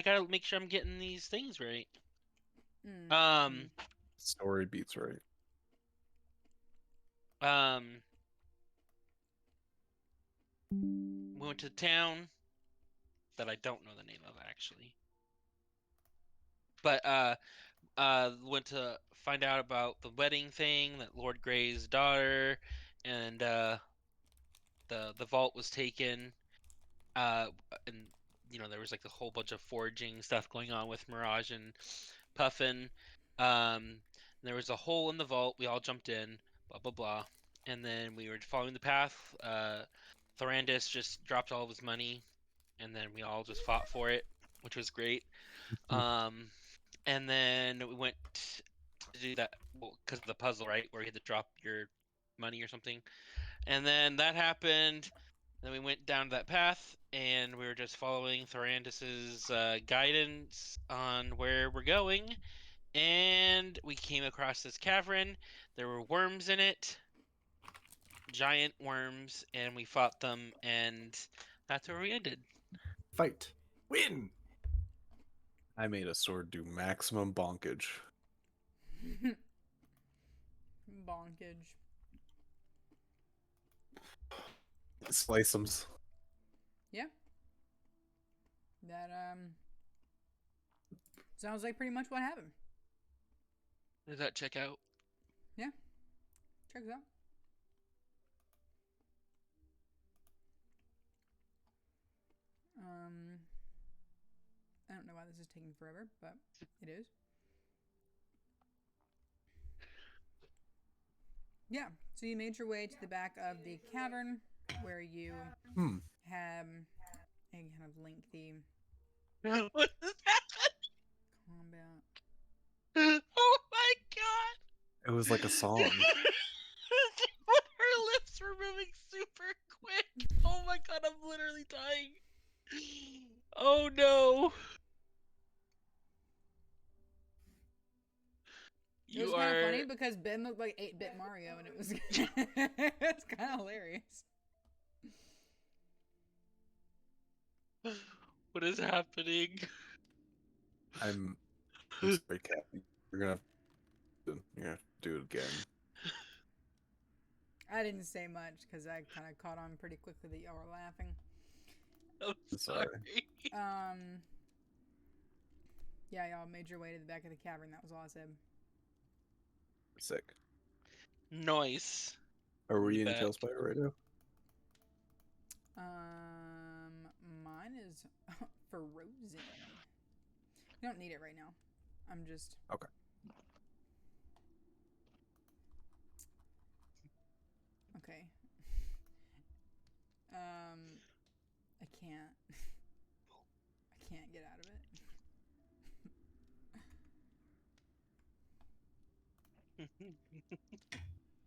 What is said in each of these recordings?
gotta make sure I'm getting these things right. Mm. Story beats right. Um, we went to town that I don't know the name of actually, but went to find out about the wedding thing that Lord Grey's daughter, and the vault was taken. And there was like a whole bunch of foraging stuff going on with Mirage and Puffin. There was a hole in the vault. We all jumped in. Blah blah blah. And then we were following the path. Thorandis just dropped all of his money, and then we all just fought for it, which was great. Um, and then we went to do that because of the puzzle, right, where you had to drop your money or something. And then that happened. Then we went down that path, and we were just following Thorandis's guidance on where we're going. And we came across this cavern. There were worms in it, giant worms, and we fought them, and that's where we ended. Fight. Win! I made a sword do maximum bonkage. Bonkage. Slice them. Yeah. That sounds like pretty much what happened. Does that check out? Yeah. Check it out. I don't know why this is taking forever, but it is. Yeah. So you made your way to the back of the cavern where you have a kind of lengthy What is that? combat. Oh my god! It was like a song. Her lips were moving super quick. Oh my god, I'm literally dying. Oh no. It was kind of funny because Ben looked like 8-bit Mario, and it was it's kind of hilarious. What is happening? I'm sorry, Kathy. You're gonna have to do it again. I didn't say much because I kind of caught on pretty quickly that y'all were laughing. I'm sorry. Yeah, y'all made your way to the back of the cavern. That was all I said. Sick. Nice. Are we in Tailspire right now? Mine is frozen. You don't need it right now. I'm just okay. Okay. I can't. I can't get out of it.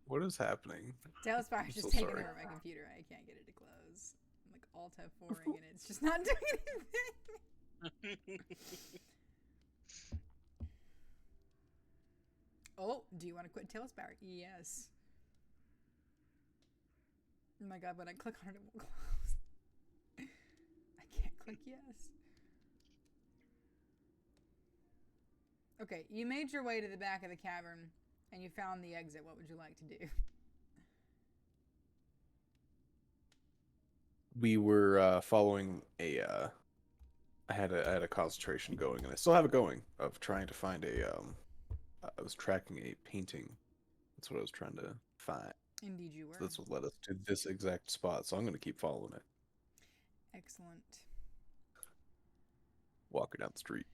What is happening? Tailspire's just taking over my computer. I can't get it to close. I'm like Alt F4ing and it's just not doing anything. Oh, do you want to quit Tailspire? Yes. Oh my god, when I click on it, it won't close. I can't click yes. Okay, you made your way to the back of the cavern and you found the exit. What would you like to do? We were following a I had a concentration going, and I still have it going, of trying to find a I was tracking a painting. That's what I was trying to find. Indeed you were. So that's what led us to this exact spot, so I'm going to keep following it. Excellent. Walking down the street.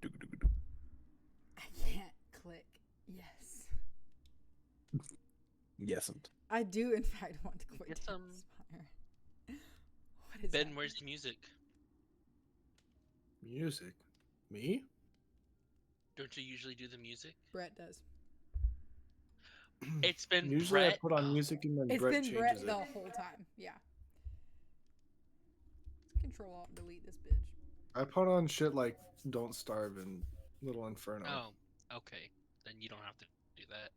I can't click yes. Yesn't. I do, in fact, want to quit Tailspire. What is Ben, that? where's the music? Music? Me? Don't you usually do the music? Brett does. It's been Usually Brett. I put on music and then It's Brett been changes Brett it. the whole time. Yeah. Control Alt Delete this bitch. I put on shit like Don't Starve and Little Inferno. Oh, okay. Then you don't have to do that.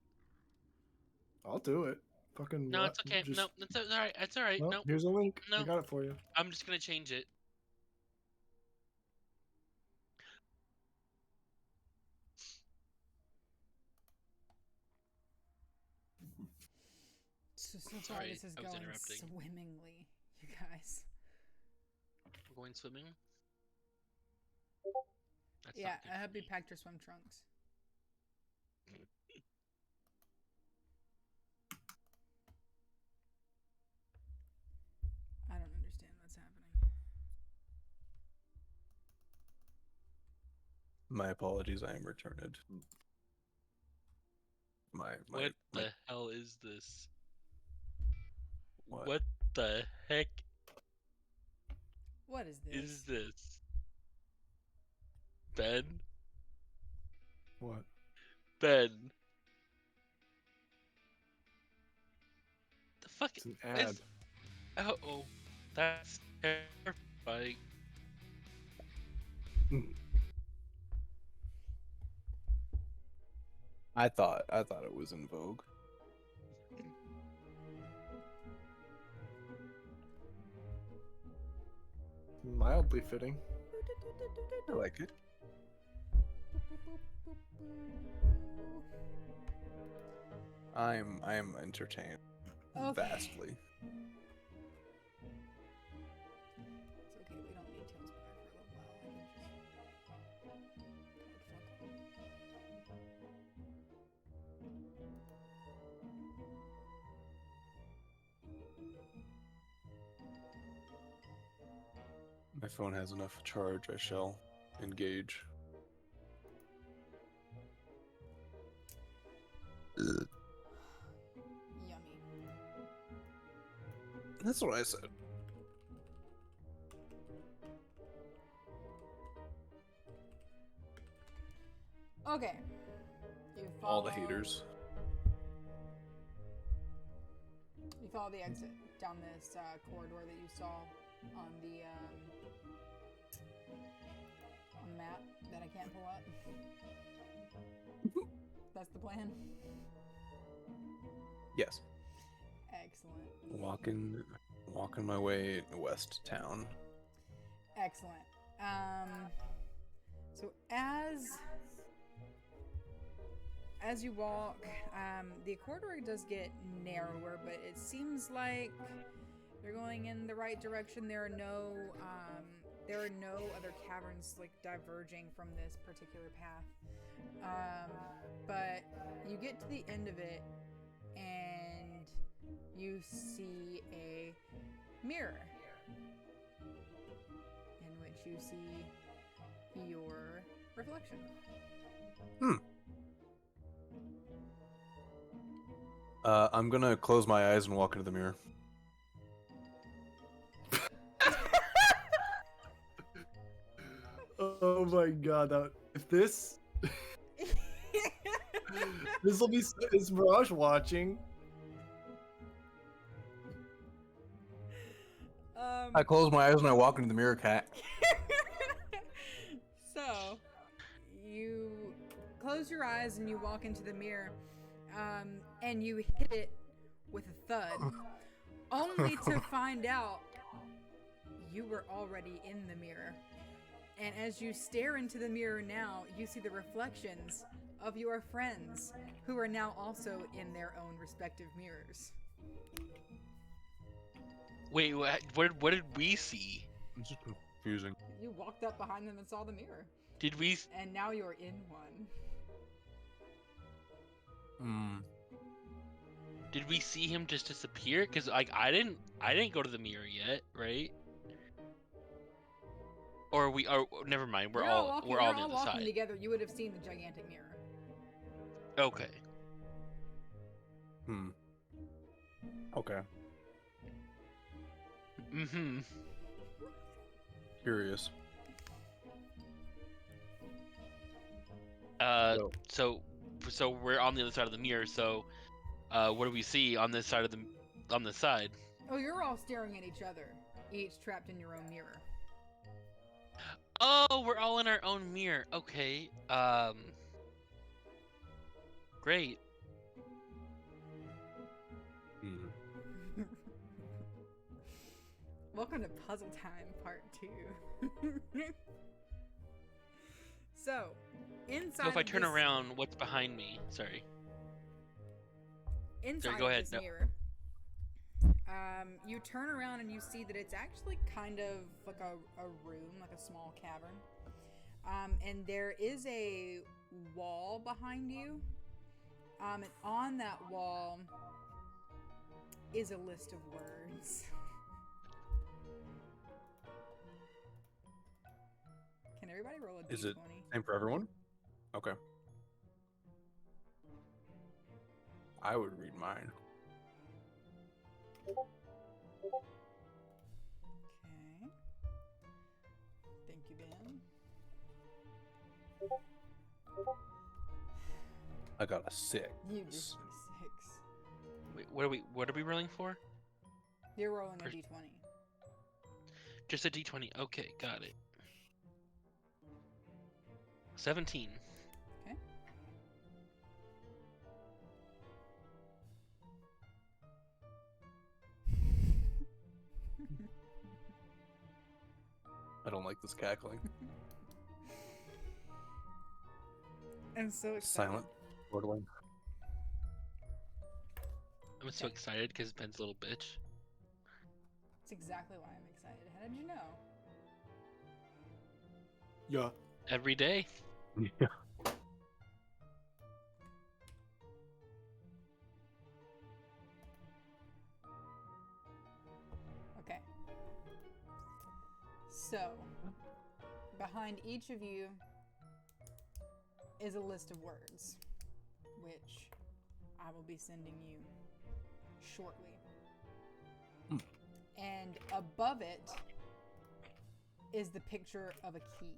I'll do it. Fucking No, what? it's okay. Just... No, it's all right. It's all right. Well, no, here's a link. No. I got it for you. I'm just gonna change it. So far Sorry, this is I was going interrupting. swimmingly, you guys. We're going swimming? That's Yeah, not good I for hope you me. packed your swim trunks. I don't understand what's happening. My apologies, I am returned. What the hell is this? What? What the heck What is this? is this? Ben? What? Ben. The fuck It's an is... ad. Oh, that's terrifying. I thought it was in vogue. Mildly fitting. I like it. I am entertained Okay. vastly. It's okay, we don't need Tailspinner for a little while. I can My phone has enough charge. I shall engage. Yummy. That's what I said. Okay. You follow, All the haters. You follow the exit down this corridor that you saw on the map that I can't pull up. That's the plan. Yes. Excellent. Walking my way west town. Excellent. So as you walk, the corridor does get narrower, but it seems like you're going in the right direction. There are no other caverns like diverging from this particular path. But you get to the end of it, and you see a mirror in which you see your reflection. I'm gonna close my eyes and walk into the mirror. Oh my god! If this will be is Mirage watching. I close my eyes and I walk into the mirror, cat. So, you close your eyes and you walk into the mirror, and you hit it with a thud, only to find out you were already in the mirror. And as you stare into the mirror now, you see the reflections of your friends, who are now also in their own respective mirrors. Wait, what did we see? It's just confusing. You walked up behind them and saw the mirror. Did we... And now you're in one. Did we see him just disappear? Because like I didn't go to the mirror yet, right? Or we are. Never mind. We're all on the other walking side. together. You would have seen the gigantic mirror. Okay. Okay. Mm-hmm. Curious. So we're on the other side of the mirror. So, what do we see on this side of on this side? Oh, you're all staring at each other, each trapped in your own mirror. Oh, we're all in our own mirror. Okay. Great. Welcome to Puzzle Time Part 2. So, inside. So if I turn this, around, what's behind me? Sorry. inside go of ahead. this No. mirror, you turn around and you see that it's actually kind of like a room, like a small cavern. And there is a wall behind you. And on that wall is a list of words. Can everybody roll a d20? Is it same for everyone? Okay. I would read mine. Okay. Thank you, Ben. I got a 6. You just 6. Wait, what are we rolling for? You're rolling a Per- d20. Just a d20. Okay, got it. 17. Okay. I don't like this cackling. I'm so excited. Silent. Chortling. I'm so excited because Ben's a little bitch. That's exactly why I'm excited. How did you know? Yeah. Every day. Yeah. Okay. So, behind each of you is a list of words, which I will be sending you shortly. And above it is the picture of a key.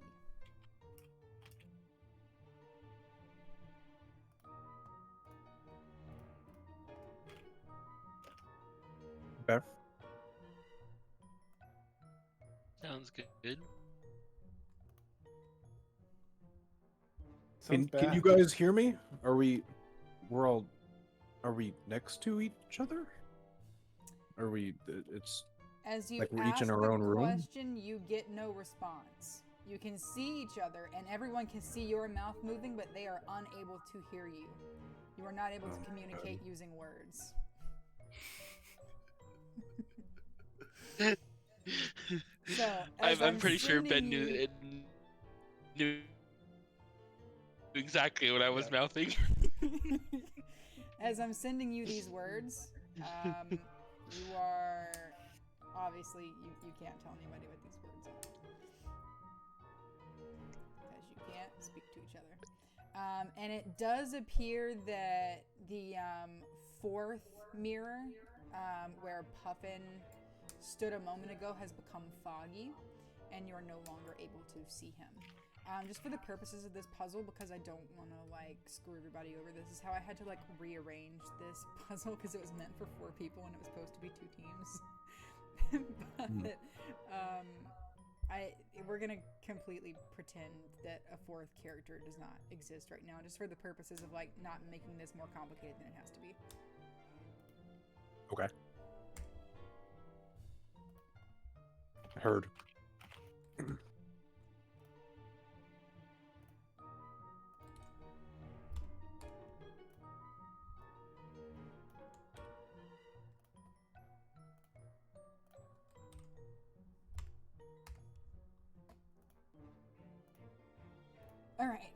Okay. Sounds good. Sounds Can you bad. guys hear me? Are we next to each other? Are we it's As you like we're ask each in our the own room? question, you get no response. You can see each other, and everyone can see your mouth moving, but they are unable to hear you. You are not able to Oh, communicate using words. So, as I'm pretty sure Ben sending you- knew exactly what I was mouthing. As I'm sending you these words, you are obviously you can't tell anybody what these words are because you can't speak to each other. And it does appear that the fourth mirror, where Puffin stood a moment ago, has become foggy, and you're no longer able to see him. Just for the purposes of this puzzle, because I don't want to like screw everybody over, this is how I had to like rearrange this puzzle because it was meant for 4 people and it was supposed to be 2 teams. But we're gonna completely pretend that a 4th character does not exist right now, just for the purposes of like not making this more complicated than it has to be. Okay. Heard. All right.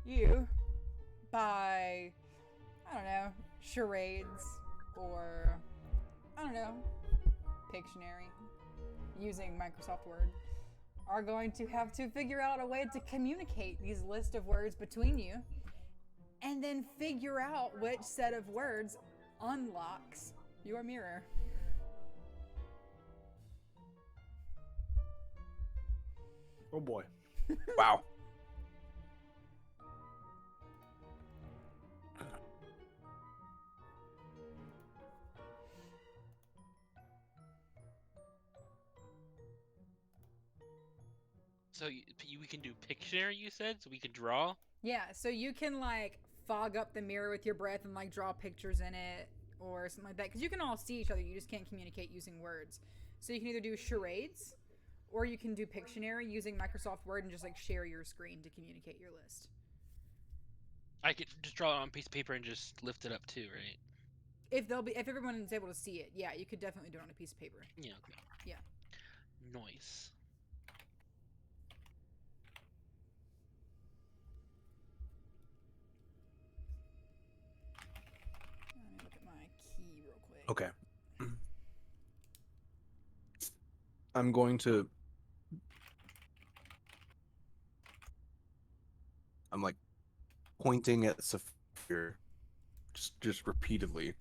You, by, I don't know, charades or, I don't know, Pictionary, using Microsoft Word, are going to have to figure out a way to communicate these list of words between you, and then figure out which set of words unlocks your mirror. Oh boy. Wow. So we can do Pictionary, you said, so we can draw. Yeah, so you can like fog up the mirror with your breath and like draw pictures in it or something like that. Because you can all see each other, you just can't communicate using words. So you can either do charades Or you can do Pictionary using Microsoft Word and just like share your screen to communicate your list. I could just draw it on a piece of paper and just lift it up too, right? If everyone is able to see it, yeah, you could definitely do it on a piece of paper. Yeah. Okay. Yeah. Nice. Let me look at my key real quick. Okay. I'm going to. I'm like pointing at Saphir, just repeatedly,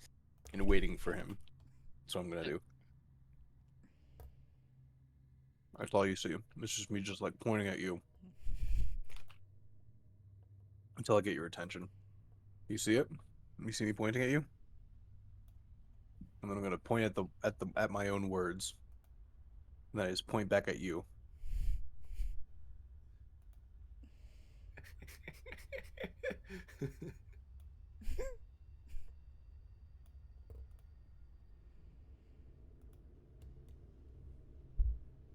and waiting for him. That's what I'm gonna do. That's all you see. It's just me, just like pointing at you until I get your attention. You see it? You see me pointing at you? And then I'm gonna point at my own words. And then I just point back at you.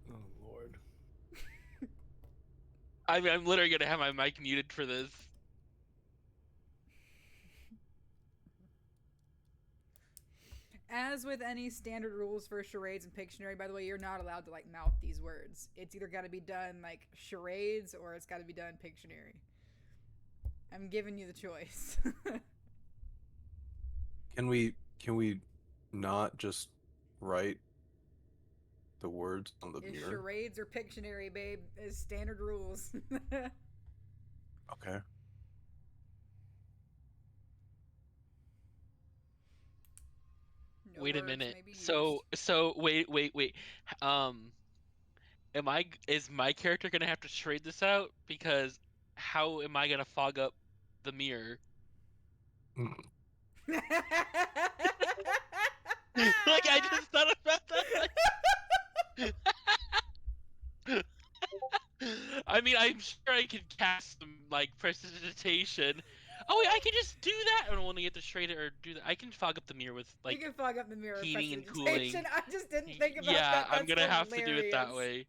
Oh Lord. I mean, I'm literally gonna have my mic muted for this. As with any standard rules for charades and Pictionary, by the way, you're not allowed to like mouth these words. It's either got to be done like charades or it's got to be done Pictionary. I'm giving you the choice. Can we not just write the words on the It's mirror? charades or Pictionary, babe. Is standard rules. Okay. No Wait a words minute. may be So wait. Is my character gonna have to trade this out? Because how am I gonna fog up the mirror? Mm. used. Like I just thought about that. I mean, I'm sure I could cast some like prestidigitation. Oh wait, I can just do that. I don't want to get to trade it or do that. I can fog up the mirror with You like can fog up the mirror of heating and prestidigitation. cooling. I just didn't think about Yeah, that. I'm That's gonna have to do it that hilarious. way.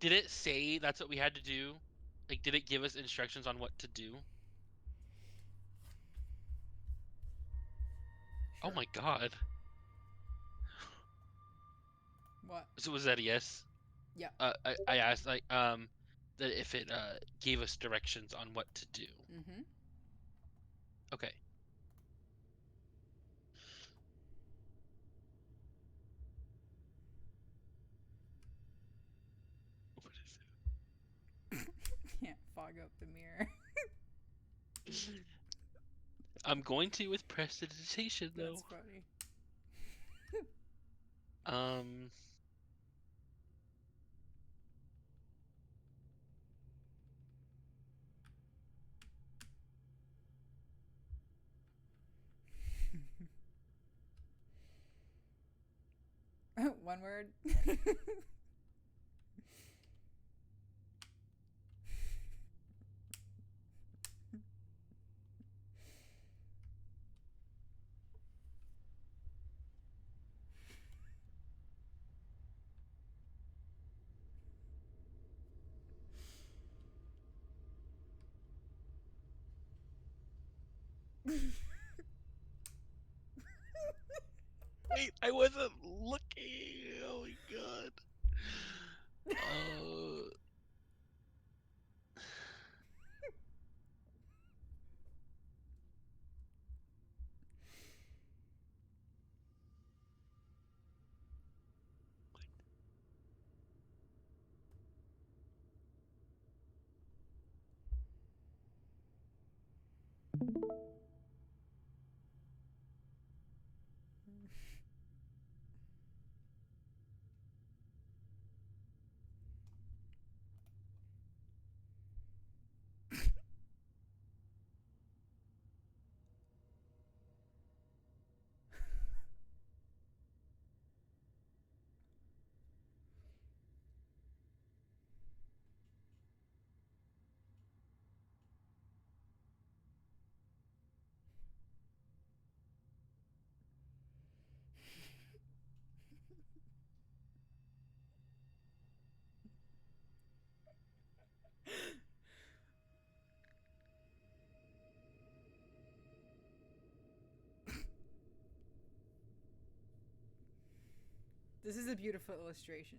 Did it say that's what we had to do? Like, did it give us instructions on what to do? Oh Sure. my god. What? So was that a yes? Yeah. I asked like that if it gave us directions on what to do. Mm-hmm. Okay. What Can't fog up the mirror. is it? I'm going to with prestidigitation though. That's funny. Um. One word. Wait, I wasn't looking. Oh my god. Uh. This is a beautiful illustration.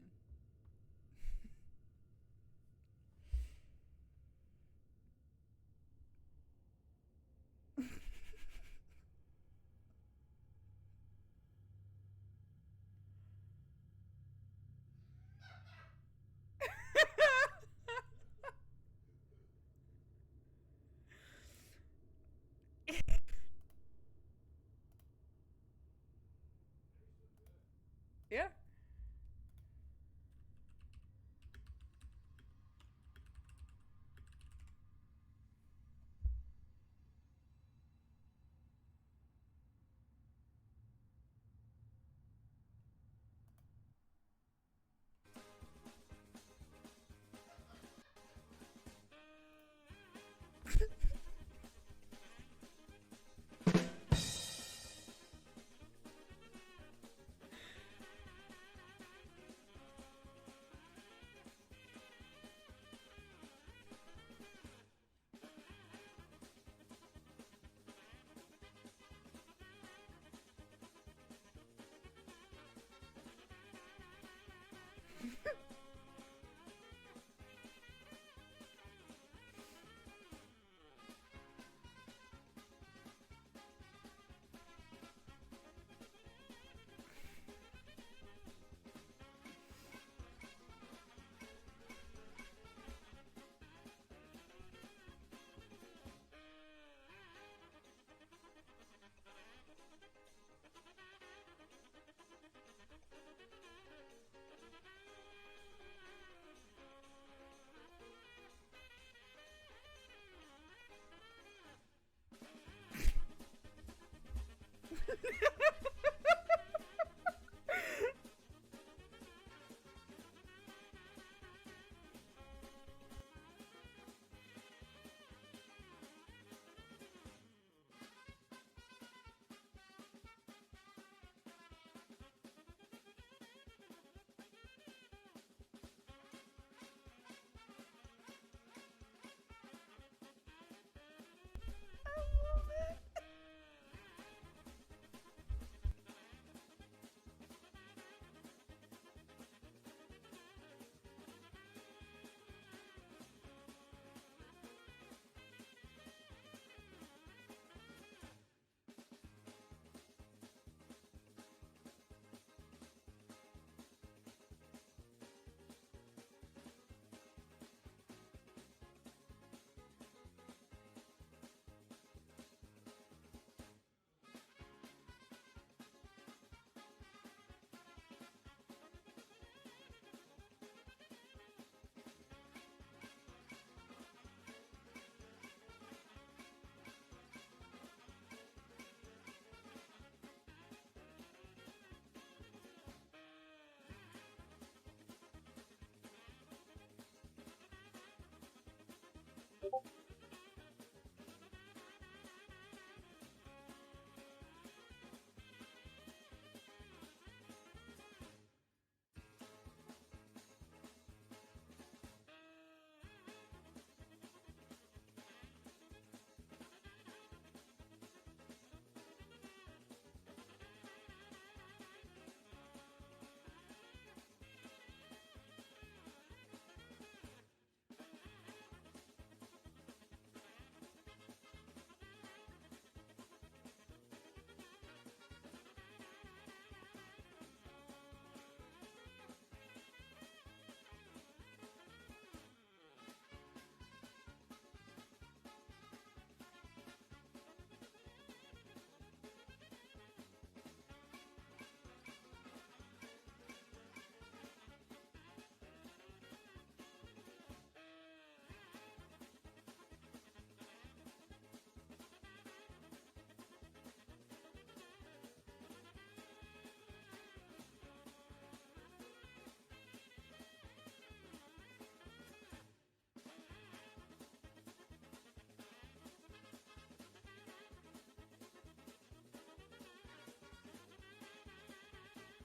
Yeah.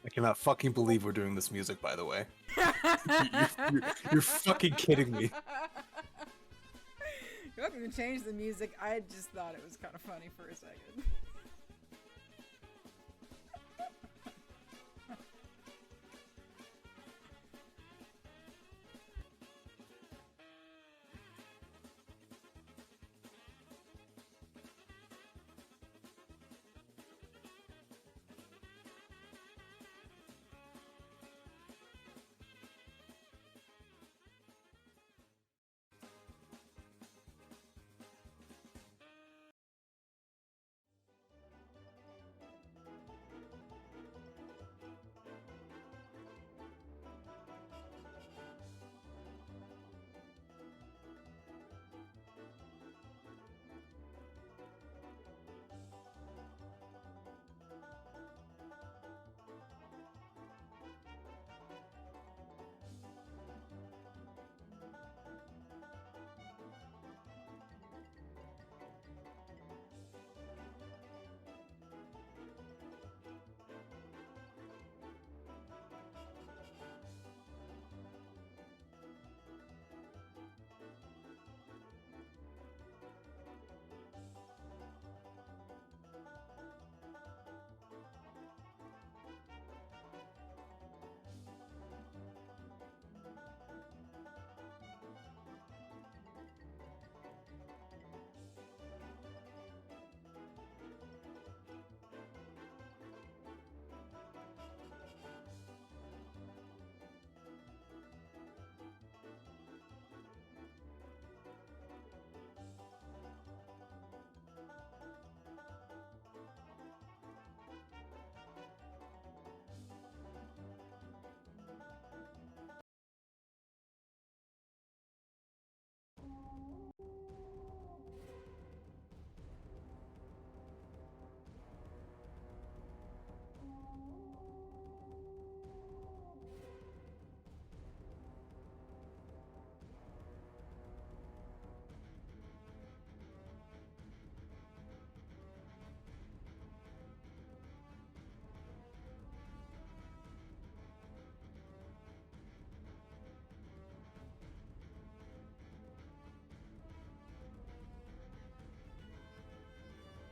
I cannot fucking believe we're doing this music, by the way. You're fucking kidding me. You're welcome to change the music. I just thought it was kind of funny for a second.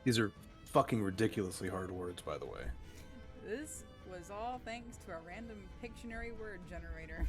These are fucking ridiculously hard words, by the way. This was all thanks to a random Pictionary word generator.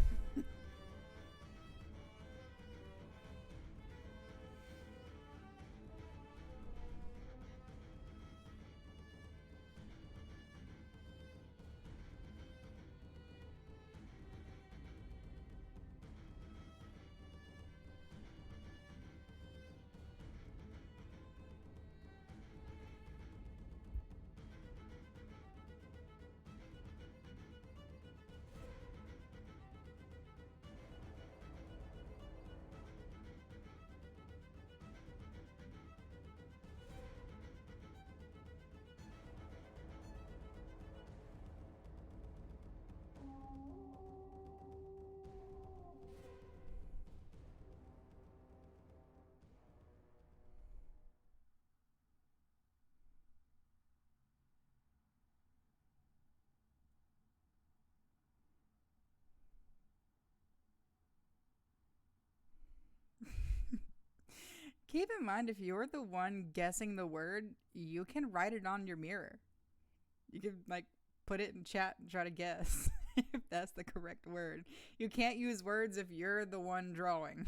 Keep in mind, if you're the one guessing the word, you can write it on your mirror. You can, like, put it in chat and try to guess if that's the correct word. You can't use words if you're the one drawing.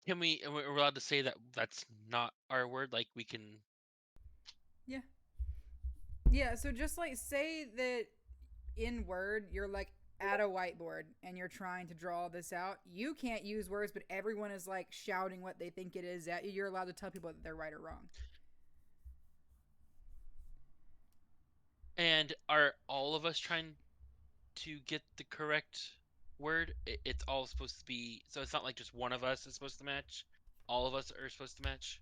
Can we? We're allowed to say that that's not our word. Like we can. Yeah. Yeah, so just like say that in Word, you're like at a whiteboard and you're trying to draw this out. You can't use words, but everyone is like shouting what they think it is at you. You're allowed to tell people that they're right or wrong. And are all of us trying to get the correct word? It's all supposed to be. So it's not like just one of us is supposed to match. All of us are supposed to match.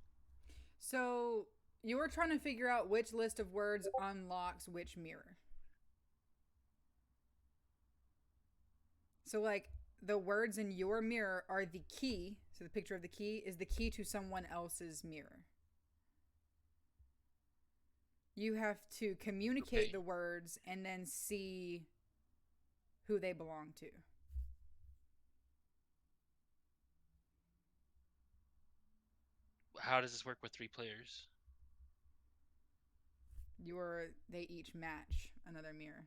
So you were trying to figure out which list of words unlocks which mirror. So, like, the words in your mirror are the key. So, the picture of the key is the key to someone else's mirror. You have to communicate the words and then see who they belong to. How does this work with 3 players? They each match another mirror.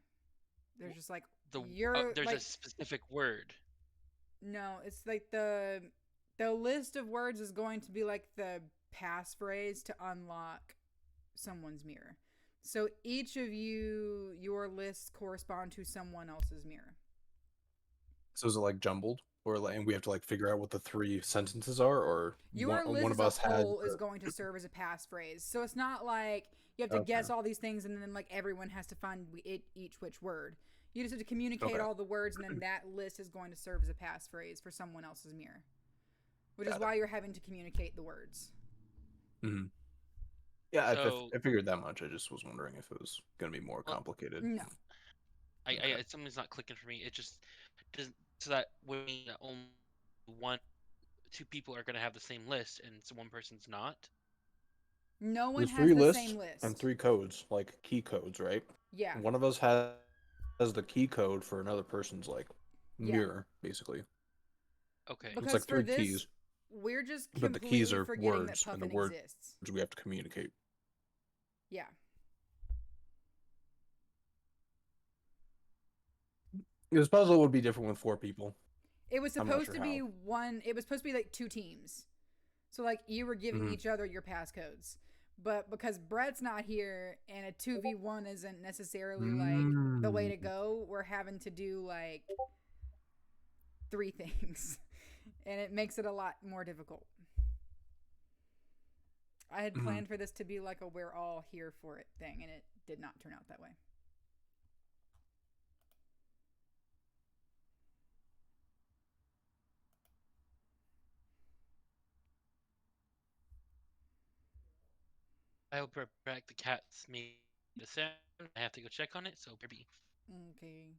There's just like there's like, a specific word. No, it's like the list of words is going to be like the passphrase to unlock someone's mirror. So each of you, your lists correspond to someone else's mirror. So is it like jumbled, or like, and we have to like figure out what the 3 sentences are, or Your one list of as us a had? whole is going to serve as a passphrase. So it's not like you have to guess all these things and then like everyone has to find each which word. You just have to communicate all the words, and then that list is going to serve as a passphrase for someone else's mirror. Which is why you're having to communicate the words. Mm-hmm. Yeah, So, I figured that much. I just was wondering if it was going to be more complicated. No. Something's not clicking for me. It just doesn't. So that when only 2 people are going to have the same list, and so one person's not. No one There's has 3 the lists same list. and 3 codes, like key codes, right? Yeah. One of us has the key code for another person's like mirror, basically. Okay. Because it's like 3 keys. We're just but the keys completely are forgetting words, that and the Puffin words exists. we have to communicate. Yeah. This puzzle would be different with 4 people. It was supposed to be how. it was supposed to be like 2 teams. So like you were giving each other your passcodes. But because Brett's not here and a 2v1 isn't necessarily like the way Mm. to go, we're having to do like 3 things. And it makes it a lot more difficult. I had planned for this to be like a we're all here for it thing, and it did not turn out that way. I will be right back. The cat's made a sound. I have to go check on it, so be. Okay.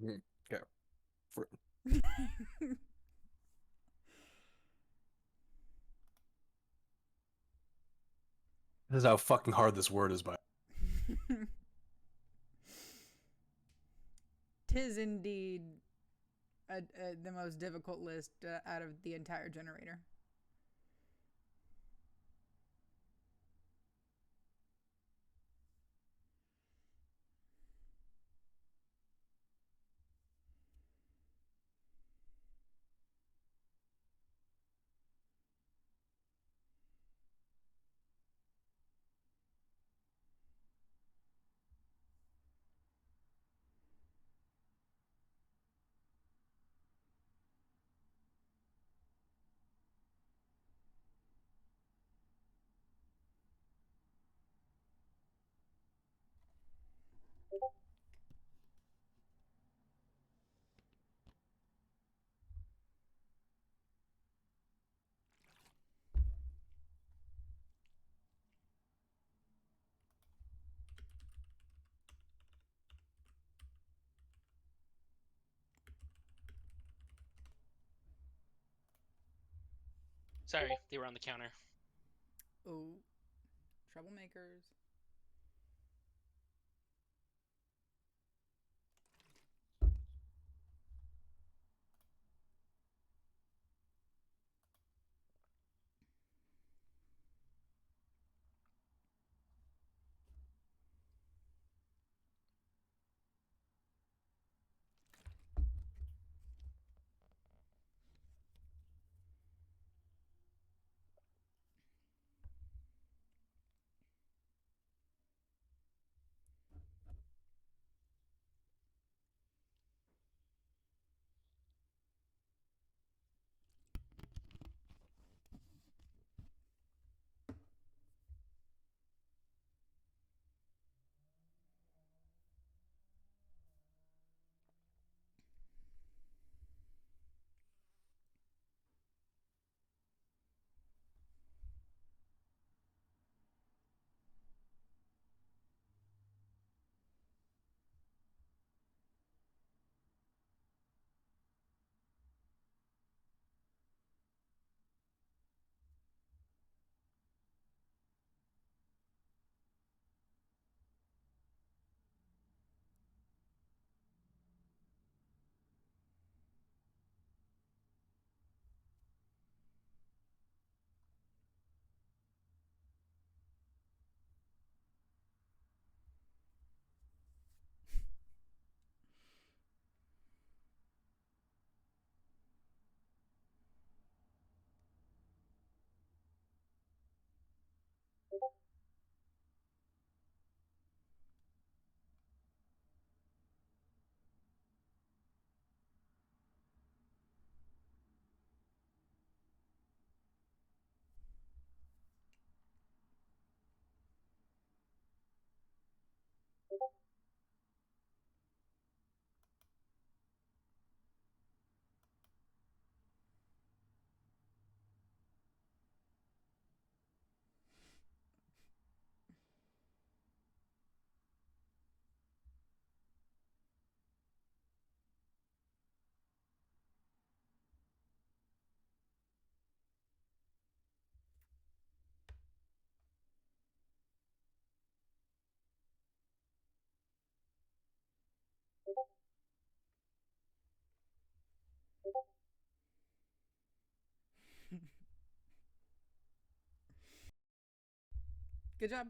Okay. For, this is how fucking hard this word is by. Tis indeed the most difficult list out of the entire generator. Sorry, they were on the counter. Oh, troublemakers. Good job.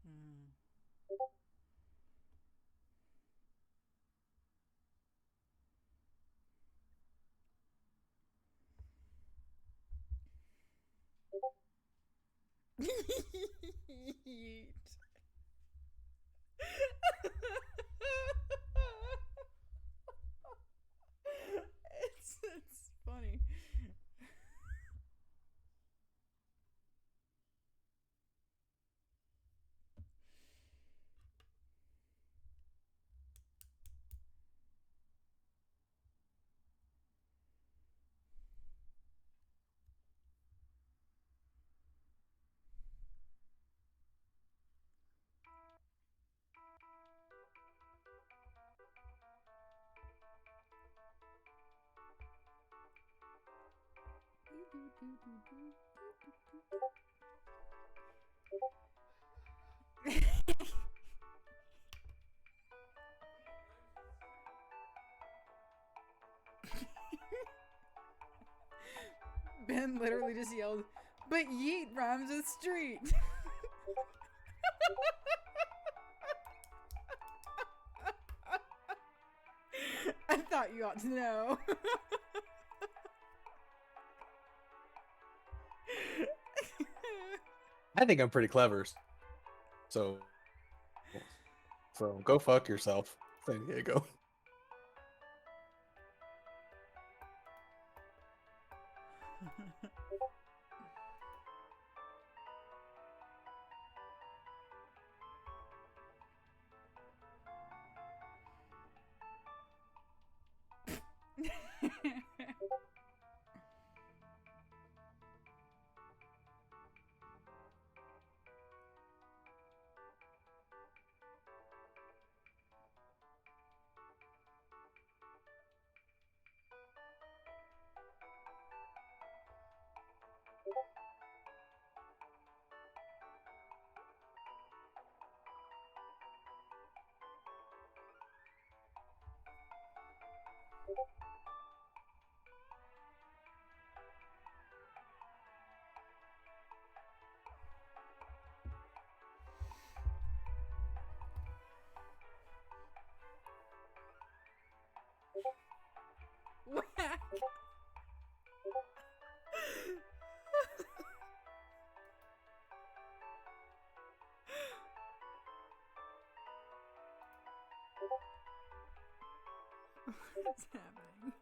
Hmm. Yeet. It's funny. Ben literally just yelled, "But yeet rhymes with street." I thought you ought to know. I think I'm pretty clever. So go fuck yourself, San Diego. Whack. What's happening?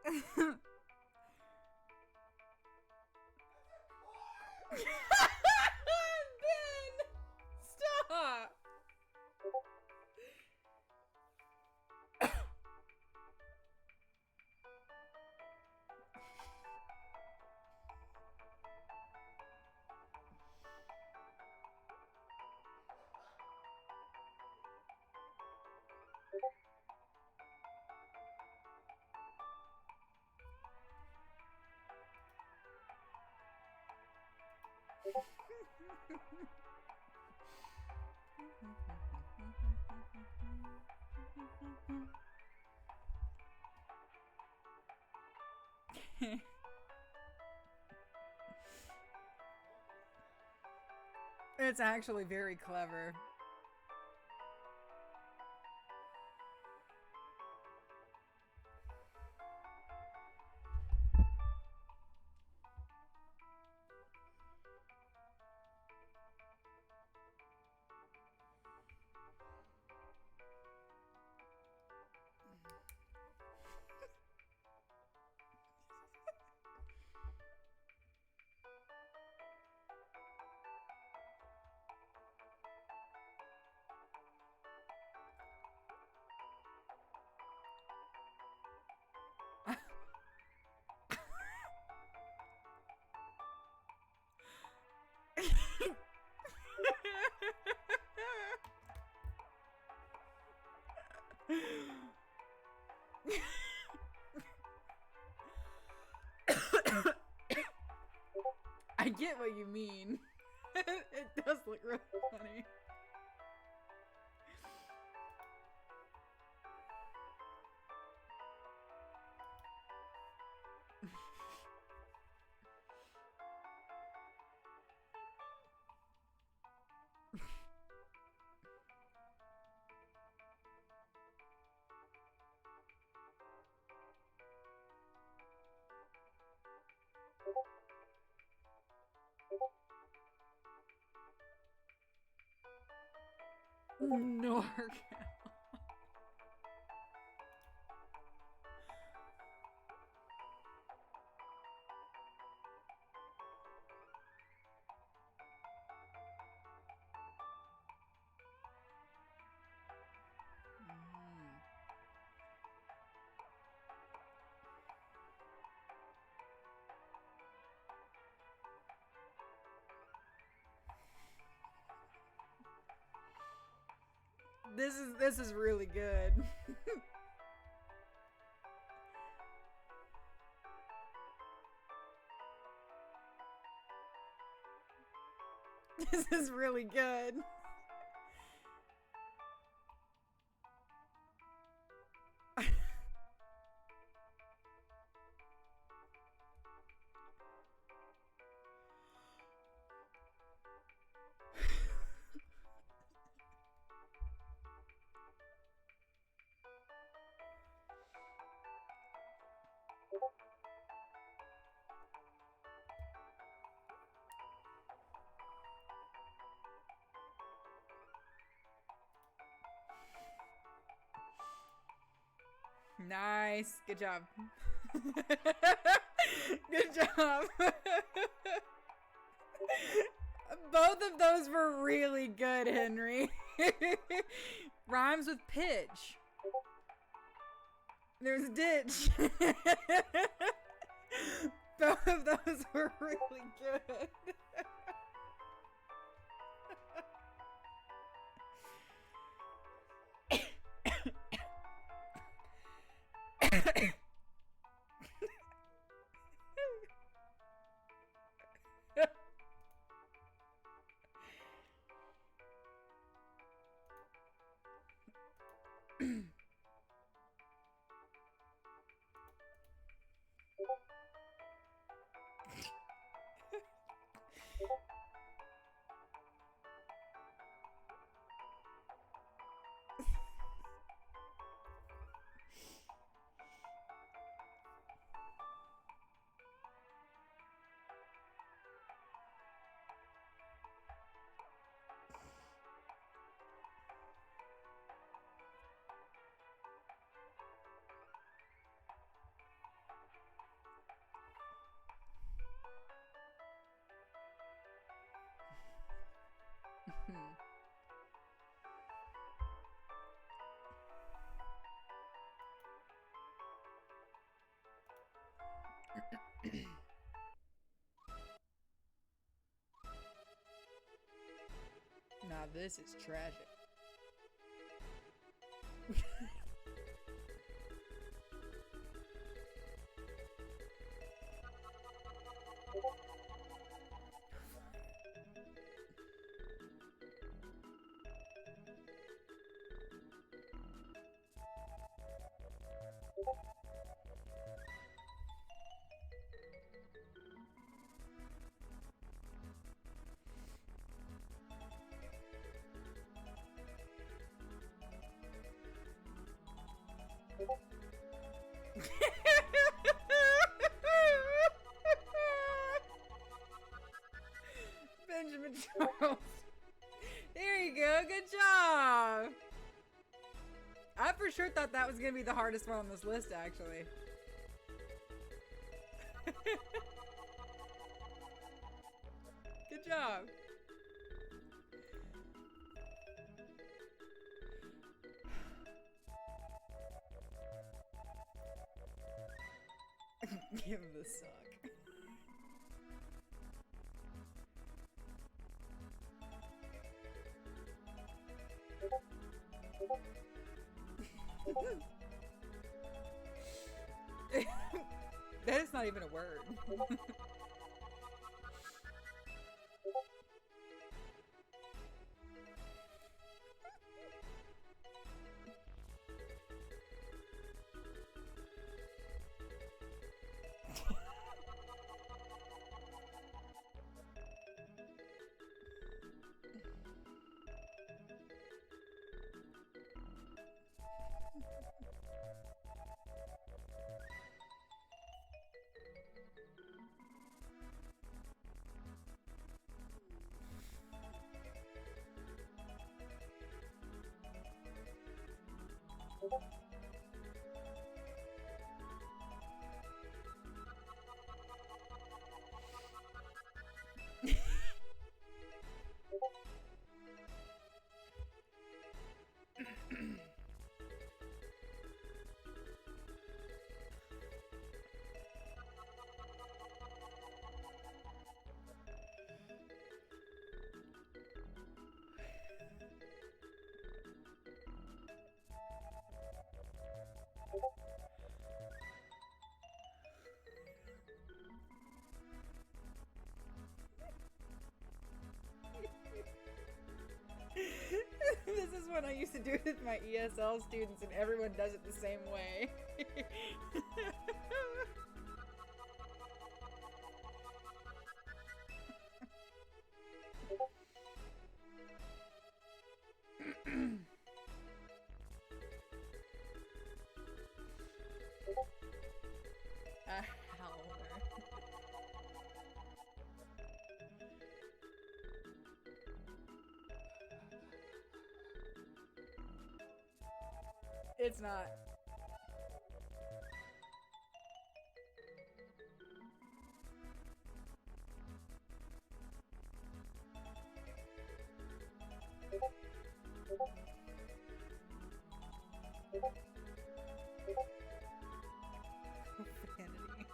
Ben! Stop! It's actually very clever. get what you mean. It does look really funny. Norcal. This is really good. This is really good. Nice. Good job. Good job. Both of those were really good, Henry. Rhymes with pitch. There's ditch. Both of those were really good. Now this is tragic. Benjamin Charles. There you go. Good job. I for sure thought that was going to be the hardest one on this list, actually. Good job. Give him the suck. That is not even a word. This is what I used to do with my ESL students, and everyone does it the same way. Howler. It's not. Profanity.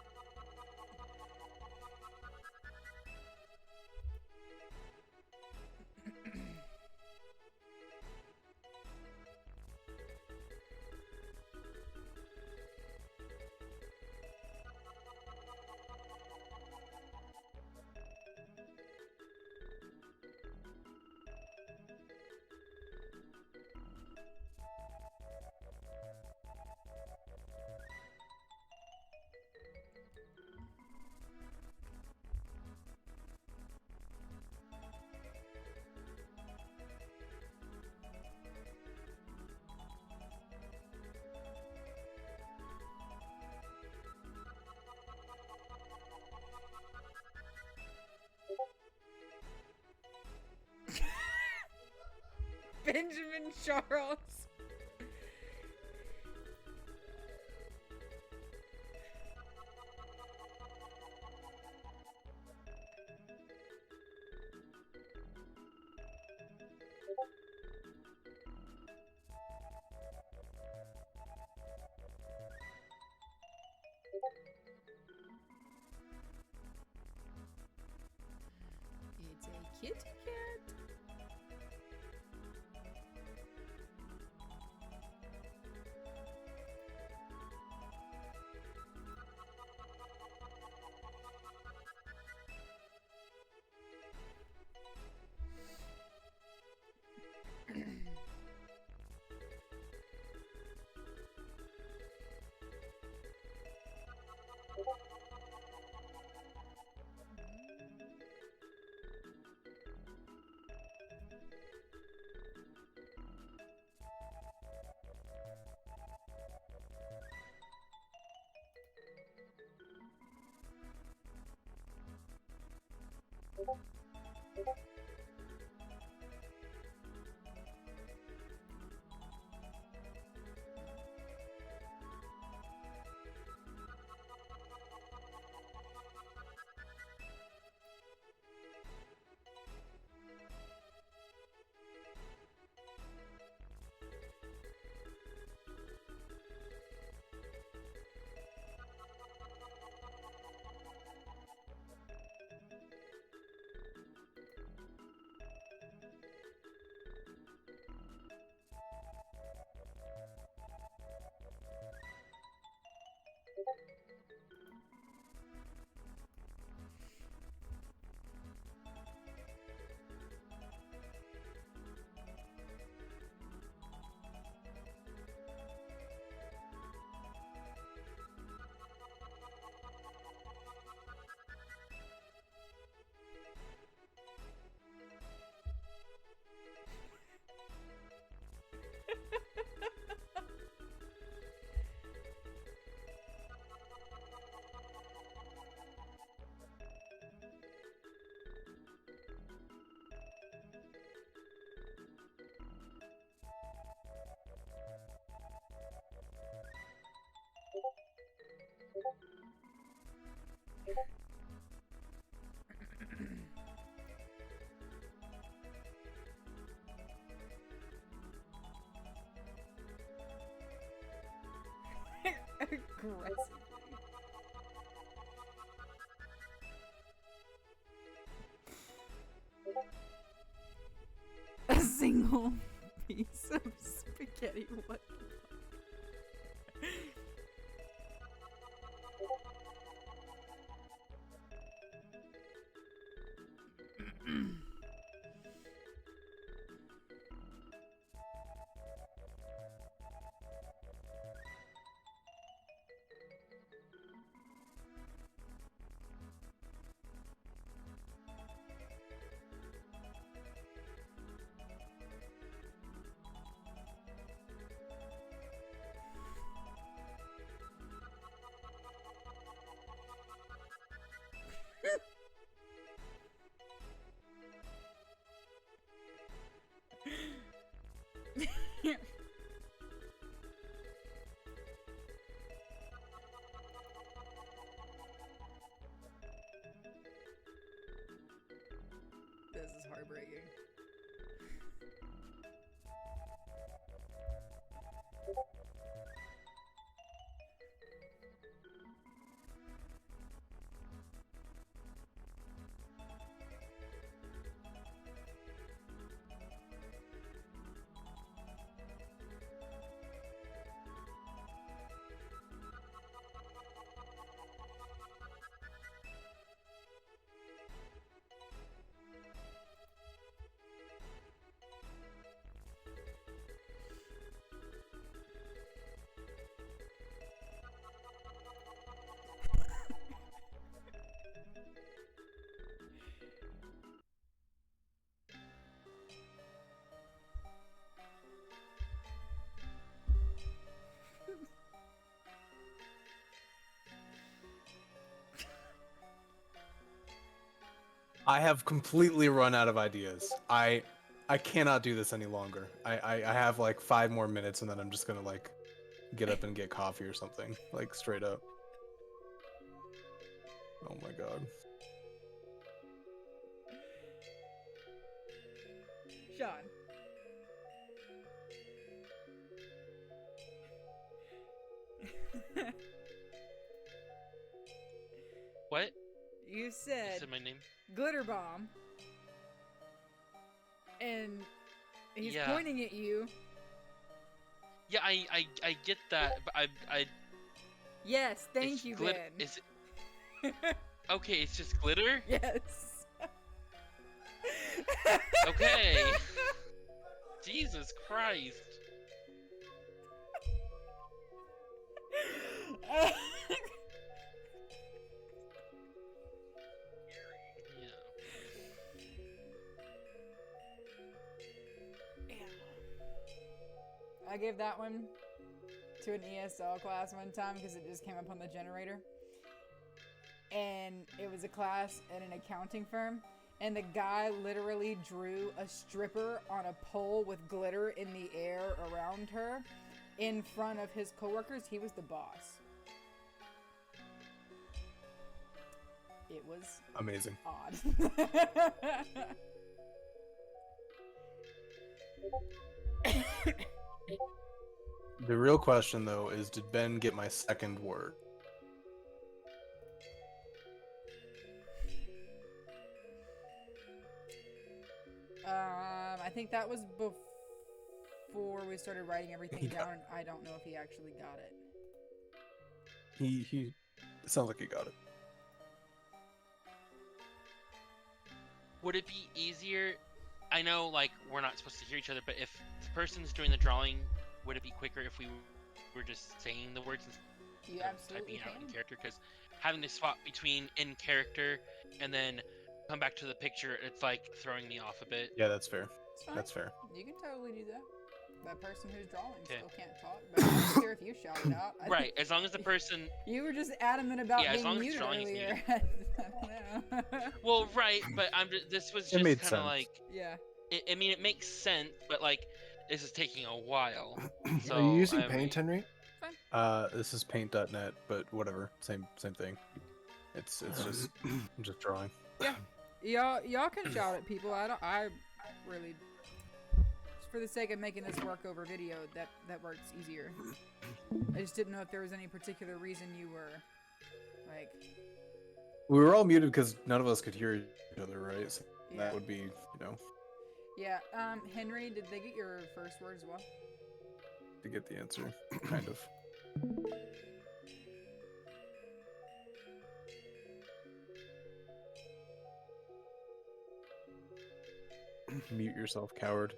Benjamin Charles. It's a kitty cat. A single piece of spaghetti. What? This is heartbreaking. I have completely run out of ideas. I cannot do this any longer. I have like 5 more minutes and then I'm just gonna like get up and get coffee or something. Like straight up. Oh my god. Sean. What? You You said said my name? glitter bomb, and he's Yeah. pointing at you. Yeah, I get that, but I Yes, thank it's you, glit- Ben. Is it okay? It's just glitter. Yes. Okay. Jesus Christ. Yeah. I gave that one to an ESL class one time because it just came up on the generator. And it was a class at an accounting firm. And the guy literally drew a stripper on a pole with glitter in the air around her in front of his coworkers. He was the boss. It was Amazing. odd. The real question though is, did Ben get my second word? I think that was before we started writing everything down. I don't know if he actually got it. He it sounds like he got it. Would it be easier? I know, like, we're not supposed to hear each other, but if the person's doing the drawing, would it be quicker if we were just saying the words You instead of absolutely typing it out in can. character? Because having to swap between in character and then come back to the picture, it's like throwing me off a bit. Yeah, that's fair. It's fine. That's fair. You can totally do that. That person who's drawing Okay. still can't talk, but I don't care if you shout it out. Right, as long as the person. You were just adamant about Yeah, as being long as muted drawing is earlier. muted. I don't know. Well, right, but I'm just. This was It just made kind of sense. like. Yeah. I mean, it makes sense, but like, this is taking a while. So Are you using I Paint, mean- Henry? This is paint.net, but whatever. Same thing. It's just I'm just drawing. Y'all can shout at people. I really. for the sake of making this work over video, that works easier. I just didn't know if there was any particular reason you were, like... We were all muted because none of us could hear each other, right? So Yeah. that would be, Yeah, Henry, did they get your first word as well? to get the answer, kind of. Mute yourself, coward.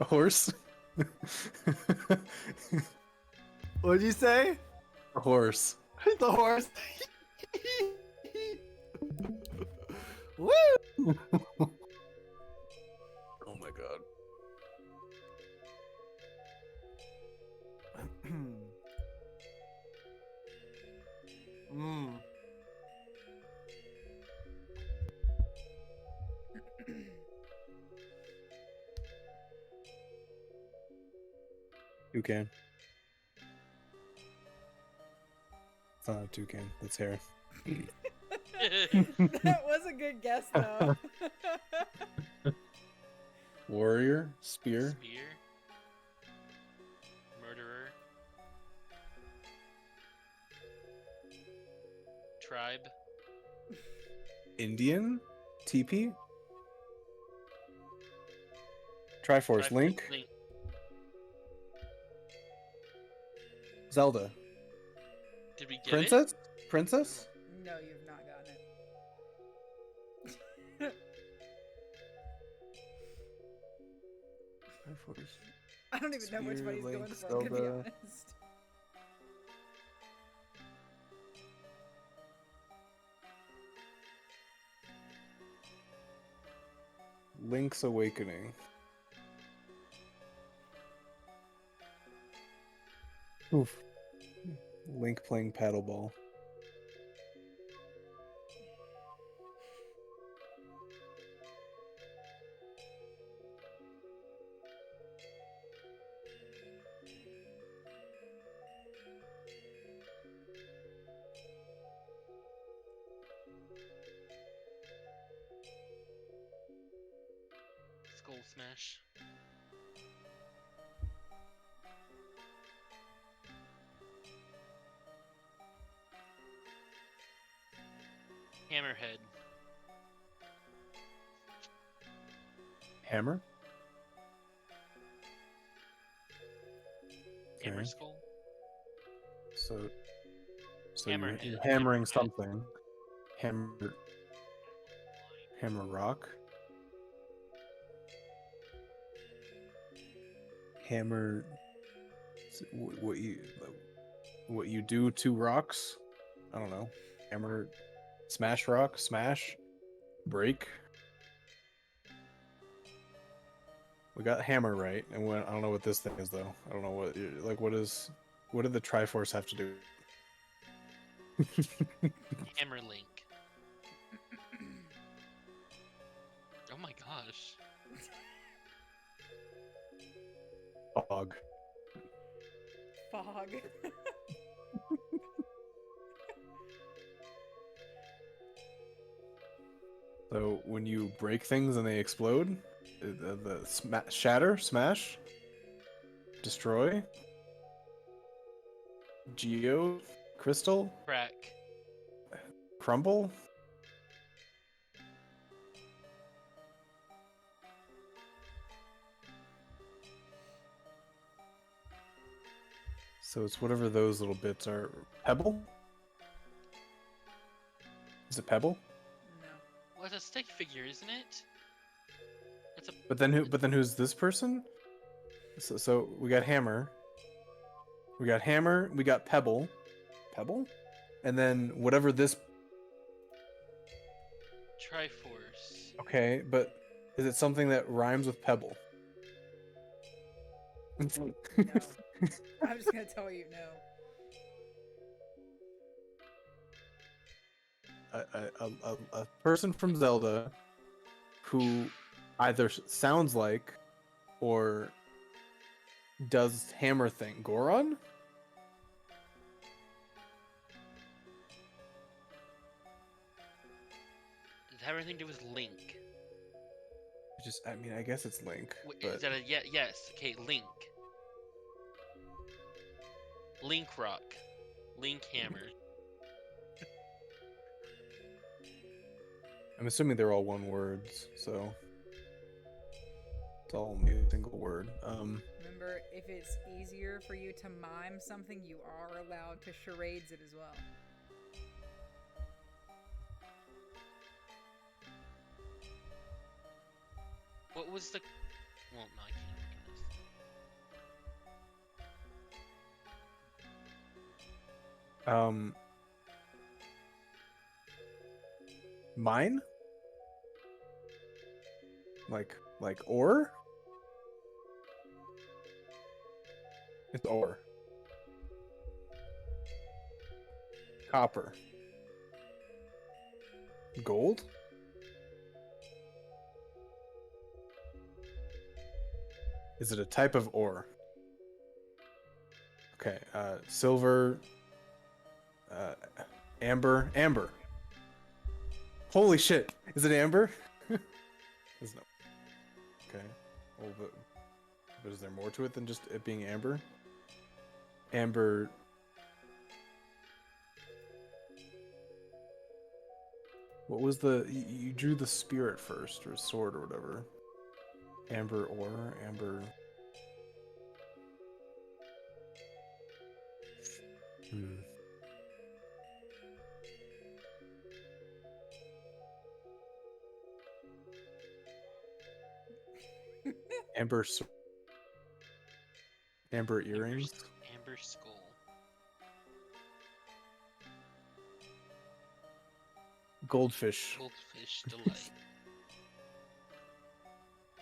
A horse? What'd you say? A horse. The horse. Woo! Oh my god. mm. Toucan. It's not a toucan, that's hair. That was a good guess, though. Warrior? Spear? Spear. Murderer. Tribe. Indian? TP? Triforce. Triforce Link? Link. Zelda. Did we get Princess? Princess? No, you've not gotten it. Triforce. I don't even know which Spear, one he's going Link, for, to be Zelda. honest. Link's Awakening. Oof. Link playing paddleball. Skull Smash. Hammerhead. Hammer? Hammer Okay. Skull. So Hammerhead. you're hammering Hammerhead. something. Hammer rock. Hammer what you do to rocks? I don't know. Hammer smash rock, smash, break. We got hammer right, and I don't know what this thing is though. I don't know what what did the Triforce have to do? Hammer Link. Oh my gosh. Fog. Fog. So when you break things and they explode, shatter, smash, destroy, geo, crystal, Crack. crumble. So it's whatever those little bits are. Pebble? Is it pebble? No. Well, it's a stick figure, isn't it? It's a But then who's this person? So we got hammer. We got hammer, we got pebble. Pebble? And then whatever this Triforce. okay, but is it something that rhymes with pebble? No. I'm just gonna tell you no. A person from Zelda who either sounds like or does hammer thing. Goron? Does it have anything to do with Link? I mean, I guess it's Link, Is but that a yes? Okay, Link. Link Rock. Link Hammer. I'm assuming they're all one words, so it's all a single word. Remember, if it's easier for you to mime something, you are allowed to charades it as well. What was the? Well, no, I can't look at this. Mine? Like ore? It's ore. Copper. Gold? Is it a type of ore? Okay, silver, amber. Holy shit! Is it amber? There's no. Okay. Well, but is there more to it than just it being amber? Amber. What was the? You drew the spirit first, or sword, or whatever. Amber ore, amber. Amber. Amber earrings. Amber Skull. Goldfish. Goldfish Delight.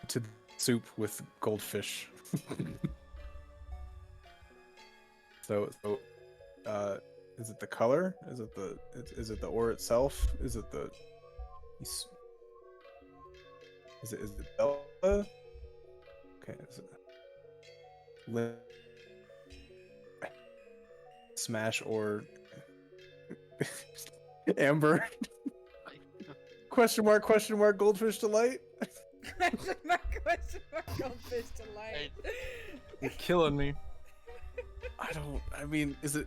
To soup with goldfish. so is it the color? Is it the ore itself? Is it Delta? Okay, is it Smash or Amber? Question mark, goldfish delight? Question mark, goldfish delight. You're killing me. I mean, is it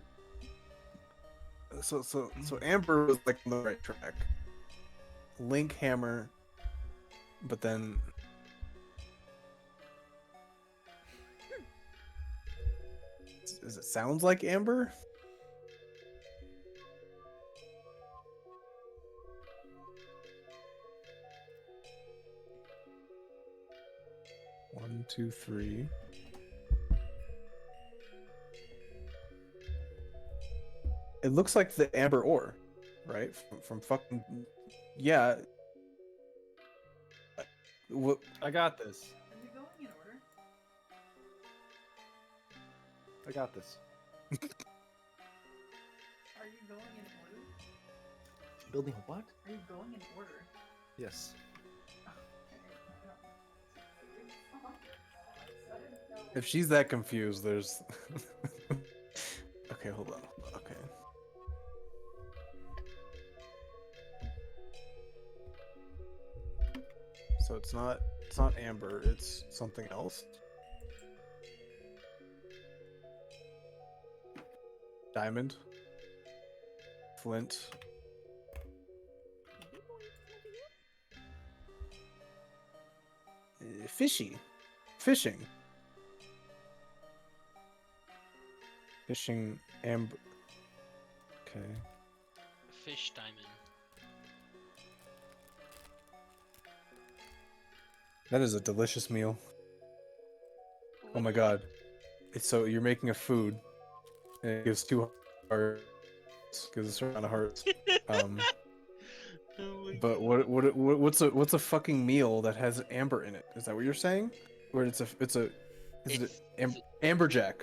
so Amber was like on the right track. Link hammer, but then does it sounds like Amber? One, two, three. It looks like the amber ore, right? From fucking yeah. What? I got this. Are we going in order? I got this. Are you going in order? Building a what? Are you going in order? Yes. If she's that confused, there's. Okay, hold on. Okay. So it's not amber. It's something else. Diamond. Flint. Fishing. Fishing amber. Okay. Fish diamond. That is a delicious meal. Oh my god. It's so you're making a food. And it gives 2 hearts. Gives a certain amount of hearts. But what's a fucking meal that has amber in it? Is that what you're saying? Or is it amberjack?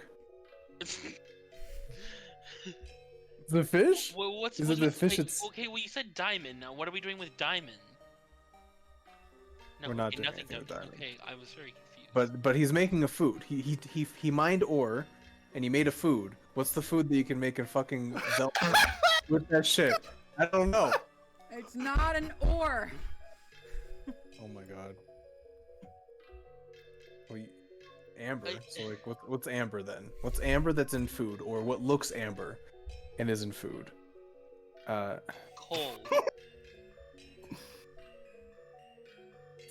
The fish? Well, Is it the fish? It's okay. Well, you said diamond. Now, what are we doing with diamond? No, We're not okay, doing nothing. anything with diamond. Okay, I was very confused. But he's making a food. He mined ore, and he made a food. What's the food that you can make in fucking Zelda with that shit? I don't know. It's not an ore. Oh my god. Well, amber. So like, what's amber then? What's amber that's in food, or what looks amber and is in food? Coal.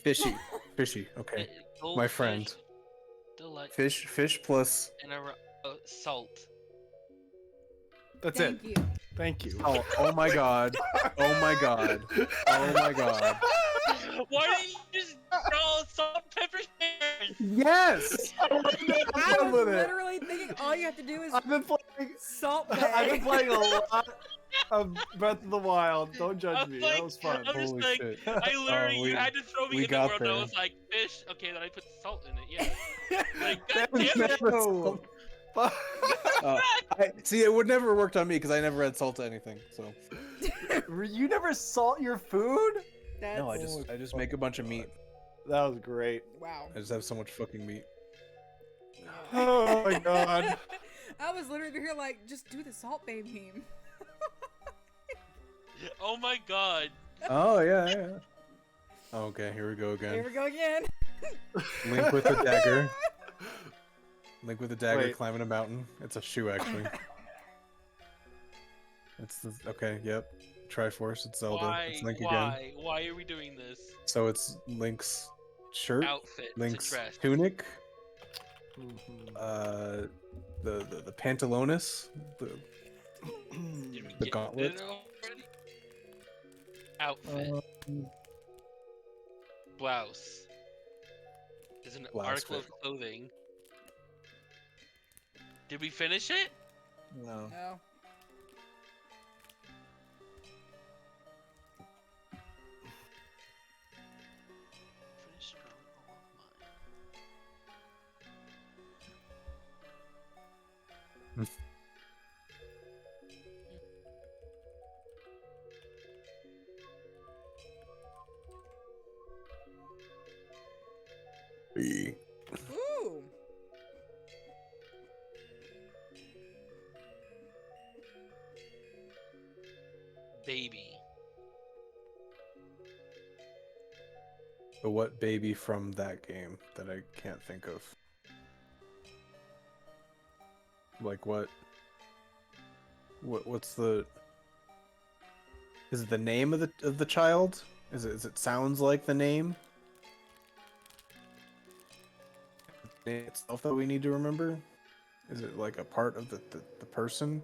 Fishy. Fishy. Okay. My friend. Goldfish, Fish plus. and salt. That's Thank it. you. Thank you. Oh my god. Oh my god. Oh my god. Why didn't you just draw salt, pepper, shakers? Yes. I Done was with it. literally thinking all you have to do is I've been playing. salt I've been bay. playing a lot of Breath of the Wild. Don't judge I'm me. like- That was fun. I'm just Holy like, shit. I literally, we- you had to throw me we in the got world, and I there. was like, fish. Okay, then I put salt in it. Yeah. Like, God damn it. No. See, it would never have worked on me because I never had salt to anything. So You never salt your food? That's, no, I just make a bunch of meat. That was great. wow. I just have so much fucking meat. Oh my god. I was literally here like, just do the salt bay meme. Oh my god. Oh yeah. Okay, here we go Here again. we go again. Link with the dagger. Link with the dagger Wait. climbing a mountain. It's a shoe actually. It's the okay. Yep. Triforce. It's Zelda. Why? It's Link again. Why? Why are we doing this? So it's Link's shirt, Outfit Link's to dress. tunic, Mhm. the pantalones, Did we the get gauntlet. it already? Outfit. Um, Blouse. Is an Blouse article fit. of clothing. Did we finish it? no. No. Finish all of mine. Ooh. Baby. But what baby from that game that I can't think of? Like what? What's the? Is it the name of the child? Is it sounds like the name? The name itself that we need to remember? Is it like a part of the person?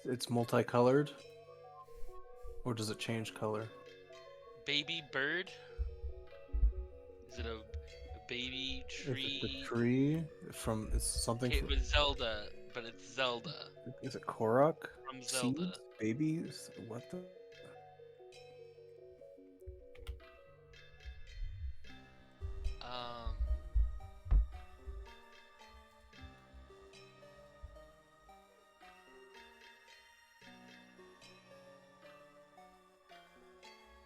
It's multicolored, or does it change color? Baby bird? Is it a baby Is tree? it the tree from? It's something. Okay, it was Zelda, but it's Zelda Is it Korok? from Zelda. Seeds? Babies? What the? Um,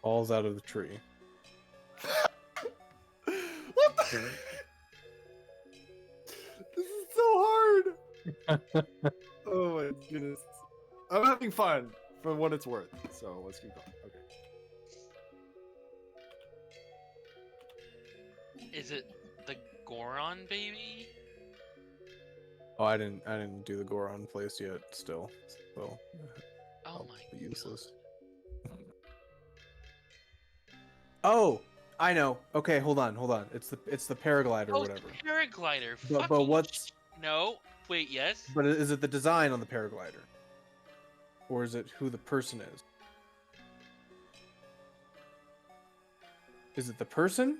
Falls out of the tree. What the? This is so hard. Oh my goodness. I'm having fun for what it's worth. So let's keep going. Okay. is it the Goron baby? Oh, I didn't do the Goron place yet. Still, so Oh I'll my be god. useless. Oh, I know. Okay, hold on. It's the paraglider or Oh, it's whatever. the paraglider. But Fucking what's no. Wait, yes. but is it the design on the paraglider, or is it who the person is? Is it the person?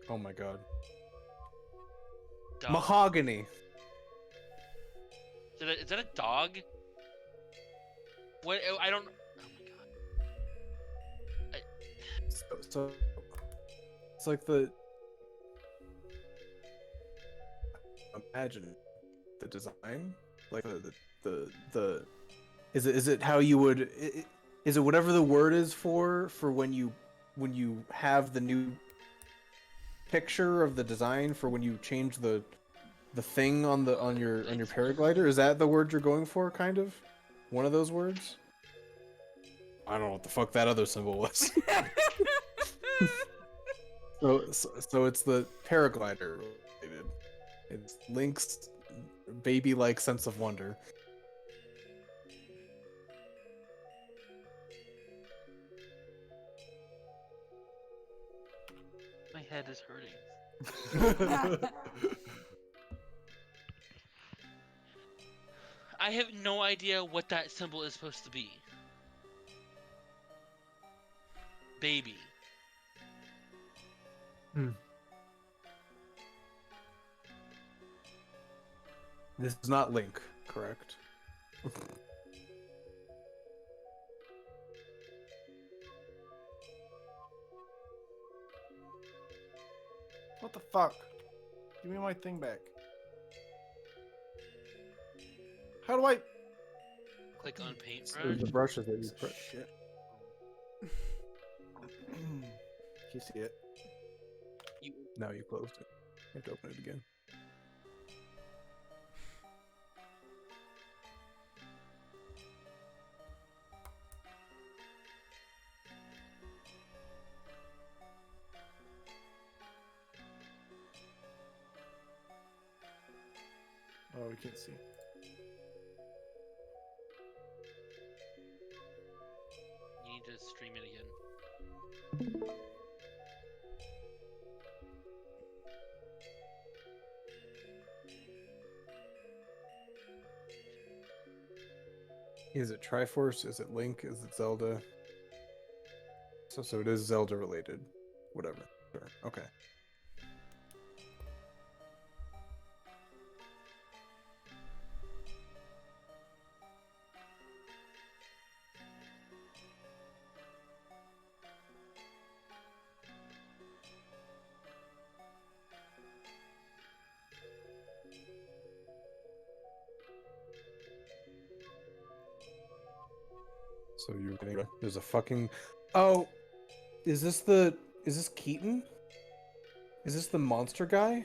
Oh my god. Dog. Mahogany. Is that a dog? What? I don't. Oh my god. So it's like the imagine the design, like the is it how you would is it whatever the word is for when you have the new picture of the design for when you change the thing on your paraglider? Is that the word you're going for, kind of one of those words? I don't know what the fuck that other symbol was. So it's the paraglider related. It's Link's baby-like sense of wonder. My head is hurting. I have no idea what that symbol is supposed to be. Baby. This is not Link, correct? What the fuck? Give me my thing back. How do I? Click on paintbrush. There's the brushes that you put. Shit. Can you see it? No, you closed it. You have to open it again. Oh, we can't see. You need to stream it again. Is it Triforce? Is it Link? Is it Zelda? So it is Zelda related. Whatever. Sure. Okay. So you're getting there's a fucking oh, is this Keaton? Is this the monster guy?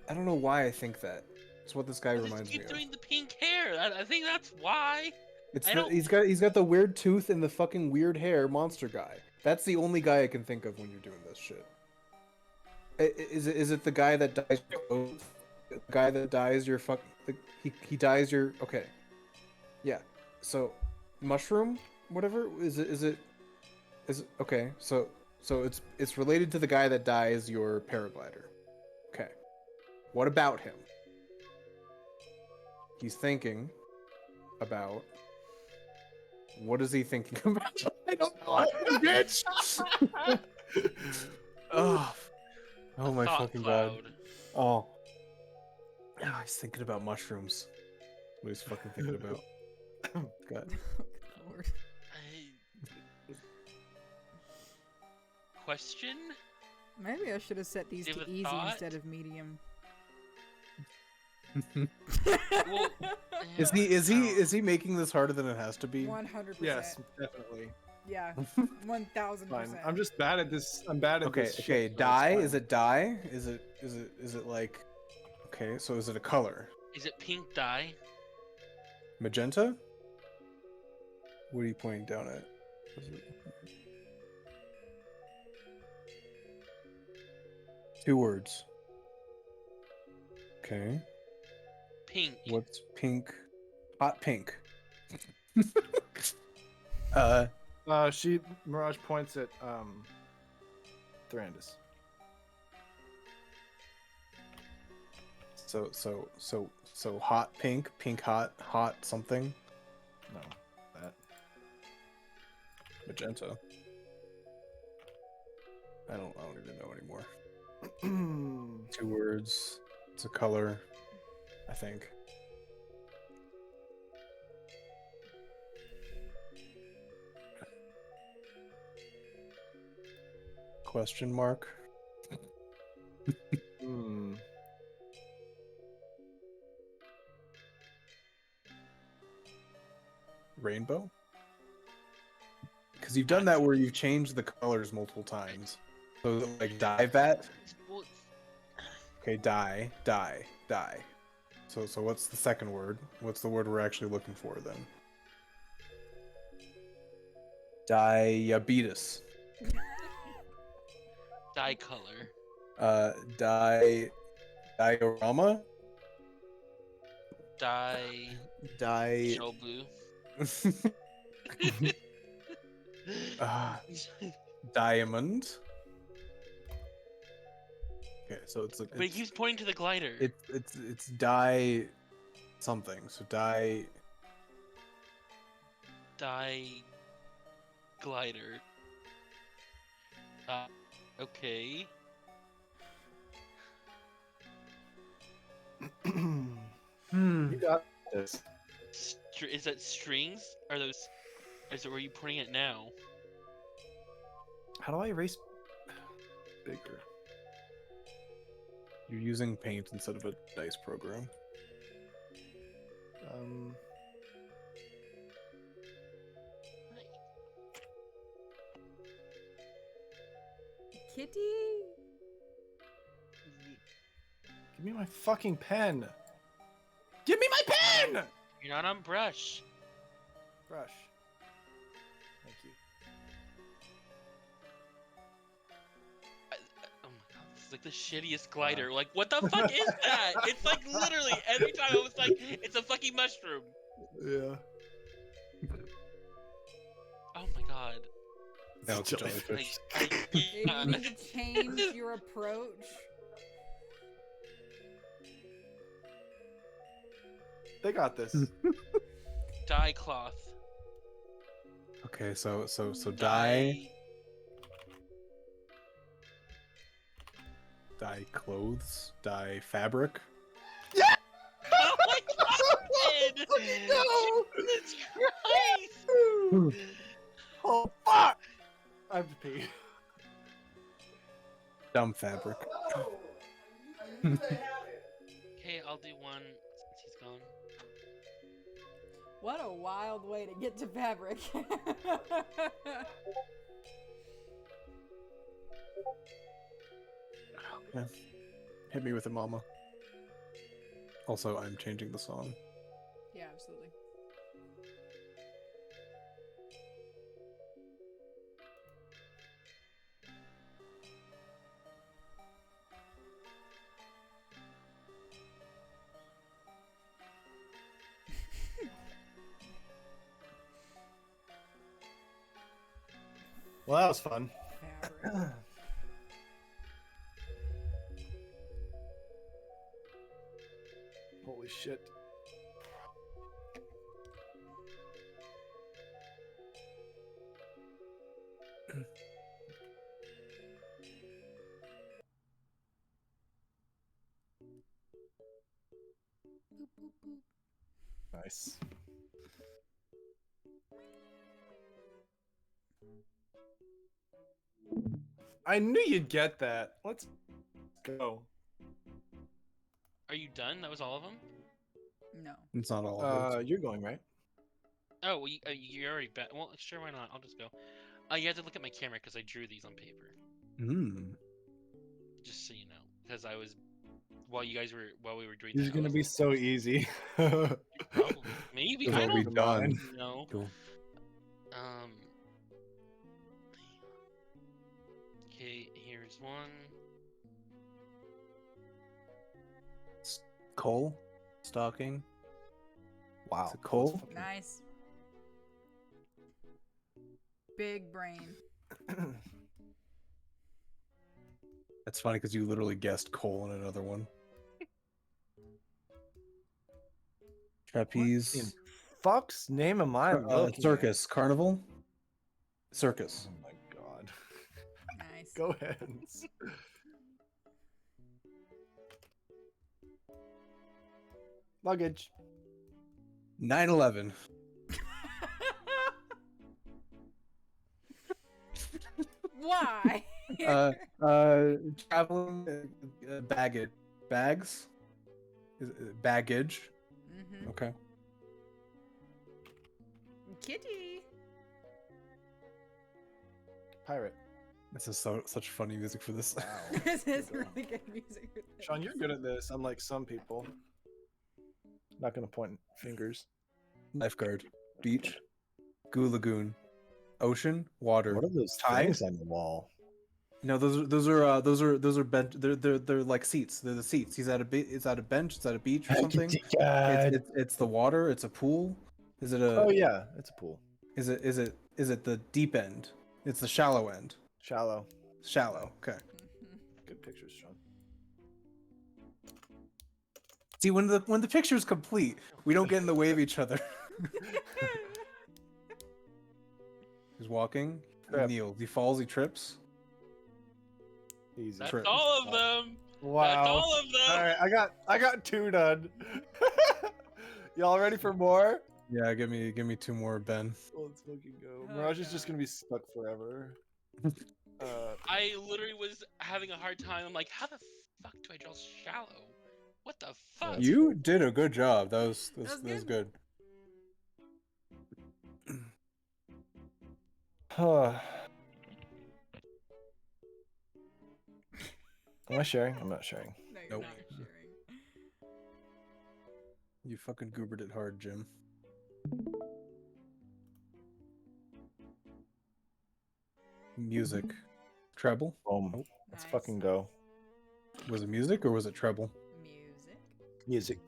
I don't know why I think that. It's what this guy But reminds just me keep of. doing the pink hair. I think that's why. It's I the, don't- he's got the weird tooth and the fucking weird hair monster guy. That's the only guy I can think of when you're doing this shit. Is it the guy that dies your clothes? The guy that dyes your fuck he dyes your okay. Yeah. So mushroom whatever is it okay. So it's related to the guy that dyes your paraglider. Okay. What about him? He's thinking about what is he thinking about? I don't know. Bitch. Oh, oh my Thought fucking cloud. god. Oh. Oh, he's thinking about mushrooms. What he's fucking thinking about. God. Lord. Question? Maybe I should have set these Give to a easy thought? instead of medium. Well, Is he making this harder than it has to be? 100%. Yes, definitely. Yeah. 1000%. Fine. I'm just bad at this. I'm bad at Okay, this. okay, shit, so dye? it's Is fine. it dye? Is it like okay, so is it a color? Is it pink dye? Magenta? What are you pointing down at? Is it... Two words. Okay. Pink. What's pink? Hot pink. Mirage points at Thranduil. So hot pink, hot something, No, that. magenta. I don't even know anymore. 2 words. It's a color, I think. Question mark. Hmm. Rainbow? Because you've done that where you've changed the colors multiple times. So is it like dye vat? Well, Okay, dye. So what's the second word? What's the word we're actually looking for then? Diabetes. dye color. Diorama? Dye. Dye. Shell blue. Diamond. Okay, so it's But he keeps pointing to the glider. it's dye something. So dye Dye glider. Okay. You got this. Is that strings? Are those? Is it where you pointing it now? How do I erase bigger? you're using paint instead of a dice program. Kitty. Give me my fucking pen. Give me my pen! You're not on brush. Brush. Thank you. Oh my god, this is like the shittiest glider. Like, what the fuck is that? It's like literally every time I was like, it's a fucking mushroom. Yeah. Oh my god. Now it's a Jellyfish. jellyfish. If you need to change your approach, They got this. Dye cloth. Okay, so dye clothes, dye fabric. Oh my god! No! Jesus Christ! Oh fuck! I have to pee. Dumb fabric. Okay, I'll do one since he's gone. what a wild way to get to fabric. Okay. Hit me with it, mama. Also, I'm changing the song. Yeah, absolutely. Well, that was fun. Fabric. Holy shit. Nice. I knew you'd get that. Let's go. Are you done? That was all of them? No. It's not all of it. You're going, right? Oh, well, you're already back. Well, sure, why not? I'll just go. You have to look at my camera because I drew these on paper. Just so you know, because I was while we were doing. This is that, I gonna was be like, so easy. probably, maybe It's I already don't. done. know. Cool. Okay, here's one. Coal, stalking. Wow. Is it coal? Nice. Big brain. That's funny because you literally guessed coal in another one. Trapeze. In fuck's name am I looking Circus. Carnival. at? Circus. Oh my god. Nice. Go ahead. Luggage. 9/11. Why? Traveling baggage. Bags. Baggage. Mm-hmm. Okay. Kitty. Pirate. This is such funny music for this. Wow. This is really good music. for this. Sean, you're good at this, unlike some people. Not gonna point fingers. Lifeguard. Beach. Goo Lagoon. Ocean. Water. What are those Tide? things on the wall? No, those are bench. They're like seats. They're the seats. He's at a it's at a bench. It's at a beach or something. It's the water. It's a pool. Is it a? Oh yeah, it's a pool. Is it the deep end? It's the shallow end. Shallow. Shallow. Okay. Good pictures, Sean. See, when the picture's complete, we don't get in the way of each other. He's walking. He Trip. kneels. He falls. He trips. Easy. That's Trip. all of them. Wow. That's all of them. All right, I got 2 done. Y'all ready for more? Yeah, give me 2 more, Ben. Let's fucking go. Oh, Mirage is just God. gonna be stuck forever. I literally was having a hard time. I'm like, how the fuck do I draw shallow? What the fuck? You did a good job. That was good. Am I sharing? I'm not sharing. No, you're Nope. not sharing. You fucking goobered it hard, Jim. Music. Treble? Boom. Nope. Let's Nice. fucking go. Was it music or was it treble? Music. Music.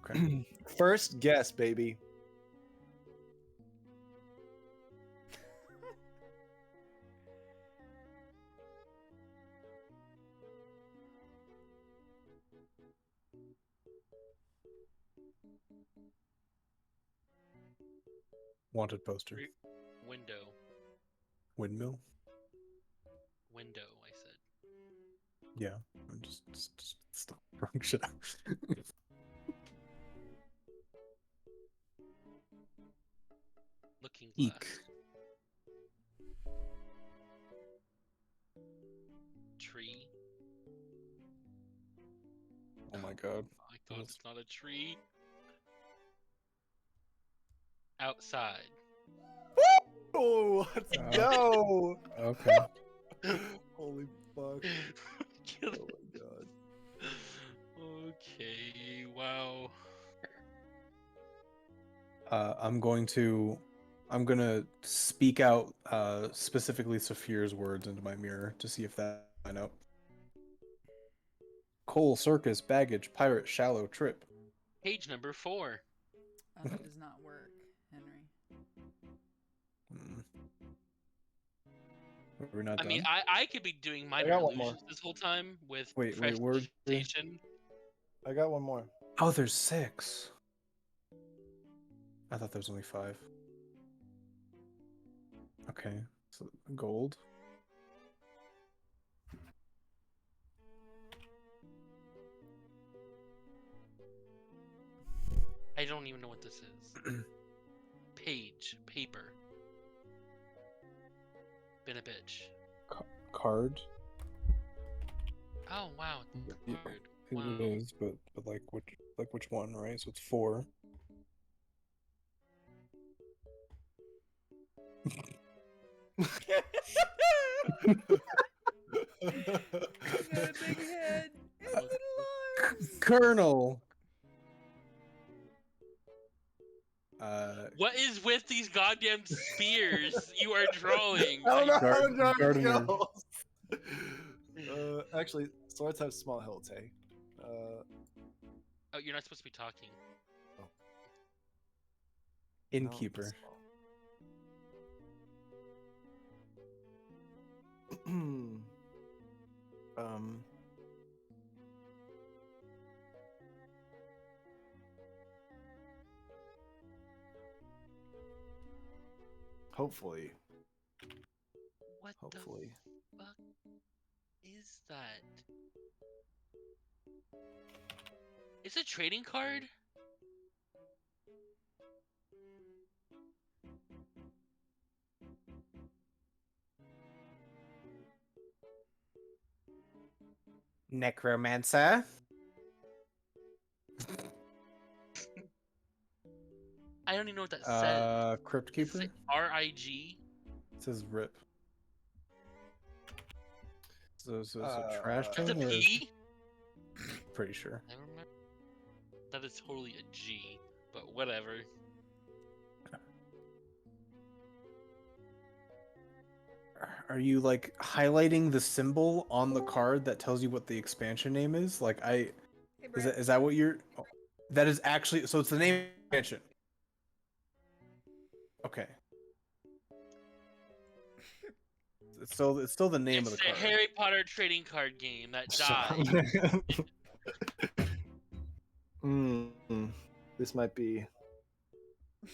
Okay. First guess, baby. Wanted poster. Window. Windmill? Window, I said. Yeah. I'm just stop throwing shit out. Looking glass. Eek. Tree. Oh my god. My god, it's not a tree. Outside. Oh, let's go! Okay. Holy fuck. Kill Oh my god. Okay, wow. I'm gonna speak out specifically Saphir's words into my mirror to see if that line up. Coal, circus, baggage, pirate, shallow, trip. Page number 4. That does not work, Henry. Hmm. We're not I done. mean, I could be doing minor got one more. illusions this whole time with Wait, word. prestidigitation. I got one more. Oh, there's 6. I thought there was only 5. Okay, so gold. I don't even know what this is. Page, paper. Been a bitch. Card. Oh wow, Yeah, card. It Wow. is, but which one, right? So it's 4. Got a big head and little arms. Colonel. What is with these goddamn spears you are drawing? I don't know how Gar- to draw Gardener. skills. Actually, swords have small hilts, hey? Oh, you're not supposed to be talking. Innkeeper. um. Hopefully. What Hopefully. the fuck is that? It's a trading card? Necromancer. I don't even know what that says. Crypt Does it say Keeper. RIG? It says rip. So it's a trash Uh, That's a thing, or is P? pretty sure. I remember. That is totally a G, but whatever. Are you like highlighting the symbol on the card that tells you what the expansion name is? Like Hey, Brett. is that what you're? Oh, that is actually so. It's the name of the expansion. Okay. It's still the name It's of the a card. Harry Potter trading card game that Shut died. up. This might be. Oh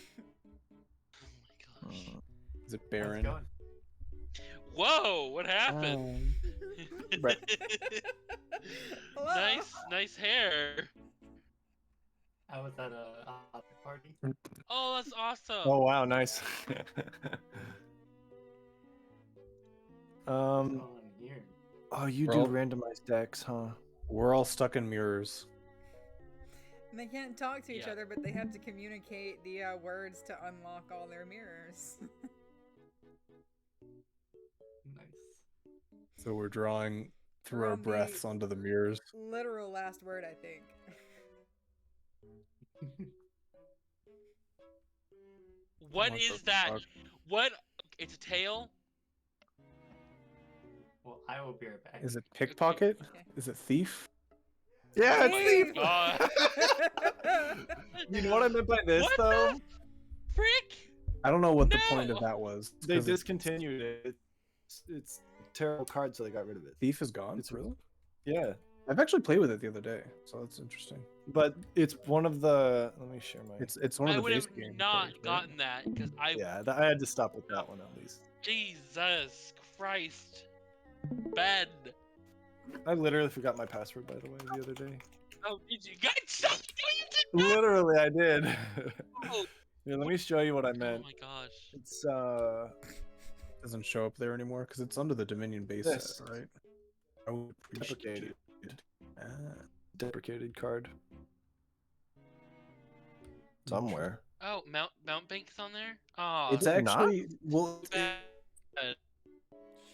my gosh. Is it How's it Baron? going? Whoa, what happened? Right. Hello. Nice hair. I was at a holiday party. Oh, that's awesome. Oh wow, nice. What's going on here? Oh, you We're do all- randomized decks, huh? We're all stuck in mirrors. And they can't talk to each Yeah. other, but they have to communicate the words to unlock all their mirrors. Nice. So we're drawing through We're our on the- breaths onto the mirrors. Literal last word, I think. What What is the that? fuck? What? It's a tail? Well, I will be right back. Is it pickpocket? Okay. Is it thief? Yeah, Oh it's my thief. God. You know what I meant by this What though? the frick? I don't know what the point of No! that was. They 'cause discontinued it. It's a terrible card, so they got rid of it. thief is gone. It's Really? Yeah, I've actually played with it the other day, so that's interesting. but it's one of the. Let me share my. It's one of I the would base have game not cards, right? gotten that because I. Yeah, I had to stop with that one at least. Jesus Christ. Bad. I literally forgot my password, by the way, the other day. Oh, did you guys stop? No, you did not. Literally, I did. Oh, Here, let me show you what I oh meant. my gosh. It's Doesn't show up there anymore because it's under the Dominion base This. set, right? I would appreciate Deprecated. it. Deprecated card. Somewhere. Oh, Mount Bank's on there? Oh, It's Is it not? actually well, bad.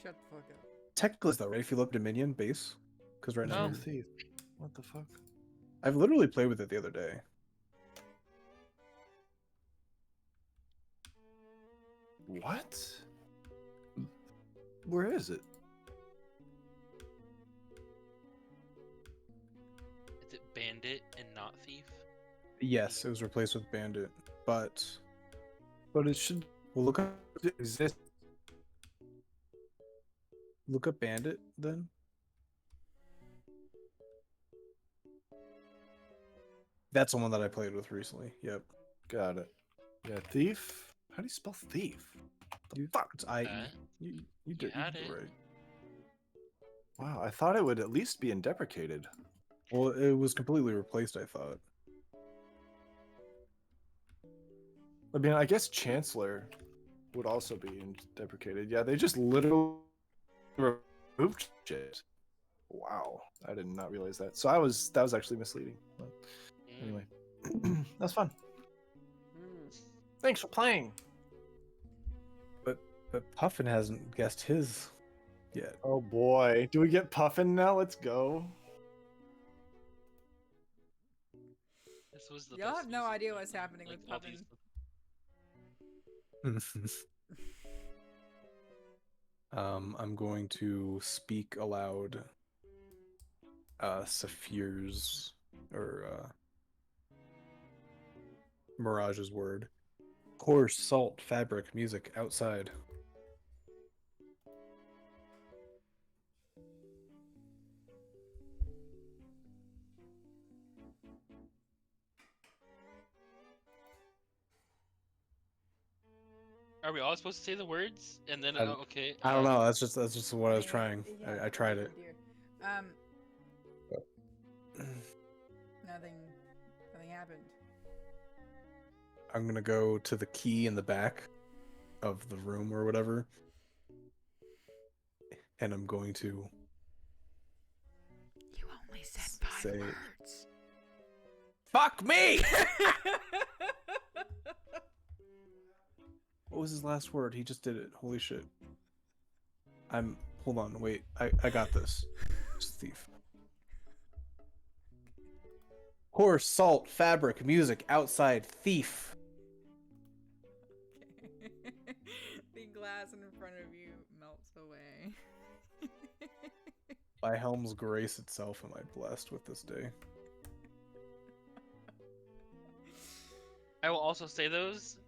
Shut the fuck up. technically though, right? If you look Dominion base, because right now Oh. No thief. What the fuck? I've literally played with it the other day. What? Where is it? Is it Bandit and not Thief? Yes, it was replaced with Bandit, but But it should we'll look up exist. Bandit then. That's the one that I played with recently. Yep. Got it. Yeah, thief. How do you spell thief? The fuck? It's IE. Uh, You did had it it. right. Wow, I thought it would at least be in deprecated. Well, it was completely replaced, I thought. I mean, I guess Chancellor would also be in deprecated. Yeah, they just literally removed shit. Wow, I did not realize that. So that was actually misleading. But anyway, that's fun. Thanks for playing. But Puffin hasn't guessed his yet. Oh boy, do we get Puffin now? Let's go. This was the Y'all best have no music idea ever. what's happening Like, with all Puffin. these- I'm going to speak aloud Saphir's or Mirage's word. Horse, salt, fabric, music, outside. Are we all supposed to say the words? And then, I- okay. I don't know. That's just what I was Yeah, trying. yeah, I tried oh it. dear. Nothing happened. I'm gonna go to the key in the back of the room or whatever, and I'm going to You only said say, words. "Fuck me!" What was his last word? He just did it. Holy shit. Hold on, wait. I got this. Just thief. Horse, salt, fabric, music, outside, thief. The glass in front of you melts away. By Helm's grace itself am I blessed with this day. I will also say those.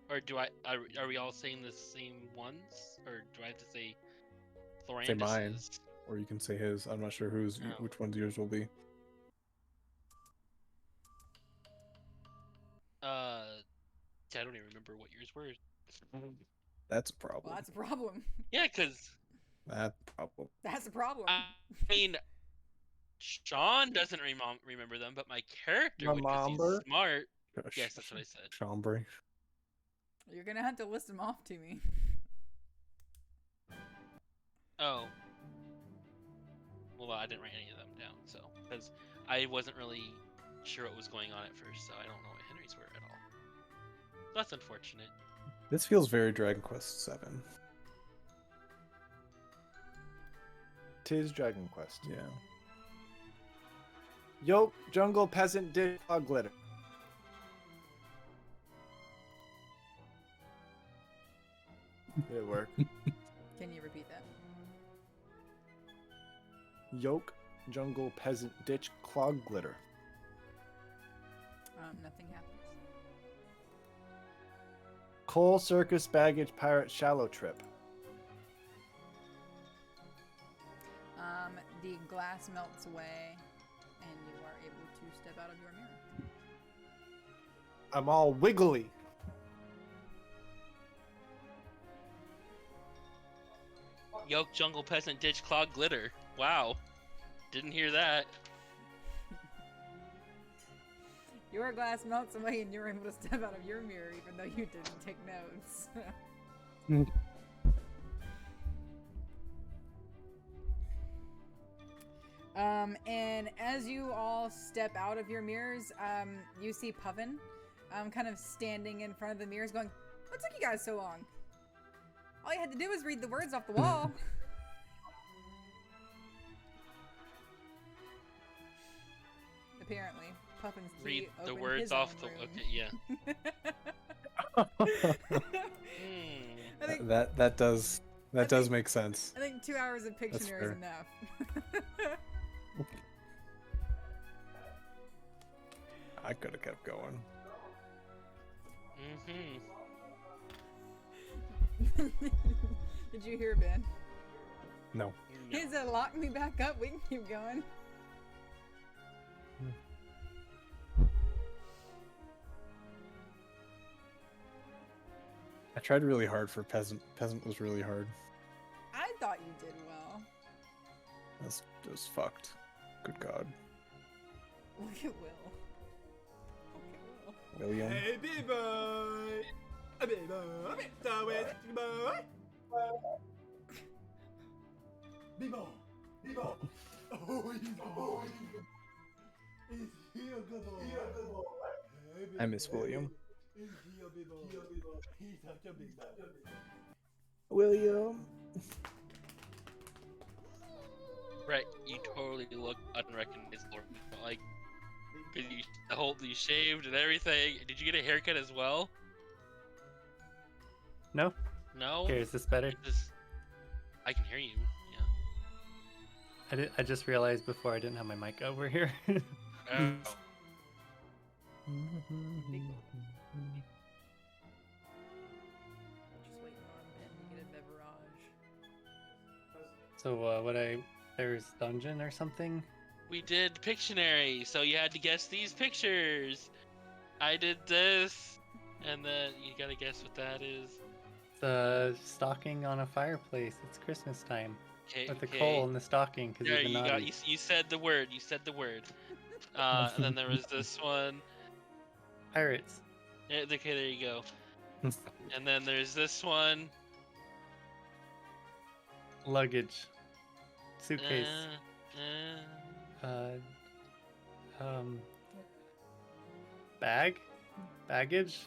Or do I? Are we all saying the same ones? Or do I have to say Say mine. Thorandus's? Or you can say his. I'm not sure Oh. which ones yours will be. I don't even remember what yours were. That's a Well, problem. that's a problem. Yeah, because That's a problem. That's a problem. I mean, Sean doesn't remember them, but my character would because he's Remember? smart. Yes, that's what I said. Chambray. You're gonna have to list them off to me. Oh. Well, I didn't write any of them down, so because I wasn't really sure what was going on at first, so I don't know what Henry's were at all. So that's unfortunate. This feels very Dragon Quest 7. Tis Dragon Quest. Yeah. Yoke, jungle, peasant, dish, glitter. Did it work? Can you repeat that? Yoke, jungle, peasant, ditch, clog, glitter. Nothing happens. Coal, circus, baggage, pirate, shallow trip. The glass melts away, and you are able to step out of your mirror. I'm all wiggly. Yoke, jungle, peasant, ditch, clog, glitter. Wow. Didn't hear that. Your glass melts away, and you're able to step out of your mirror, even though you didn't take notes. And as you all step out of your mirrors, you see Puffin, kind of standing in front of the mirrors going, "What took you guys so long? All you had to do was read the words off the wall." Apparently, Puffin's key Read the opened words his off own the. room. Okay, yeah. Hmm. I think, That does make sense. I think 2 hours of Pictionary is fair. enough. I could have kept going. Mm-hmm. Did you hear Ben? No. He said, "Lock me back up. We can keep going." I tried really hard for peasant. Peasant was really hard. I thought you did well. That's just fucked. Good God. Look at Will. Look at Will. William. Hey, B-boy! A B-boy! So it's B-boy! B-boy! B-boy! Oh, he's here, good boy. Hey, I miss William. He's here, B-boy. He's such a big boy. William. Right, you totally look unrecognizable. Like, cause you shaved and everything. Did you get a haircut as well? No? No. Okay, is this better? I can hear you. Yeah. I just realized before I didn't have my mic over here. Oh. Just waiting on Ben to get a beverage. So there's dungeon or something? We did Pictionary, so you had to guess these pictures. I did this, and then you gotta guess what that is. The stocking on a fireplace. It's Christmas time. Okay, With the okay. coal in the stocking because There you've been you go. naughty. You said the word. You said the word. And then there was this one. Pirates. Yeah, okay, there you go. And then there's this one. Luggage. Suitcase. Uh, Bag? Baggage?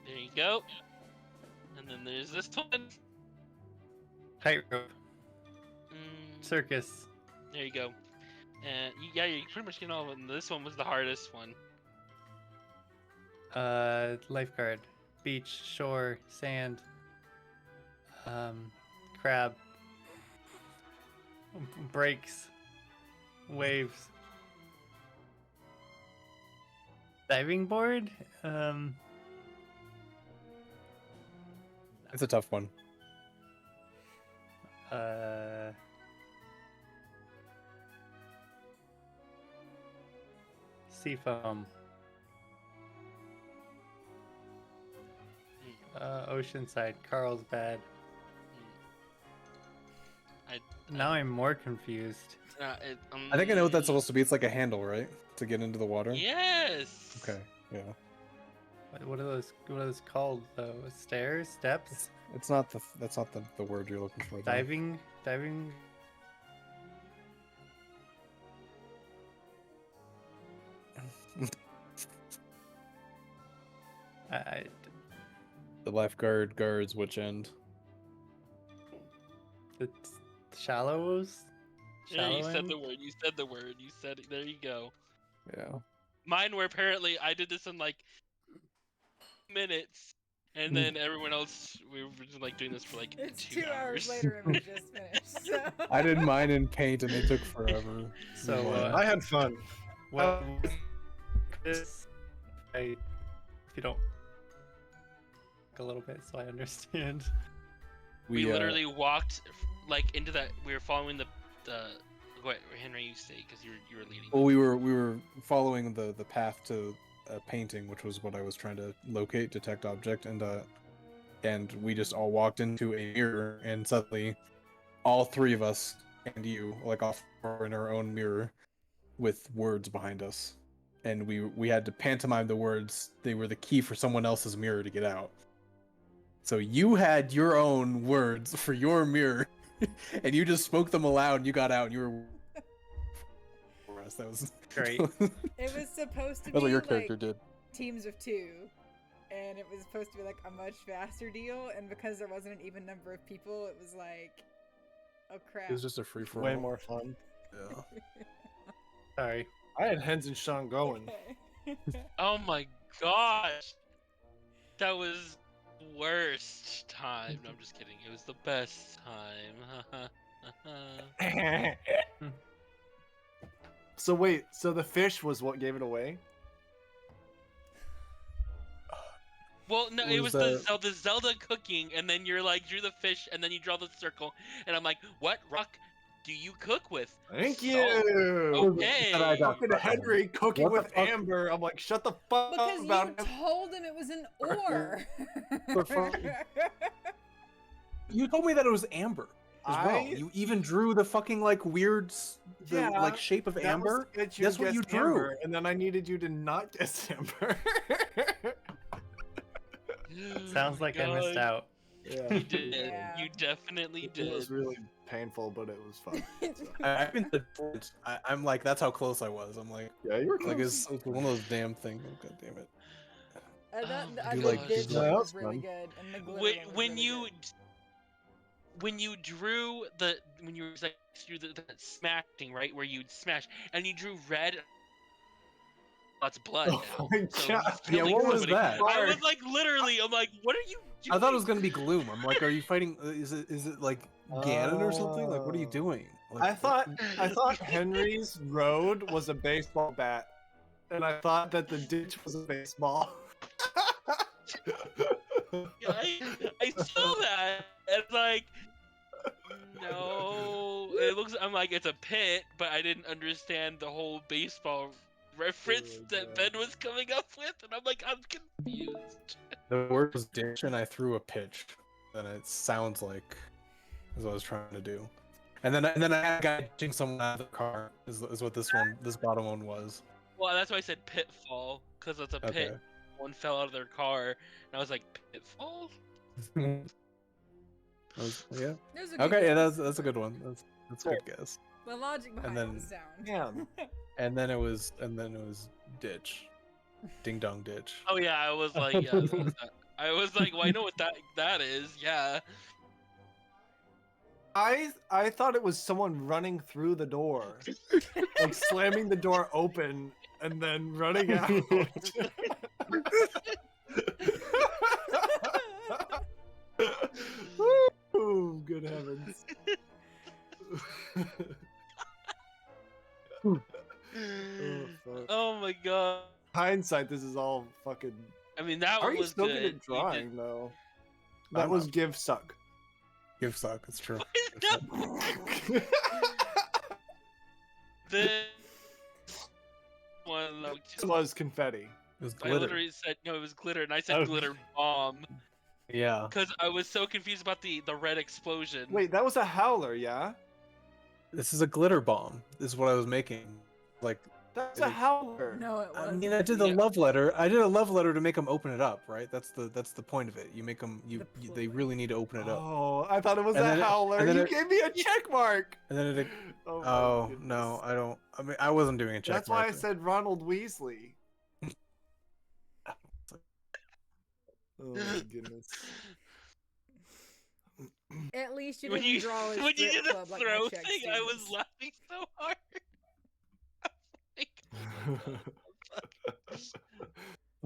there you go. And then there's this one. Tightrope. Mm, Circus. there you go. And yeah, you pretty much get all of it. And this one was the hardest one. Lifeguard. Beach. Shore. Sand. Crab. Breaks. Waves. Diving board? It's a tough one. Seafoam. Oceanside. Carlsbad. Now I'm more confused. I think I know what that's supposed to be. It's like a handle, right? To get into the water. Yes. Okay. Yeah. What are those called though? Stairs? Steps? It's not the. That's not the word you're looking for. though. Diving? I The lifeguard guards which end? the shallows? Yeah, you said end? the word. You said the word. You said it. There you go. Yeah. Mine were apparently I did this in like minutes, and then everyone else we were just like doing this for like It's 2 2 hours later and we just finished. So. I did mine in paint and it took forever. So, Yeah. I had fun. What was this? If you don't a little bit, so I understand. We literally walked like into that. We were following the. Go ahead, Henry, you stay because you were leading. Well, we were following the path to a painting, which was what I was trying to locate, detect object, and we just all walked into a mirror, and suddenly, all three of us and you, like off in our own mirror, with words behind us, and we had to pantomime the words. They were the key for someone else's mirror to get out. So you had your own words for your mirror, and you just spoke them aloud. And you got out, and you were. For us, that was Great. It was supposed to That's what be your like character did. teams of 2, and it was supposed to be like a much faster deal. And because there wasn't an even number of people, it was like, oh crap. It was just a free for all. Way more fun. Yeah. Sorry. I had Hens and Sean going. Okay. Oh my gosh, that was worst time. No, I'm just kidding. It was the best time. So wait, so the fish was what gave it away? Well, no, it was Was, the Zelda cooking, and then you're like drew the fish, and then you draw the circle, and I'm like, what rock do you cook with? Thank Salt. you. Okay. That I got. Talking to Henry cooking What the with fuck? Amber. I'm like, shut the fuck Because up about you him. told him it was an ore. For fun. You told me that it was amber as well. I- You even drew the fucking like weird, Yeah, like shape of That amber. was to get you That's to what you guess drew. Amber, and then I needed you to not guess Amber. Sounds like I missed God. out. Yeah. You did. Yeah. You definitely It was did. really painful, but it was fun. So. I've been to points. I'm like, that's how close I was. I'm like, Yeah, you were like close. it's one of those damn things. Oh, God damn it. Oh, do the like ditch just- one Yeah, was that's really fun. good, and the glitter When, one was when really you good. when you drew when you were like through the smashing, right, where you'd smash and you drew red, that's blood. Oh now. my So God. he's Yeah, killing what was somebody. that? I was like literally, I'm like, what are you doing? I thought it was gonna be gloom. I'm like, are you fighting? Is it like Ganon or something? Like, what are you Oh. doing? Like, I thought Henry's road was a baseball bat, and I thought that the ditch was a baseball. Yeah, I saw that and like, no, it looks. I'm like, it's a pit, but I didn't understand the whole baseball reference Oh, that God. Ben was coming up with, and I'm like, I'm confused. the word was ditch, and I threw a pitch. than it sounds like. Is what I was trying to do. And then I had a guy ditching someone out of the car. Is what this bottom one was. Well, that's why I said pitfall, because it's a pit. Okay. One fell out of their car, and I was like, pitfall? Yeah. There's a good Okay, yeah, guess. that's a good one. That's a good guess. The logic behind then- the sound. Yeah. And then it was ditch, ding dong ditch. Oh yeah, I was like, yeah. I was like, well, I know what that is. Yeah. I thought it was someone running through the door, like slamming the door open and then running out. Ooh, good heavens. Oh, fuck. Oh my god. Hindsight, this is all fucking. I mean, that How are one you was still good. good at You drawing, though? I'm That was not. give suck. Give suck. It's true. did- the one, like, It was confetti. It was I glitter. literally said no, it was glitter, and I said Oh. glitter bomb Yeah. because I was so confused about the red explosion. Wait, that was a howler, yeah? This is a glitter bomb. This is what I was making. Like, That's a howler. No, it I wasn't. mean, I did the Yeah. love letter. I did a love letter to make them open it up, right? That's the point of it. You make them. They really need to open it up. Oh, I thought it was And a then howler. and then You it- gave me a check mark. And then it. Oh, my Oh goodness. no, I don't. I mean, I wasn't doing a check. That's why I mark. said Ronald Weasley. Oh my goodness. At least you when didn't you draw his when you strip did the club like throw my Czech thing, I was students. laughing so hard. Like,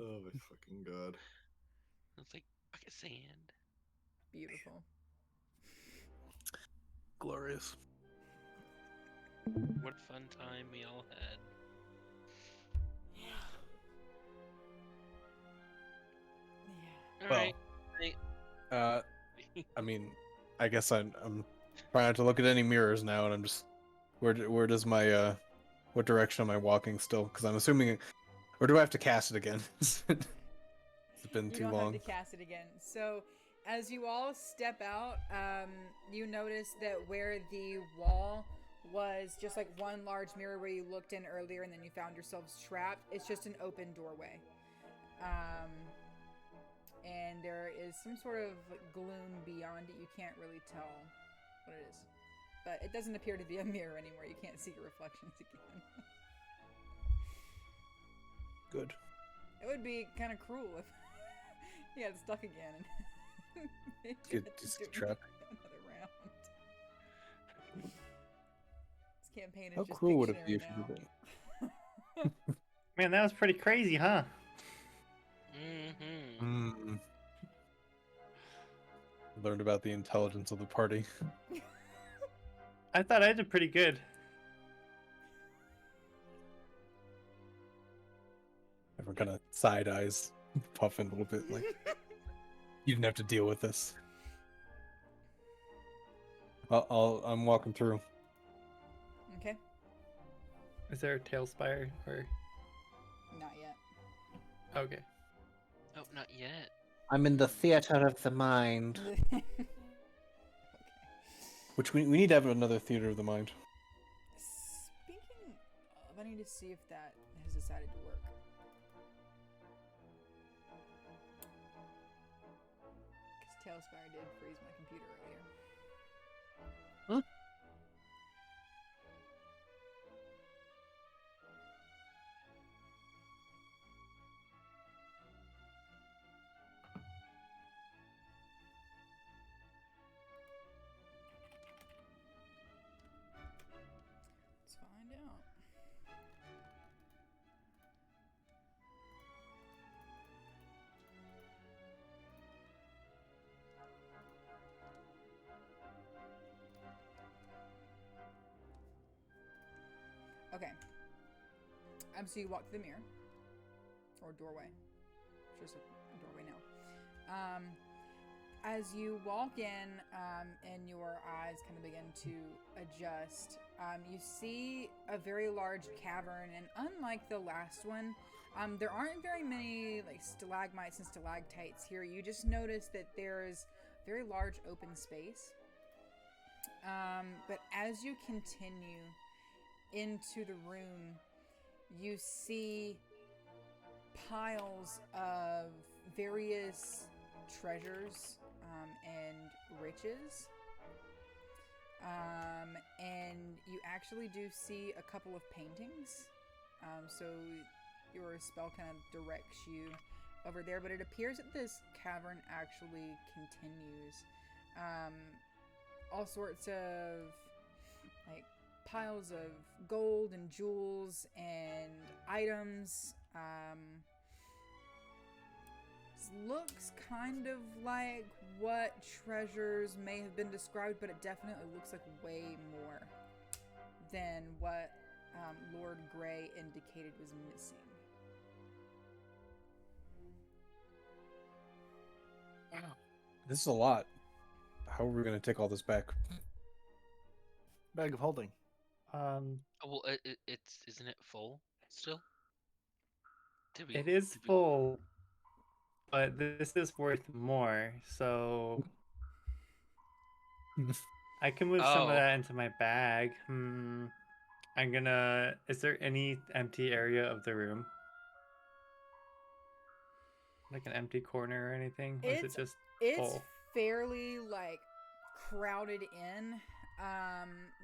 Oh my fucking god. it's like bucket sand. Beautiful. Glorious. What a fun time we all had. Yeah. All right. I mean, I guess I'm trying not to look at any mirrors now, and I'm just where does my what direction am I walking still? Because I'm assuming, or do I have to cast it again? It's been You too don't long. have to cast it again. So, as you all step out, you notice that where the wall was just like one large mirror where you looked in earlier and then you found yourselves trapped, it's just an open doorway. And there is some sort of gloom beyond it. You can't really tell what it is. But it doesn't appear to be a mirror anymore. You can't see your reflections again. Good. It would be kind of cruel if you got stuck again and you Get had to just do get trapped. another round. This campaign is How just cruel would it be if Pictionary you now. did that? Man, that was pretty crazy, huh? Mm-hmm. Learned about the intelligence of the party. I thought I did pretty good. Everyone kind of side eyes, puffing a little bit, like you didn't have to deal with this. I'm walking through. Okay, Is there a tail spire or? not yet. Okay. Oh, not yet. I'm in the theater of the mind. Okay. Which we need to have another theater of the mind. Speaking of, I need to see if that has decided to work. Because Tailspire did freeze my computer earlier. Let's find out. Okay. So you walk to the mirror. Or doorway. It's just a doorway now. As you walk in and your eyes kind of begin to adjust, you see a very large cavern, and unlike the last one, there aren't very many like stalagmites and stalactites here. You just notice that there's very large open space. But as you continue into the room, you see piles of various treasures and riches. And you actually do see a couple of paintings. So your spell kind of directs you over there, but it appears that this cavern actually continues. All sorts of like piles of gold and jewels and items. Looks kind of like what treasures may have been described, but it definitely looks like way more than what Lord Grey indicated was missing. Wow. This is a lot. How are we going to take all this back? Bag of holding. Well, it's isn't it full still? It is full, but this is worth more, so I can move some of Oh. that into my bag. I'm gonna. Is there any empty area of the room? Like an empty corner or anything? Or is it just It's full? fairly like crowded in,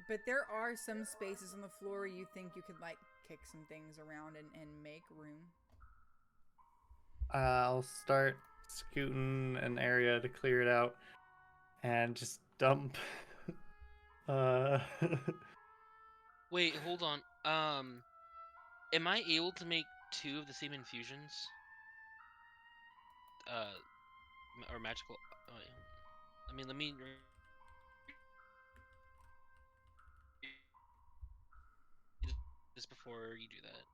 but there are some spaces on the floor you think you could like kick some things around and make room. I'll start scooting an area to clear it out and just dump. Wait, hold on. Am I able to make 2 of the same infusions? Or magical. Wait, I mean, let me. Just before you do that.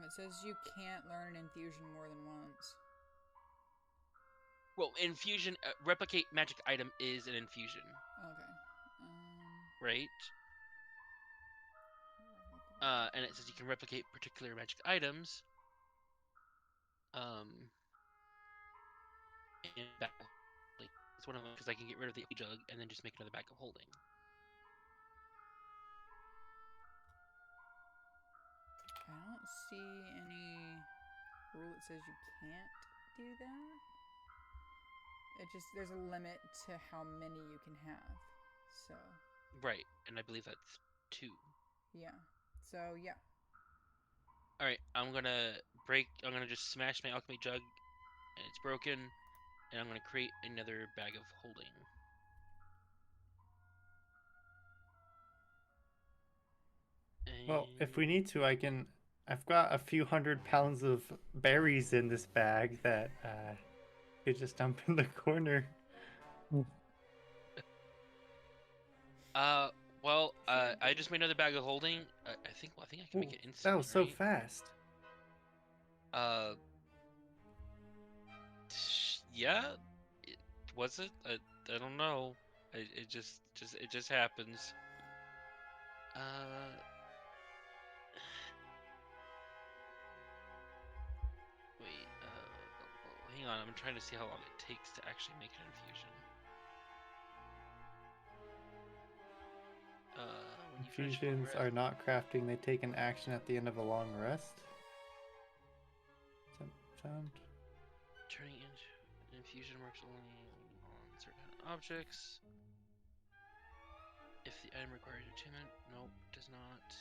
It says you can't learn an infusion more than once. Well, infusion replicate magic item is an infusion, Okay. right? And it says you can replicate particular magic items. In bag of holding. It's one of them because I can get rid of the jug and then just make another bag of holding. I don't see any rule that says you can't do that. It just there's a limit to how many you can have. So Right, and I believe that's 2. yeah. So yeah. All right, I'm gonna just smash my alchemy jug, and it's broken, and I'm gonna create another bag of holding. Well, if we need to, I can. I've got a few 100 pounds of berries in this bag that you just dump in the corner. Well, I just made another bag of holding. I think I can make it instantly. That was so right? fast. Yeah. Was it? I don't know. It just happens. Wait. Hang on. I'm trying to see how long it takes to actually make an infusion. When you finish Infusions one are not crafting, they take an action at the end of a long rest. Found. Turning into an infusion works only on certain objects. If the item requires attunement, nope, does not.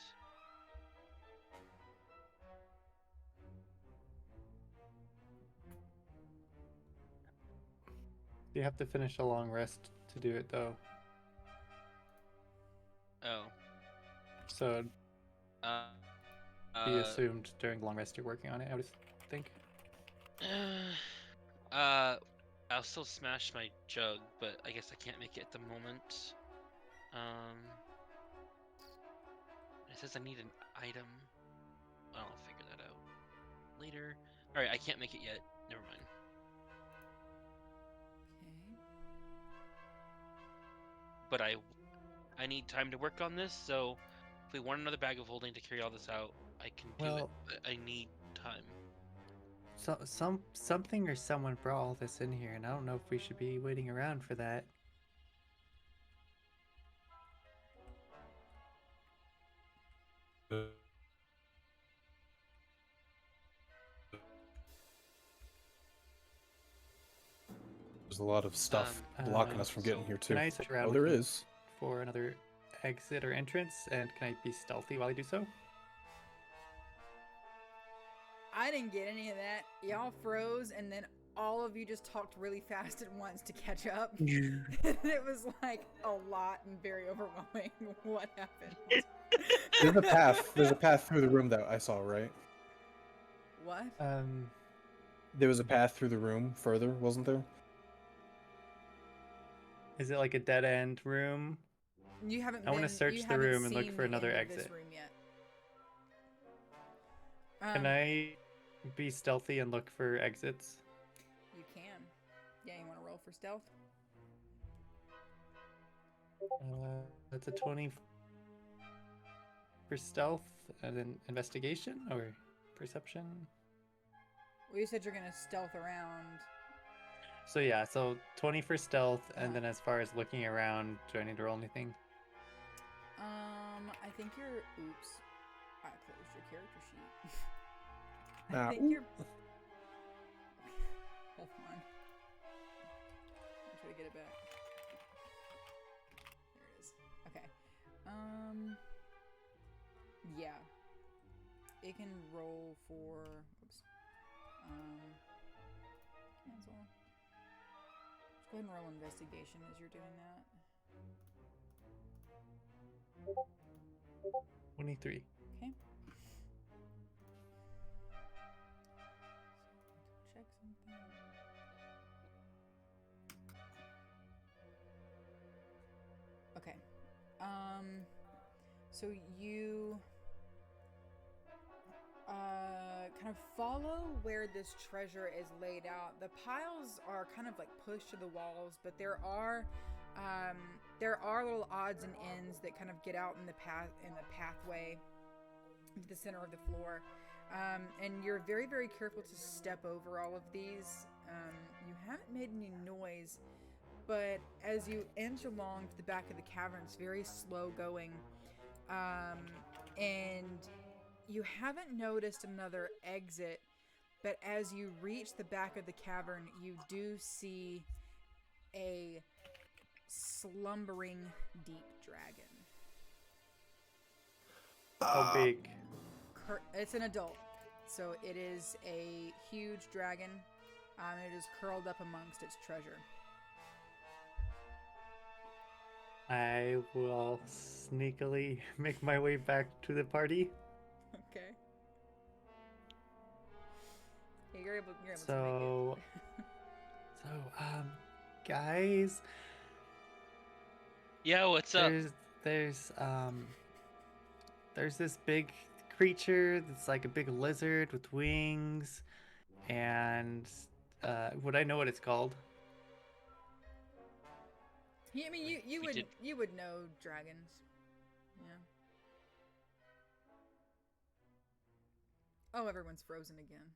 You have to finish a long rest to do it, though. Oh. So be assumed during the long rest you're working on it, I would think. I'll still smash my jug, but I guess I can't make it at the moment. It says I need an item. I'll figure that out later. All right, I can't make it yet. Never mind. Okay. But I need time to work on this, so If we want another bag of holding to carry all this out, I can do it. Well- But I need time. So something or someone brought all this in here, and I don't know if we should be waiting around for that. There's a lot of stuff blocking us from getting so here too. Can I search around Oh, there looking is. for another exit or entrance, and can I be stealthy while I do so? I didn't get any of that. Y'all froze, and then all of you just talked really fast at once to catch up. It was like a lot and very overwhelming. What happened? There's a path. There's a path through the room that I saw, right? What? There was a path through the room further, wasn't there? Is it like a dead end room? You haven't. I wanna been- search you the haven't room and look seen for the another end of this exit. room yet. Can I be stealthy and look for exits? You can. Yeah, you want to roll for stealth? That's a 20 for stealth, and then investigation or perception. Well, you said you're gonna stealth around. So yeah, so 20 for stealth, and then as far as looking around, do I need to roll anything? I think you're. Oops. I closed your character sheet. I Ah, think ooh. you're. Hold on. I'll try to get it back. There it is. Okay. Yeah. It can roll for. Oops. Cancel. Just go ahead and roll investigation as you're doing that. 23. Okay. Check something. Okay. So you kind of follow where this treasure is laid out. The piles are kind of like pushed to the walls, but there are little odds and ends that kind of get out in the pathway to the center of the floor. And you're very, very careful to step over all of these. You haven't made any noise, but as you inch along to the back of the cavern, it's very slow going. And you haven't noticed another exit, but as you reach the back of the cavern, you do see a slumbering deep dragon. How big? It's an adult, so it is a huge dragon. It is curled up amongst its treasure. I will sneakily make my way back to the party. Okay. Yeah, you're able to make So, it. guys, Yeah, what's up? there's this big creature that's like a big lizard with wings, and would I know what it's called? Yeah, I mean, you We would did- you would know dragons. Yeah. Oh, everyone's frozen again.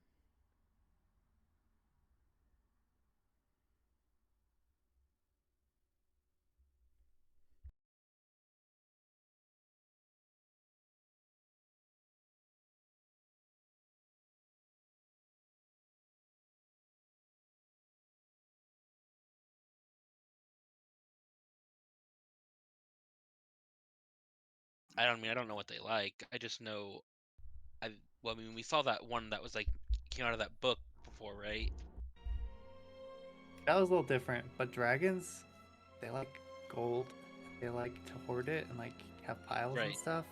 I don't know what they like. I just know, I mean, we saw that one that was like came out of that book before, right? That was a little different, but dragons, they like gold. They like to hoard it and like have piles and Right. stuff.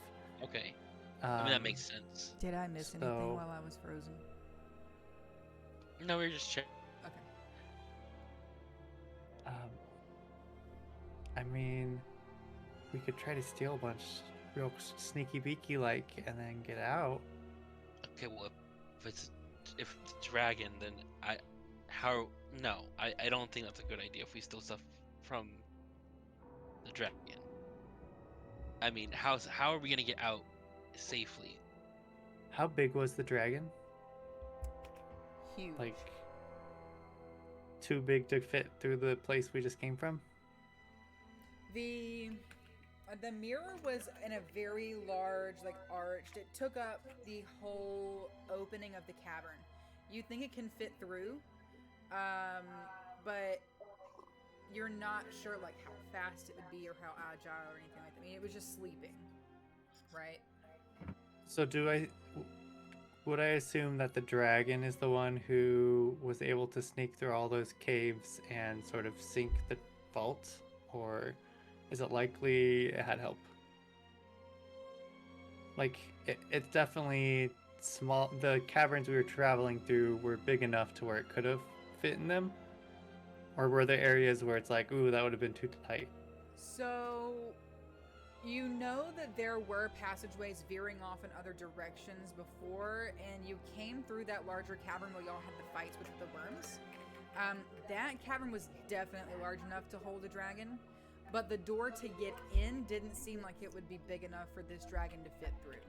Okay. I mean, that Um, makes sense. Did I miss anything So- while I was frozen? No, we were just checking. Okay. I mean, we could try to steal a bunch real sneaky beaky like and then get out. Okay, well, if it's dragon, then I don't think that's a good idea if we steal stuff from the dragon. I mean, how are we gonna get out safely? How big was the dragon? Huge. Like, too big to fit through the place we just came from? The mirror was in a very large, like arched. It took up the whole opening of the cavern. You think it can fit through, but you're not sure like how fast it would be or how agile or anything like that. I mean, it was just sleeping, right? So would I assume that the dragon is the one who was able to sneak through all those caves and sort of sink the vault? Or is it likely it had help? Like, it's definitely small. The caverns we were traveling through were big enough to where it could have fit in them? Or were there areas where it's like, ooh, that would have been too tight? So, you know that there were passageways veering off in other directions before, and you came through that larger cavern where y'all had the fights with the worms. That cavern was definitely large enough to hold a dragon, but the door to get in didn't seem like it would be big enough for this dragon to fit through.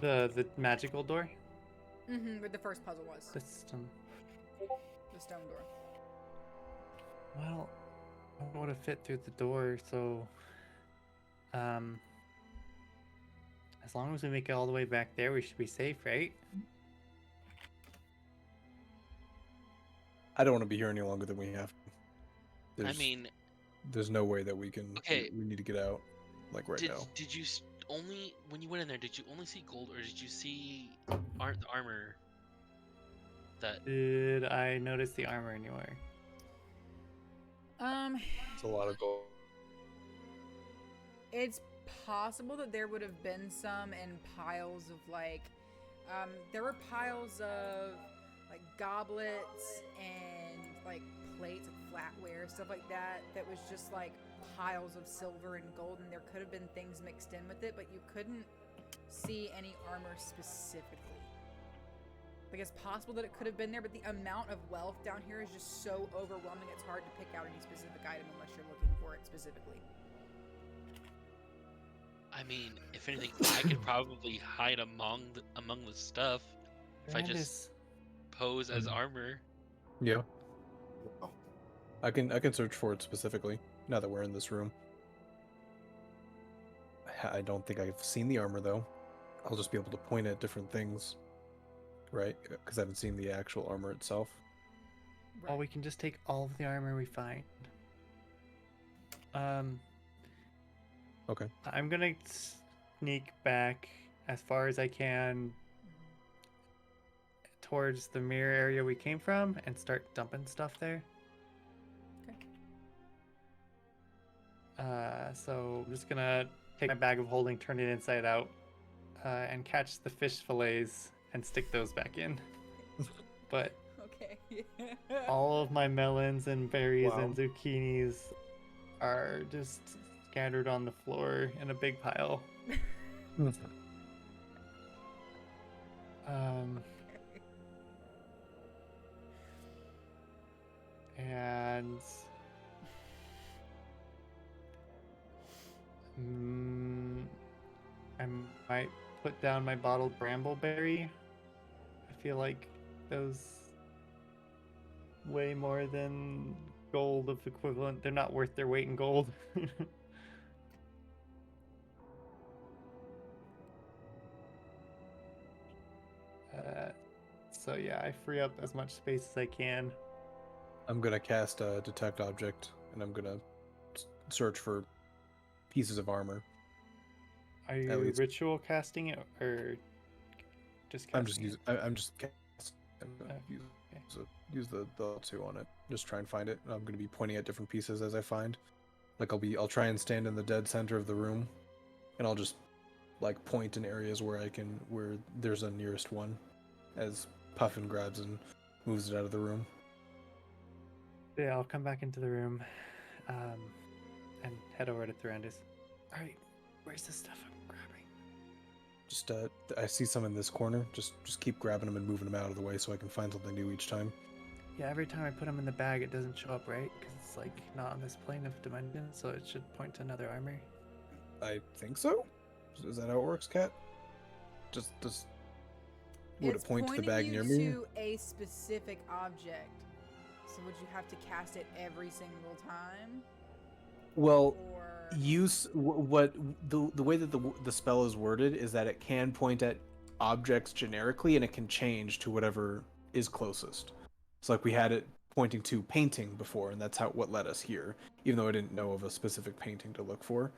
The magical door? Mm-hmm, where the first puzzle was. The stone. The stone door. Well, I don't want to fit through the door, so as long as we make it all the way back there, we should be safe, right? I don't want to be here any longer than we have to. I mean, There's no way that we can. Okay. We need to get out, like right now. Did you only when you went in there? Did you only see gold, or did you see the armor? That Did I notice the armor anywhere? It's a lot of gold. It's possible that there would have been some in piles of like, there were piles of like goblets and like plates and flatware, stuff like that, that was just like piles of silver and gold, and there could have been things mixed in with it, but you couldn't see any armor specifically. Like, it's possible that it could have been there, but the amount of wealth down here is just so overwhelming, it's hard to pick out any specific item unless you're looking for it specifically. I mean, if anything, I could probably hide among the stuff if I just pose as armor. Yeah. I can search for it specifically now that we're in this room. I don't think I've seen the armor though. I'll just be able to point at different things, right? Because I haven't seen the actual armor itself. Well, we can just take all of the armor we find. Okay. I'm gonna sneak back as far as I can towards the mirror area we came from and start dumping stuff there. Okay. So I'm just gonna take my bag of holding, turn it inside out, and catch the fish fillets and stick those back in. But Okay. all of my melons and berries Wow. and zucchinis are just scattered on the floor in a big pile. And I might put down my bottled brambleberry. I feel like those way more than gold of equivalent. They're not worth their weight in gold. So yeah, I free up as much space as I can. I'm gonna cast a detect object, and I'm gonna search for pieces of armor. Are you least. ritual casting it or just casting I'm just using. I'm just casting. Okay. Use the L2 on it. Just try and find it. I'm gonna be pointing at different pieces as I find. Like I'll try and stand in the dead center of the room, and I'll just like point in areas where where there's a nearest one, as Puffin grabs and moves it out of the room. Yeah, I'll come back into the room, and head over to Thorandis. All right, where's the stuff I'm grabbing? Just I see some in this corner. Just keep grabbing them and moving them out of the way so I can find something new each time. Yeah, every time I put them in the bag, it doesn't show up, right? Because it's like not on this plane of dimension, so it should point to another armor. I think so. Is that how it works, Cat? Just would It's it point to the pointing bag you near me? to a specific object. So would you have to cast it every single time? Well, Or use what the way that the spell is worded is that it can point at objects generically, and it can change to whatever is closest. So like we had it pointing to painting before, and that's what led us here, even though I didn't know of a specific painting to look for.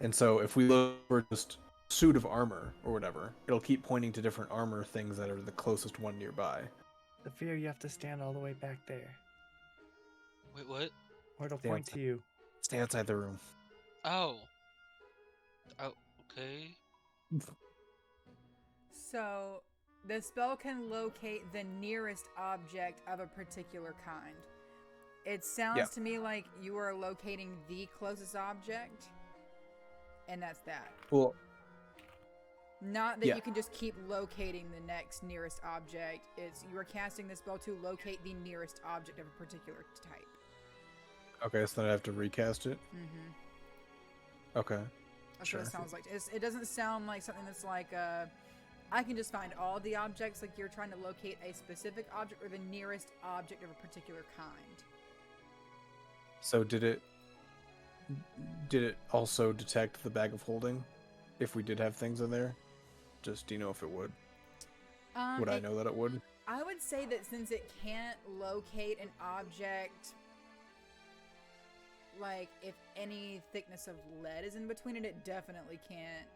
And so if we look for just suit of armor or whatever, it'll keep pointing to different armor things that are the closest one nearby. The fear you have to stand all the way back there, Wait, what? or it'll Stay point outside. to you. Stay outside the room. Oh. Oh, okay. so the spell can locate the nearest object of a particular kind. It sounds to me like you are locating the closest object, and that's that. Well, Not that Yeah. you can just keep locating the next nearest object. It's you are casting the spell to locate the nearest object of a particular type. okay, so then I have to recast it. Mm-hmm. Okay. That's Sure. what it sounds like. It doesn't sound like something that's like, I can just find all the objects, like you're trying to locate a specific object or the nearest object of a particular kind. So did it also detect the bag of holding if we did have things in there? Just do you know if it would? Would I know that it would? I would say that since it can't locate an object, like if any thickness of lead is in between it, it definitely can't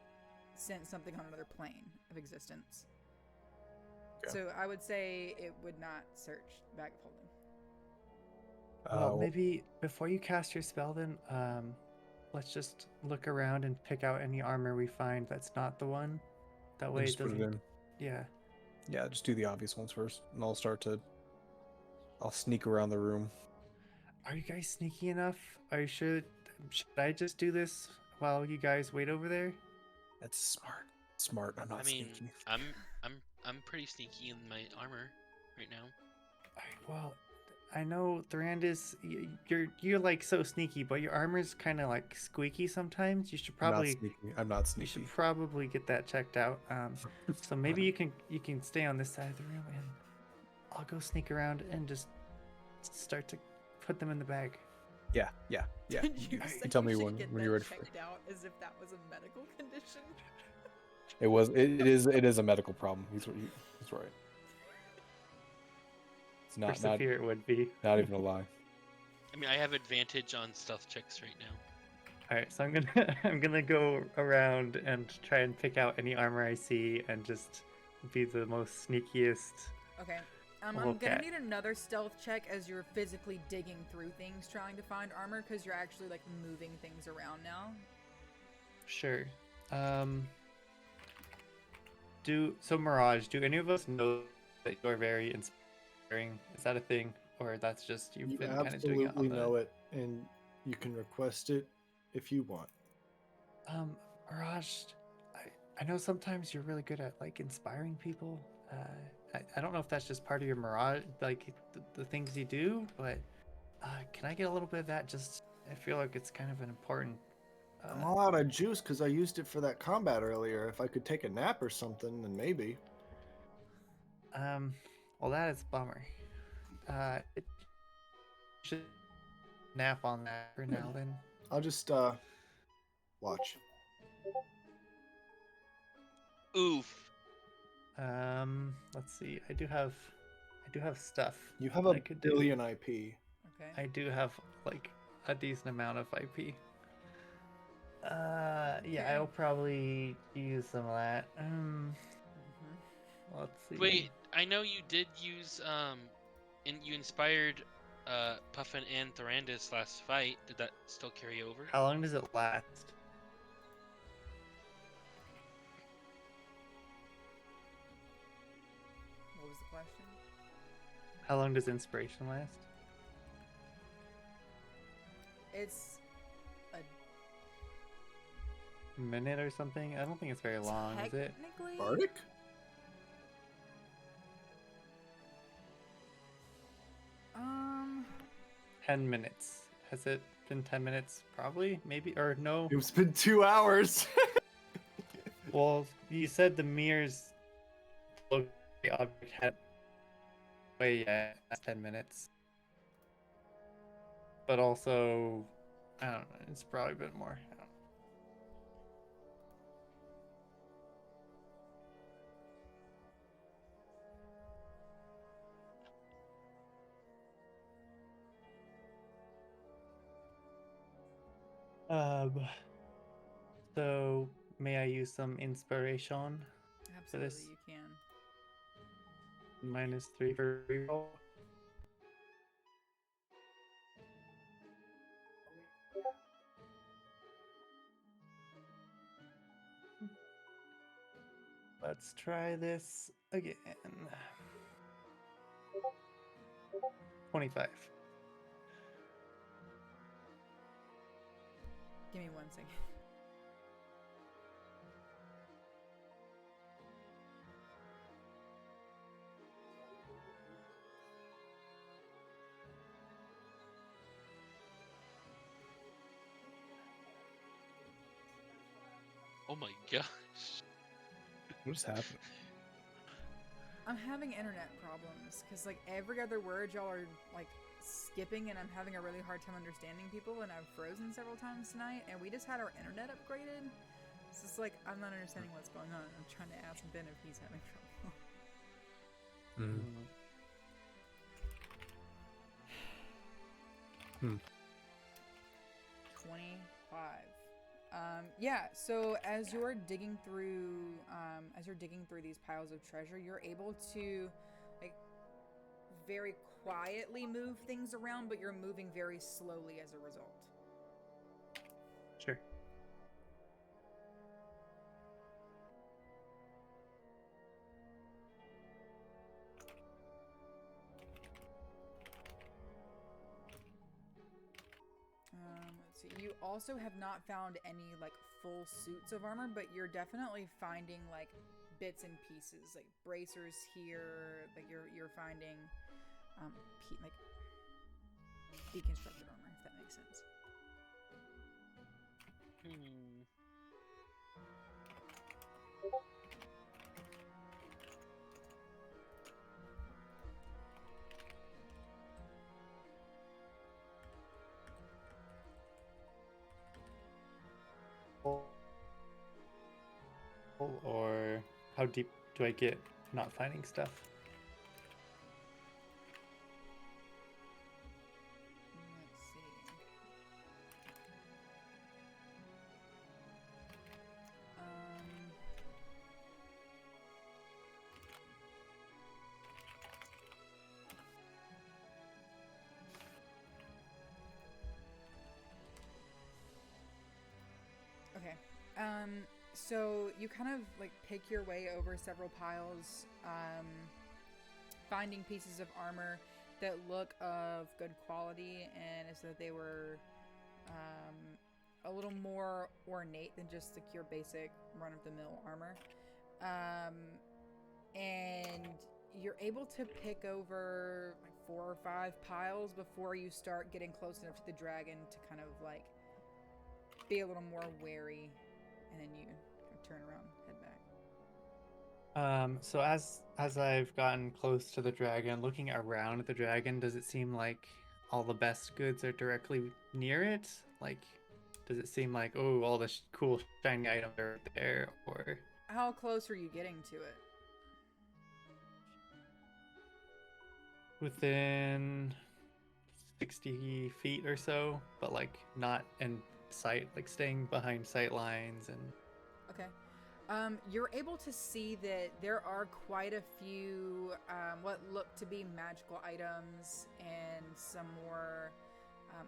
sense something on another plane of existence. Okay. So I would say it would not search bag of holding. Well, maybe before you cast your spell, then let's just look around and pick out any armor we find that's not the one. That way it just put doesn't. it in. Yeah. Yeah, just do the obvious ones first, and I'll sneak around the room. Are you guys sneaky enough? Are you sure? Should I just do this while you guys wait over there? That's smart. Smart. I'm not I mean, sneaky. I'm pretty sneaky in my armor right now. Alright, well, I know Thorandis, you're like so sneaky, but your armor's kind of like squeaky sometimes. You should probably I'm not you sneaky. should probably get that checked out. So maybe you can stay on this side of the room, and I'll go sneak around and just start to put them in the bag. Yeah. Did you You say tell you me should when get you're that ready for it. checked out as if that was a medical condition? It is a medical problem. He's right. It's For not Saphir, it would be. not even a lie. I mean, I have advantage on stealth checks right now. All right, so I'm gonna go around and try and pick out any armor I see and just be the most sneakiest. Okay. I'm Okay. gonna need another stealth check as you're physically digging through things trying to find armor, because you're actually like moving things around now. Sure. Mirage, do any of us know that you're very inspiring? Is that a thing, or that's just you've You been kind of doing it absolutely on the... know it, and you can request it if you want. Mirage, I know sometimes you're really good at like inspiring people. I don't know if that's just part of your Mirage, like the things you do, but can I get a little bit of that? Just I feel like it's kind of an important. I'm all out of juice because I used it for that combat earlier. If I could take a nap or something, then maybe. Well, that is a bummer. It should nap on that for now. Then I'll just watch. Oof. Let's see. I do have stuff. You have that a I could do. billion IP. Okay. I do have like a decent amount of IP. Yeah, I'll probably use some of that. Let's see. Wait, I know you did use you inspired Puffin and Thorandis last fight. Did that still carry over? How long does it last? What was the question? How long does inspiration last? It's A minute or something? I don't think it's very long, is it? technically. Bardic? 10 minutes. Has it been 10 minutes? Probably, maybe, or no? It's been 2 hours. Well, you said the mirrors look the object had way that's 10 minutes. But also, I don't know, it's probably a bit more. I don't know. So may I use some inspiration? Absolutely, this? you can. -3 for reroll. Let's try this again. 25. Give me 1 second. Oh my gosh. What is happening? I'm having internet problems because like every other word y'all are like skipping, and I'm having a really hard time understanding people, and I've frozen several times tonight, and we just had our internet upgraded. So it's like I'm not understanding what's going on. I'm trying to ask Ben if he's having trouble. Mm. Hmm. 25. Yeah, so as you're digging through these piles of treasure, you're able to like very quietly move things around, but you're moving very slowly as a result. Sure. Let's see. You also have not found any like full suits of armor, but you're definitely finding like bits and pieces, like bracers here. Like you're finding like deconstructed armor, if that makes sense. Or how deep do I get not finding stuff? Let's see. Okay. So you kind of like pick your way over several piles, finding pieces of armor that look of good quality, and as though they were a little more ornate than just like your basic run-of-the-mill armor. And you're able to pick over like 4 or 5 piles before you start getting close enough to the dragon to kind of like be a little more wary, and then you turn around, head back. So as I've gotten close to the dragon, looking around at the dragon, does it seem like all the best goods are directly near it? Like, does it seem like, oh, all the cool shiny items are there, or How close are you getting to it? within 60 feet or so, but like not in sight, like staying behind sight lines and... Okay. You're able to see that there are quite a few what look to be magical items and some more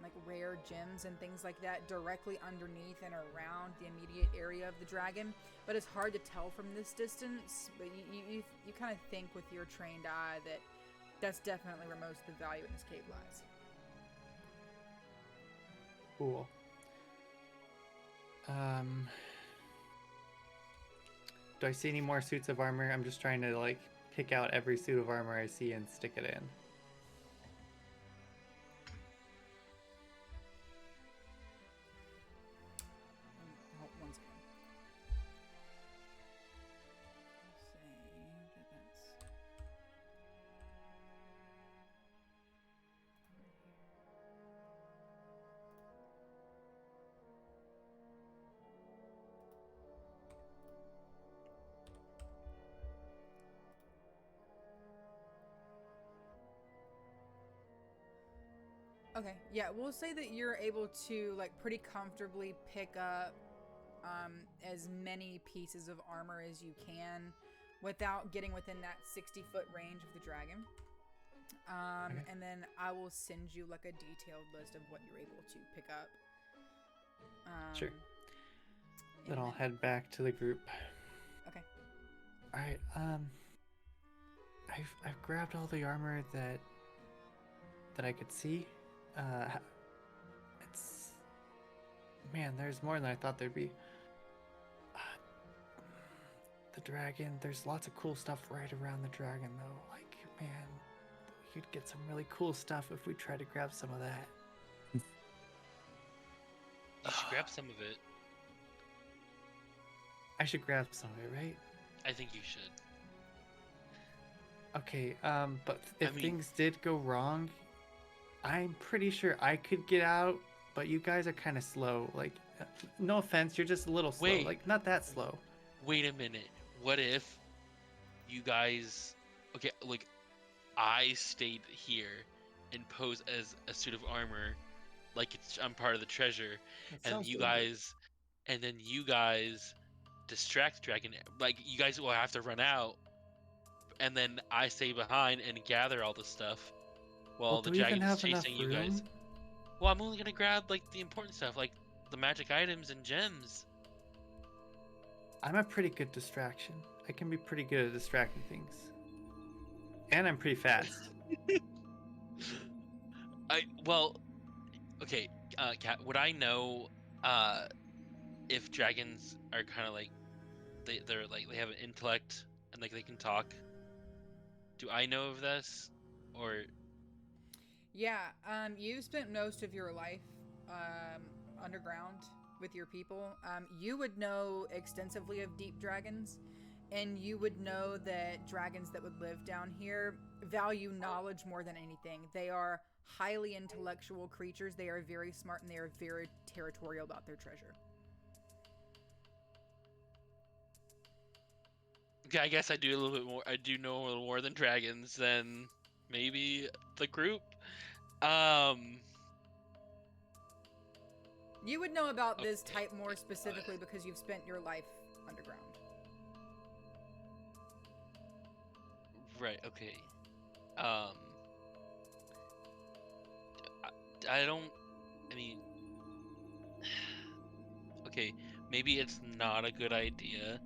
like rare gems and things like that directly underneath and around the immediate area of the dragon. But it's hard to tell from this distance, but you kind of think with your trained eye that that's definitely where most of the value in this cave lies. Cool. Do I see any more suits of armor? I'm just trying to like pick out every suit of armor I see and stick it in. Okay, yeah, we'll say that you're able to like pretty comfortably pick up as many pieces of armor as you can without getting within that 60-foot range of the dragon. Okay. And then I will send you like a detailed list of what you're able to pick up. Sure. Then and I'll head back to the group. Okay. All right. I've grabbed all the armor that I could see. It's man, there's more than I thought there'd be. The dragon. There's lots of cool stuff right around the dragon, though. Like, man, we could get some really cool stuff if we try to grab some of that. You should grab some of it. I should grab some of it, right? I think you should. Okay, but if I mean- things did go wrong, I'm pretty sure I could get out, but you guys are kind of slow. Like, no offense, you're just a little slow. Wait. Like, not that slow. Wait a minute. What if you guys... Okay, like, I stayed here and pose as a suit of armor, like I'm part of the treasure, That and sounds you really good. guys... And then you guys distract the dragon. Like, you guys will have to run out, and then I stay behind and gather all the stuff while Well, the do we even dragon's have enough chasing you room? guys. Well, I'm only gonna grab, like, the important stuff, like the magic items and gems. I'm a pretty good distraction. I can be pretty good at distracting things. And I'm pretty fast. Well, okay, Kat, would I know if dragons are kind of like they're like they have an intellect and like they can talk? Do I know of this, or Yeah, you've spent most of your life underground with your people. You would know extensively of deep dragons, and you would know that dragons that would live down here value knowledge more than anything. They are highly intellectual creatures. They are very smart, and they are very territorial about their treasure. okay? I guess I do a little bit more. I do know a little more than dragons than maybe the group. You would know about this Okay. type more specifically because you've spent your life underground. Right. Okay. I don't. I mean, okay. Maybe it's not a good idea.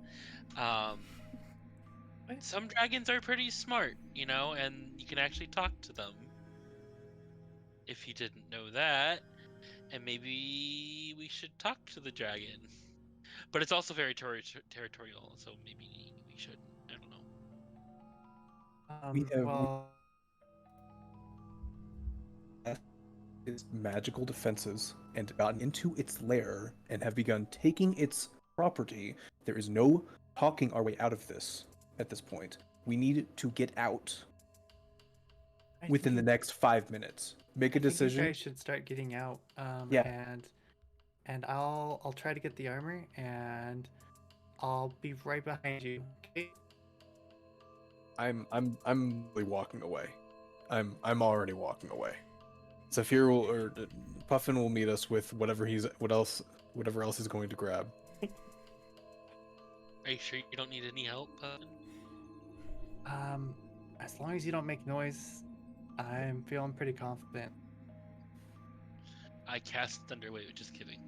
Some dragons are pretty smart, you know, and you can actually talk to them. If you didn't know that, and maybe we should talk to the dragon. But it's also very territorial, so maybe we shouldn't. I don't know. We have- Well, Its magical defenses and gotten into its lair and have begun taking its property. There is no talking our way out of this at this point. We need to get out I within the think- next 5 minutes. Make a I think decision. you guys should start getting out. Yeah. And I'll try to get the armor, and I'll be right behind you. Okay. I'm really walking away. I'm already walking away. Zafir will or Puffin will meet us with whatever else he's going to grab. Are you sure you don't need any help? As long as you don't make noise, I'm feeling pretty confident. I cast Thunderwave. Just kidding.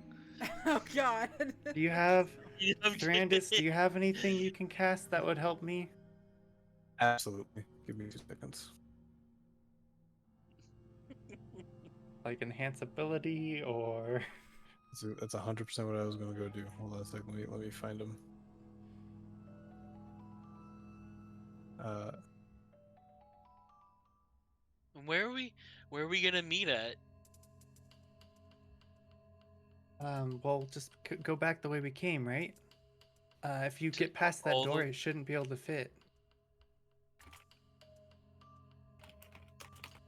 Oh God. Do you have, I'm Durandus, do kidding. you have anything you can cast that would help me? Absolutely. Give me 2 seconds. Like enhance ability or... That's 100% what I was going to go do. Hold on a second. Let me find him. Where are we gonna meet at? Well, just go back the way we came, right? If you To get past that all the- door, it shouldn't be able to fit.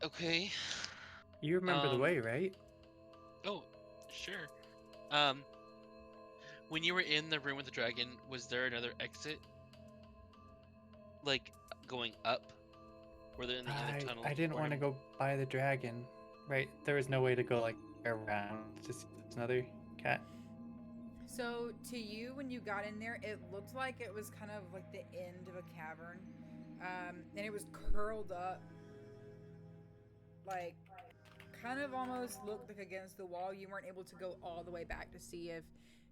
Okay. You remember the Um, way, right? Oh, sure. When you were in the room with the dragon, was there another exit? Like going up? Were there any other tunnels? I didn't before want to him? go by the dragon. right? There was no way to go like around. Just another cat. So to you, when you got in there, it looked like it was kind of like the end of a cavern, and it was curled up, like kind of almost looked like against the wall. You weren't able to go all the way back to see if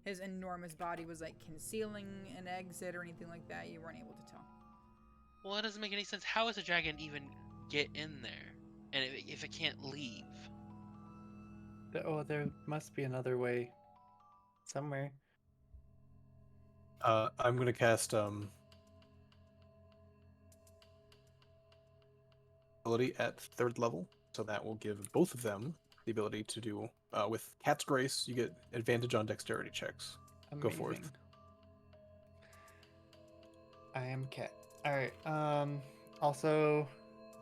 his enormous body was like concealing an exit or anything like that. You weren't able to tell. Well, it doesn't make any sense. How does a dragon even get in there? And if it can't leave? Oh, there must be another way somewhere. I'm gonna cast ability at 3rd level, so that will give both of them the ability to do with Cat's Grace. You get advantage on dexterity checks. Amazing. Go forth. I am cat. All right. Also,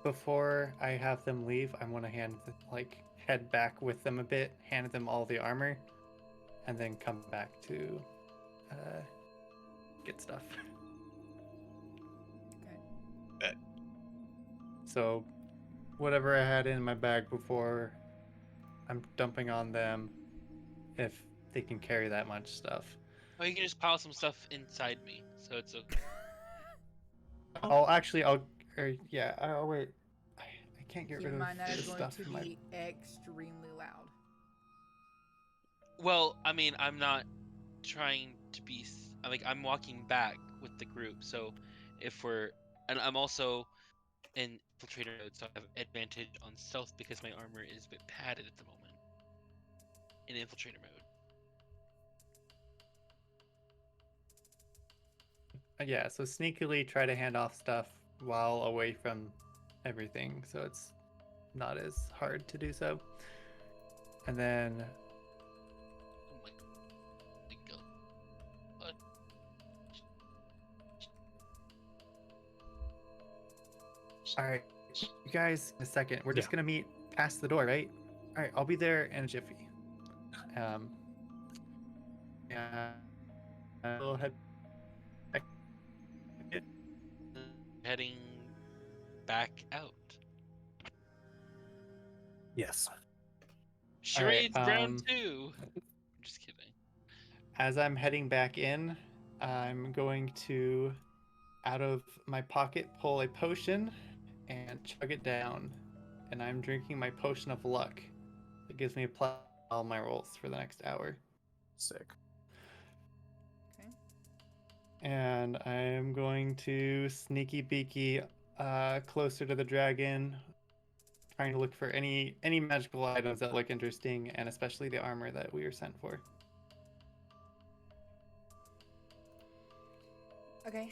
before I have them leave, I want to head back with them a bit, hand them all the armor, and then come back to get stuff. Okay. So, whatever I had in my bag before, I'm dumping on them if they can carry that much stuff. Oh, you can just pile some stuff inside me, so it's okay. I'll wait. I can't get Keep rid in of mind that this is going stuff to in my. be extremely loud. Well, I mean, I'm not trying to be like I'm walking back with the group, so and I'm also in infiltrator mode, so I have advantage on stealth because my armor is a bit padded at the moment in infiltrator mode. Yeah, so sneakily try to hand off stuff while away from everything, so it's not as hard to do so. And then Oh my god. What? all right, you guys, in a second, we're just gonna meet past the door, right? All right, I'll be there in a jiffy. Yeah, I'll head back. Heading back out. Yes. Charades round 2. I'm just kidding. As I'm heading back in, I'm going to, out of my pocket, pull a potion and chug it down. And I'm drinking my potion of luck. It gives me a plus all my rolls for the next hour. Sick. Okay. And I'm going to sneaky beaky closer to the dragon, trying to look for any magical items that look interesting, and especially the armor that we were sent for. Okay.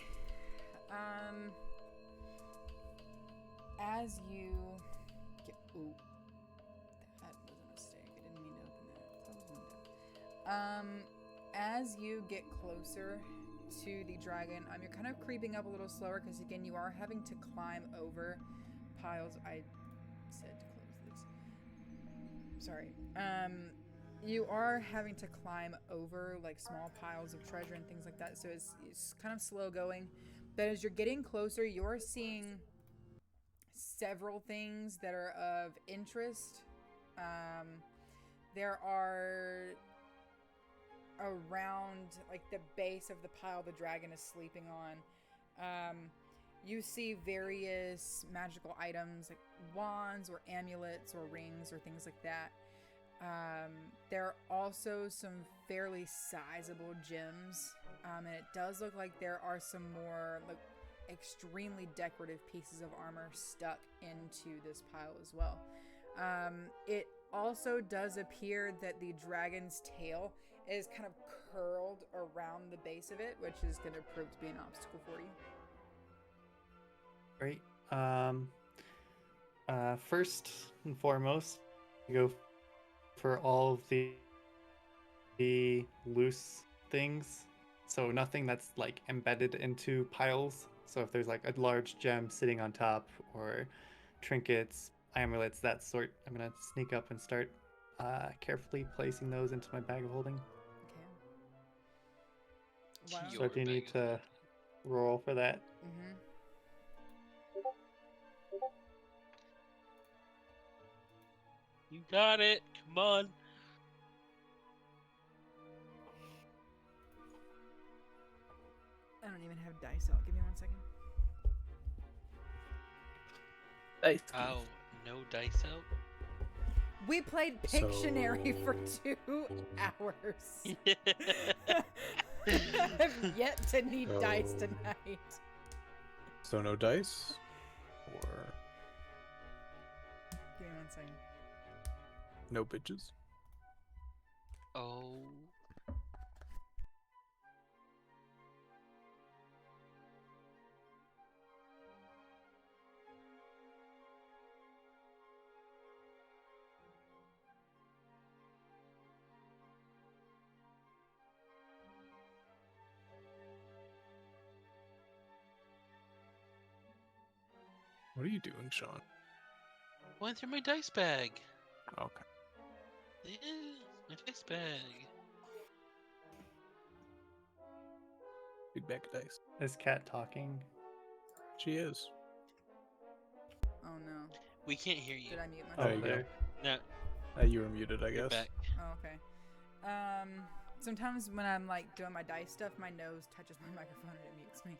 As you get, ooh, that was a mistake. I didn't mean to open that. Close window. As you get closer to the dragon, you're kind of creeping up a little slower because again, you are having to climb over piles. I said to close this. Sorry. You are having to climb over like small piles of treasure and things like that, so it's kind of slow going. But as you're getting closer, you're seeing several things that are of interest. There are around like the base of the pile the dragon is sleeping on. You see various magical items like wands or amulets or rings or things like that. There are also some fairly sizable gems, and it does look like there are some more like extremely decorative pieces of armor stuck into this pile as well. It also does appear that the dragon's tail is kind of curled around the base of it, which is going to prove to be an obstacle for you. Great. First and foremost, you go for all of the loose things, so nothing that's like embedded into piles. So if there's like a large gem sitting on top or trinkets, amulets, that sort, I'm gonna sneak up and start carefully placing those into my bag of holding. Okay. So do you need to roll for that? Mm-hmm. You got it. Come on. I don't even have dice out. Give me 1 second. Nice. Oh, no dice out. We played Pictionary for 2 hours. I've yet to need dice tonight. So no dice? Or Give me 1 second. no bitches? Oh. What are you doing, Sean? Going through my dice bag. Okay. Yeah, my dice bag. Big bag of dice. Is Cat talking? She is. Oh no. We can't hear you. Did I mute Oh, There you myself? go. there. No, You were muted, I you're guess. back. Oh, okay. Sometimes when I'm like doing my dice stuff, my nose touches my microphone and it mutes me.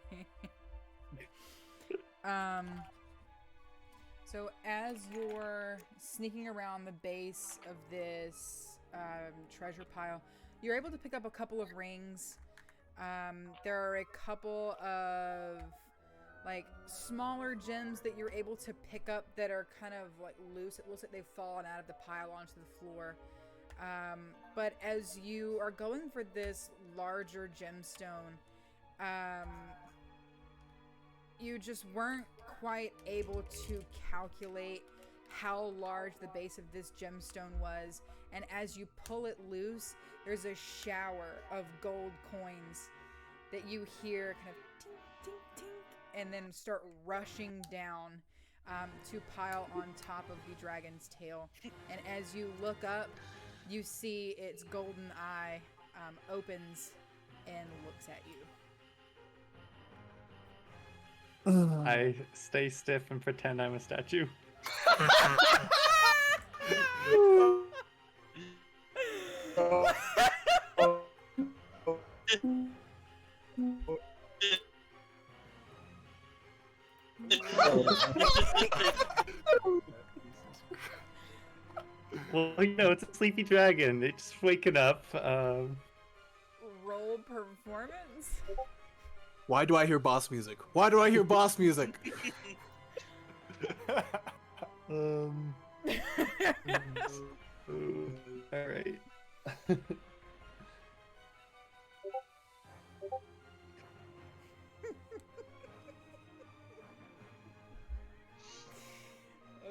So as you're sneaking around the base of this treasure pile, you're able to pick up a couple of rings. There are a couple of like smaller gems that you're able to pick up that are kind of like loose. It looks like they've fallen out of the pile onto the floor. But as you are going for this larger gemstone, you just weren't quite able to calculate how large the base of this gemstone was. And as you pull it loose, there's a shower of gold coins that you hear kind of tink, tink, tink, and then start rushing down to pile on top of the dragon's tail. And as you look up, you see its golden eye opens and looks at you. I stay stiff and pretend I'm a statue. Well, you know, it's a sleepy dragon. It's just waking up. Roll performance. Why do I hear boss music? Why do I hear boss music? All right.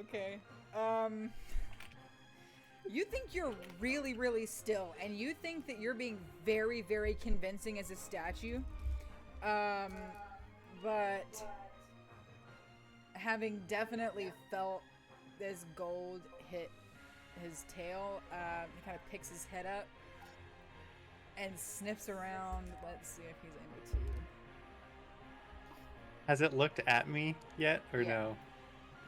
Okay. You think you're really, really still, and you think that you're being very, very convincing as a statue. But having definitely felt this gold hit his tail, he kind of picks his head up and sniffs around. Let's see if he's able to. Has it looked at me yet, or Yeah. no?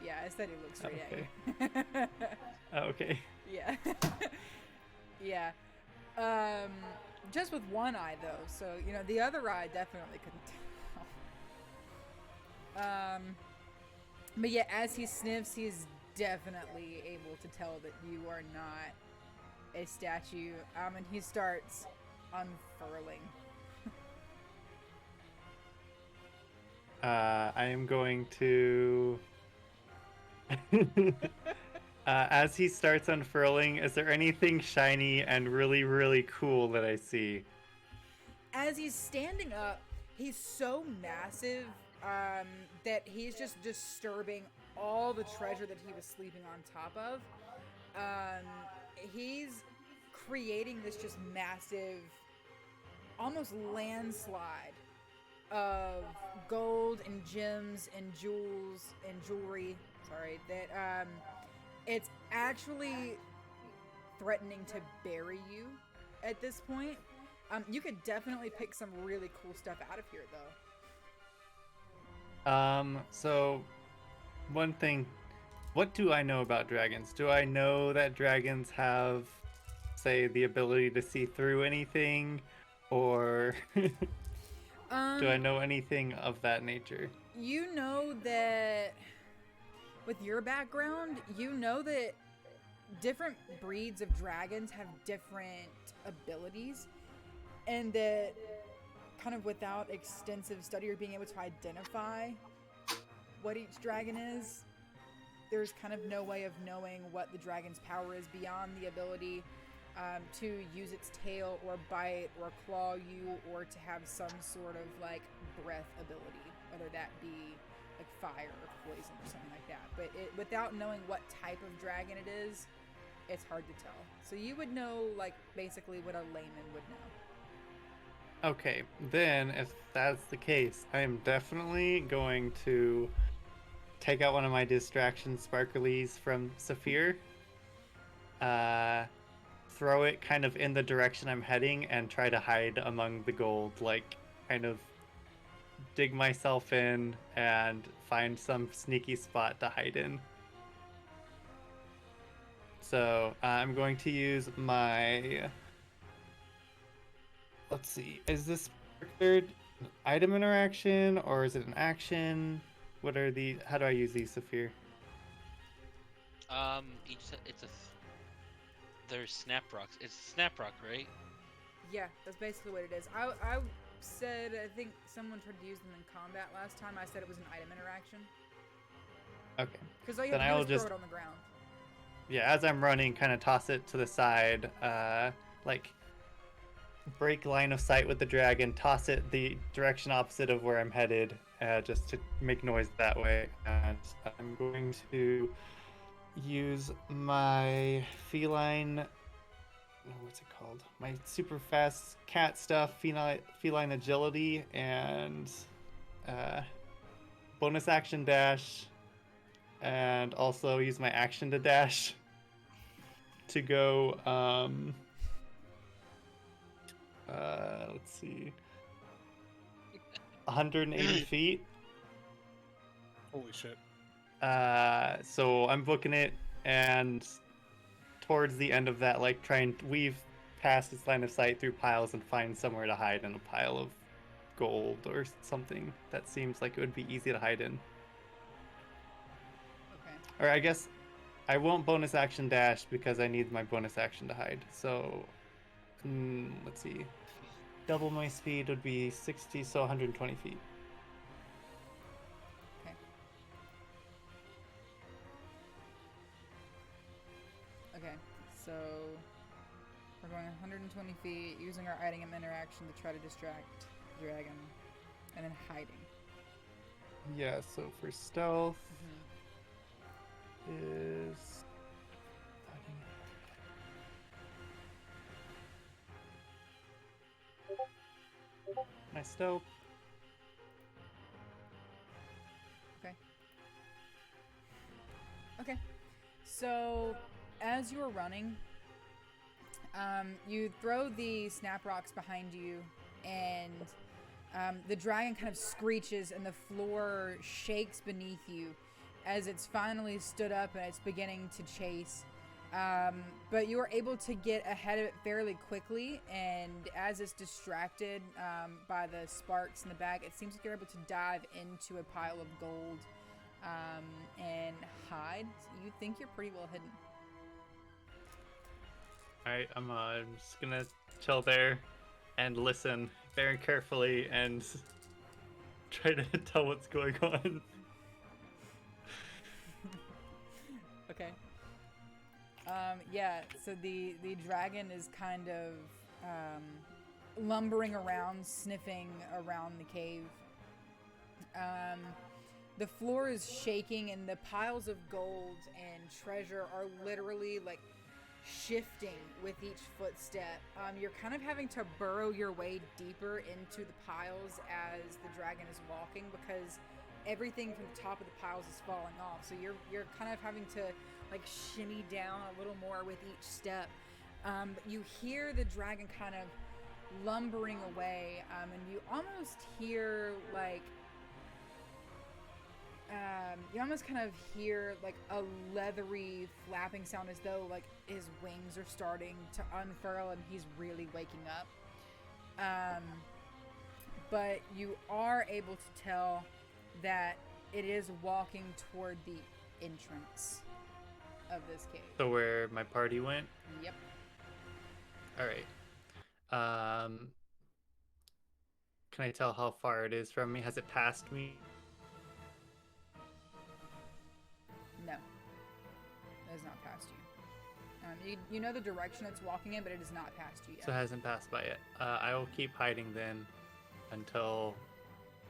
Yeah, I said he looks straight Okay. at you. Oh, okay. Yeah. Yeah. Just with one eye though, so you know the other eye definitely couldn't tell. But yeah, as he sniffs, he's definitely able to tell that you are not a statue. And he starts unfurling. I am going to. As he starts unfurling, is there anything shiny and really, really cool that I see? As he's standing up, he's so massive that he's just disturbing all the treasure that he was sleeping on top of. He's creating this just massive, almost landslide of gold and gems and jewels and jewelry. Sorry, that it's actually threatening to bury you at this point. You could definitely pick some really cool stuff out of here, though. So one thing, what do I know about dragons? Do I know that dragons have, say, the ability to see through anything, or do I know anything of that nature? You know that with your background, you know that different breeds of dragons have different abilities, and that kind of without extensive study or being able to identify what each dragon is, there's kind of no way of knowing what the dragon's power is beyond the ability to use its tail or bite or claw you, or to have some sort of like breath ability, whether that be like fire or poison or something like that. But without knowing what type of dragon it is, it's hard to tell. So you would know like basically what a layman would know. Okay, then if that's the case, I am definitely going to take out one of my distraction sparklies from Saphir, throw it kind of in the direction I'm heading, and try to hide among the gold, like kind of dig myself in and find some sneaky spot to hide in. So I'm going to use my, let's see, is this third item interaction or is it an action? What are the, how do I use these, Saphir? There's snap rocks. It's snap rock, right? Yeah, that's basically what it is. I said, I think someone tried to use them in combat last time. I said it was an item interaction. Okay. Because all you Then have I to will do is throw just, it on the ground. yeah, as I'm running, kind of toss it to the side, like break line of sight with the dragon, toss it the direction opposite of where I'm headed, just to make noise that way. And I'm going to use my feline, what's it called? My super fast cat stuff, feline agility, and bonus action dash, and also use my action to dash to go, let's see, 180 feet. Holy shit. So I'm booking it, and towards the end of that, like, try and weave past its line of sight through piles and find somewhere to hide in a pile of gold or something that seems like it would be easy to hide in. Okay. Or I guess I won't bonus action dash because I need my bonus action to hide. So let's see. Double my speed would be 60, so 120 feet. Okay. Okay, so we're going 120 feet, using our item interaction to try to distract the dragon, and then hiding. Yeah, so for stealth Mm-hmm. is my stealth. Okay. So, as you are running, you throw the snap rocks behind you, and the dragon kind of screeches, and the floor shakes beneath you as it's finally stood up and it's beginning to chase. But you are able to get ahead of it fairly quickly, and as it's distracted by the sparks in the back, it seems like you're able to dive into a pile of gold and hide. So you think you're pretty well hidden. Alright, I'm just gonna chill there and listen very carefully and try to tell what's going on. Okay. Yeah, so the dragon is kind of lumbering around, sniffing around the cave. The floor is shaking, and the piles of gold and treasure are literally like shifting with each footstep. You're kind of having to burrow your way deeper into the piles as the dragon is walking, because everything from the top of the piles is falling off. So you're kind of having to like shimmy down a little more with each step. But you hear the dragon kind of lumbering away, and you almost hear like You almost kind of hear like a leathery flapping sound, as though like his wings are starting to unfurl and he's really waking up. But you are able to tell that it is walking toward the entrance of this cave. So where my party went? Yep. All right. Can I tell how far it is from me? Has it passed me? No. It has not passed you. You know the direction it's walking in, but it has not passed you yet. So it hasn't passed by yet. I will keep hiding then until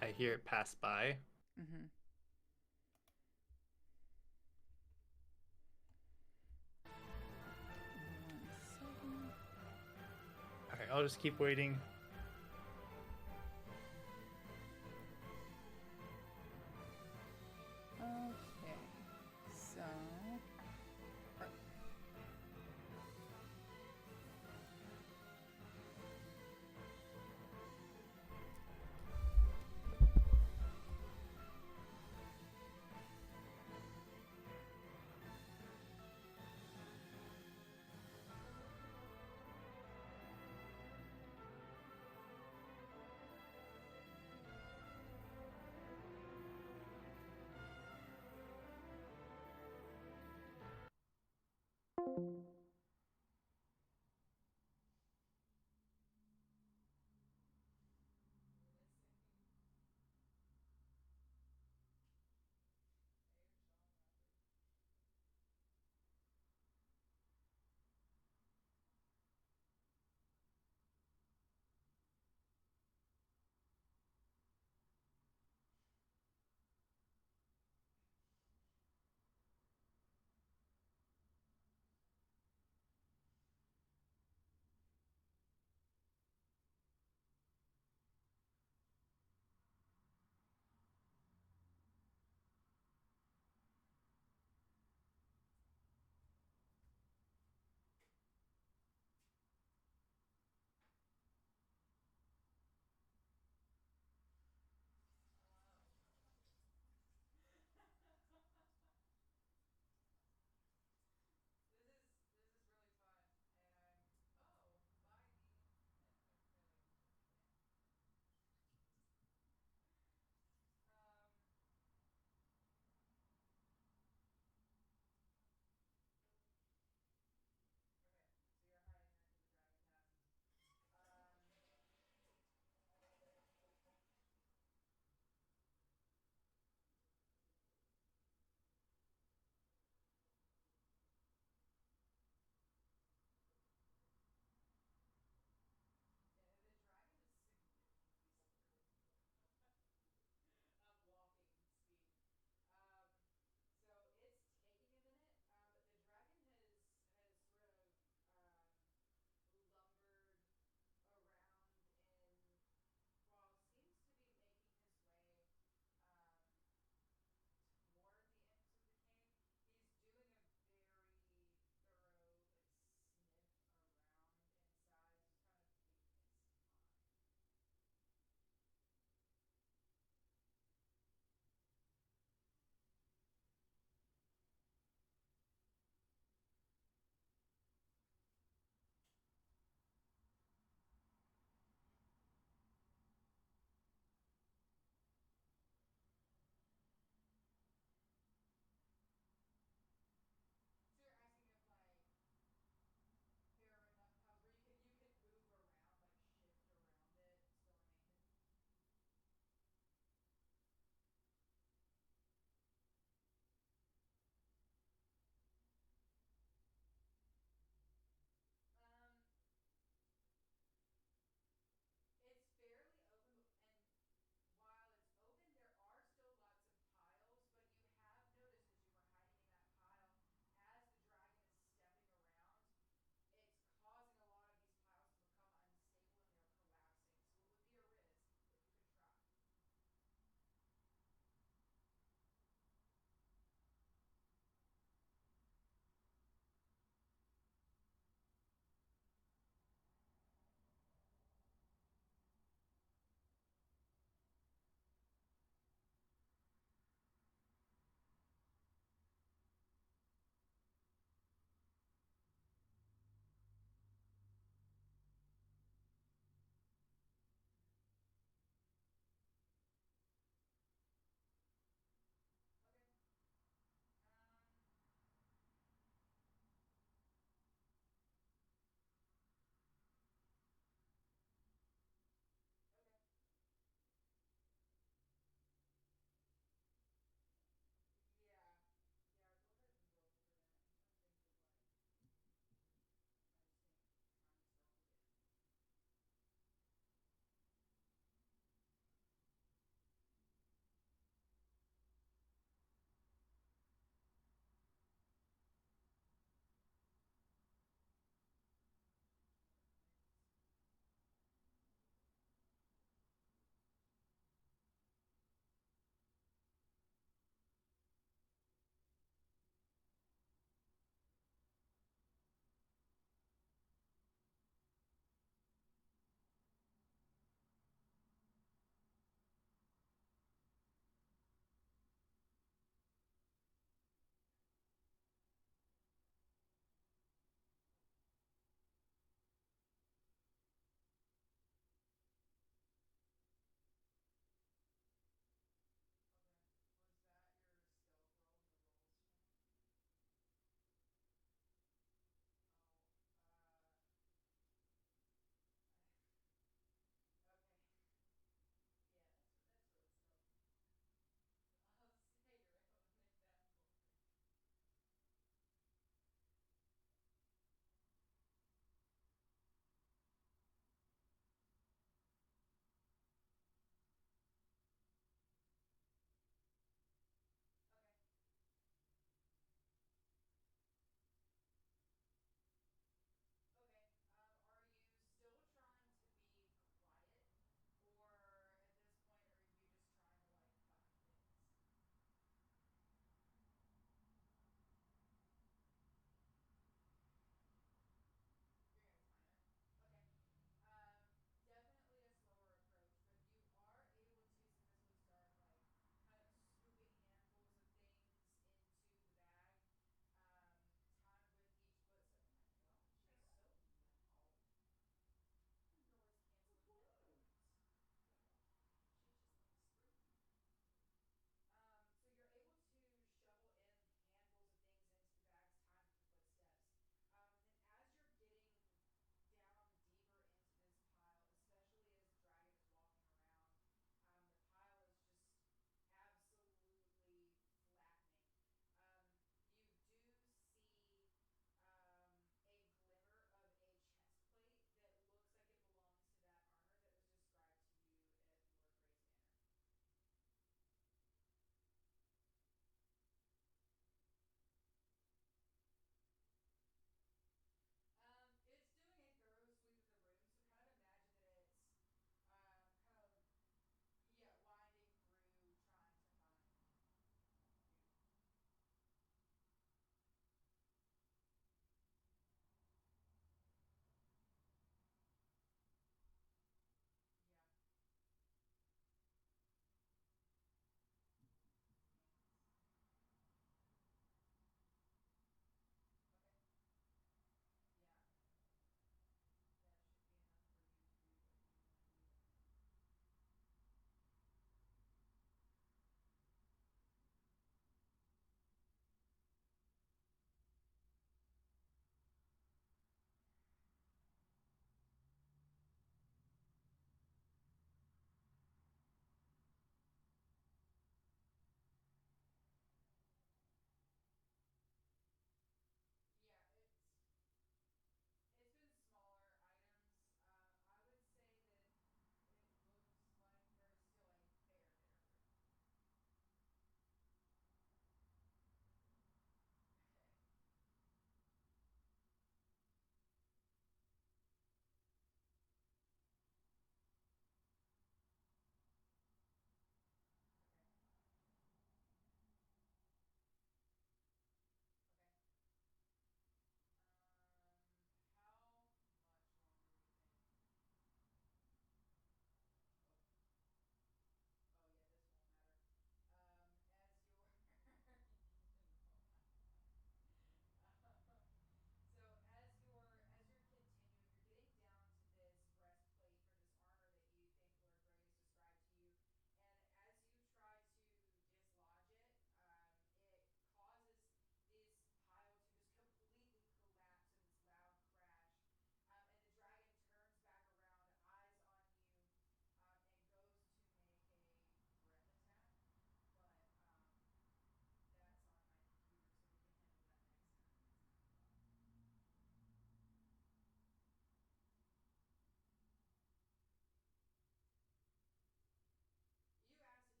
I hear it pass by. Mm-hmm. All right, I'll just keep waiting. Okay, so...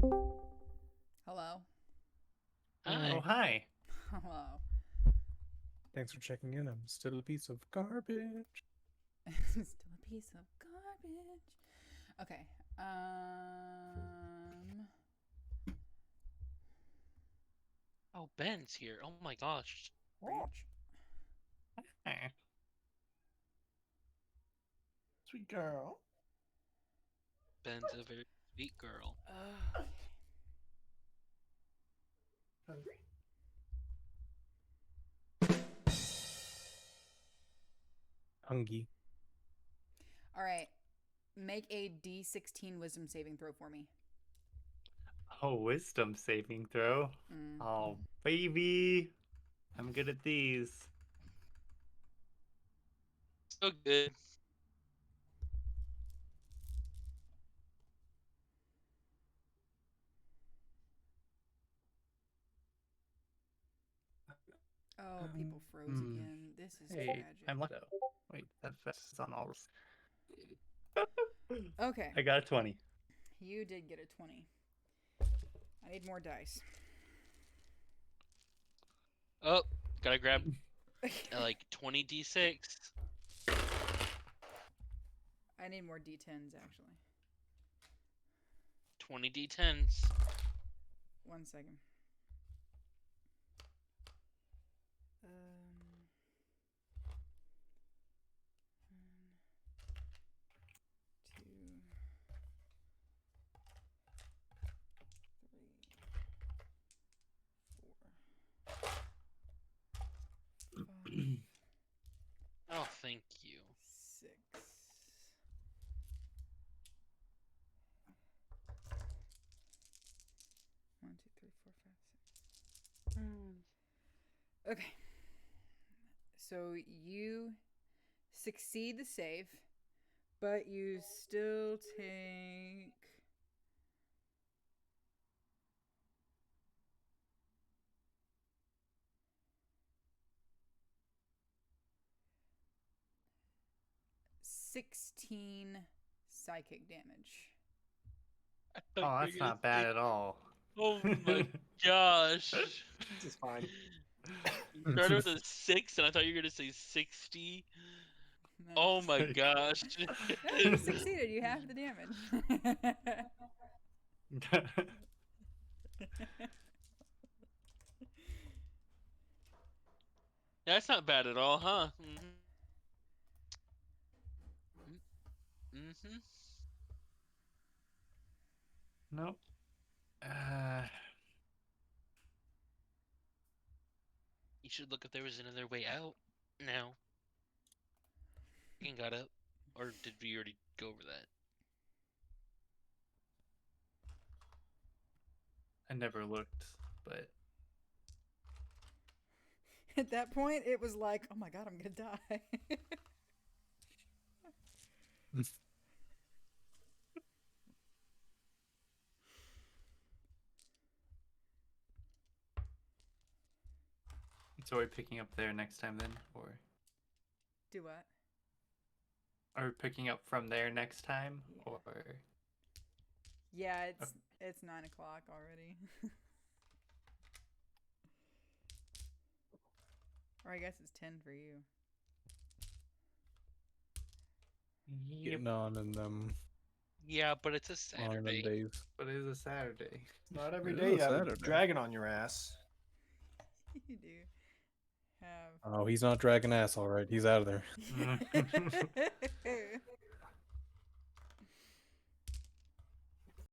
Hello. Hi. Oh, hi. Hello. Thanks for checking in. I'm still a piece of garbage. Still a piece of garbage. Okay. Oh, Ben's here. Oh my gosh. Branch. Hi. Sweet girl. Ben's a very sweet girl. Okay. Hungry? Hungry. All right. Make a D16 wisdom saving throw for me. Oh, wisdom saving throw. Mm. Oh, baby. I'm good at these. So good. Oh, people froze Hmm. again. This is Hey, tragic. I'm lucky. Wait, that fest is on all. Okay. I got a 20. You did get a 20. I need more dice. Oh, gotta grab like 20 d6. I need more D10s, actually. 20 d10s. 1 second. Oh, thank you. 6. One, two, three, four, five, six. Okay. So you succeed the save, but you still take. $16 psychic damage. Oh, that's not bad at all. Oh my gosh. This is fine. You started with a 6, and I thought you were gonna say 60. No. Oh my gosh. No, you succeeded. You have the damage. That's not bad at all, huh? Mm-hmm. Nope. You should look if there was another way out. Now. You got up. Or did we already go over that? I never looked, but At that point, it was like, oh my god, I'm gonna die. so are we picking up there next time then, or Do what? are we picking up from there next time, Yeah. or? Yeah, it's 9 o'clock already. Or I guess it's 10 for you. Getting on in them Yeah, but it's a on in them Saturday. days. But it is a Saturday. Not every It day is you have a Saturday. dragon on your ass. You do have. Oh, he's not dragging ass, all right. He's out of there.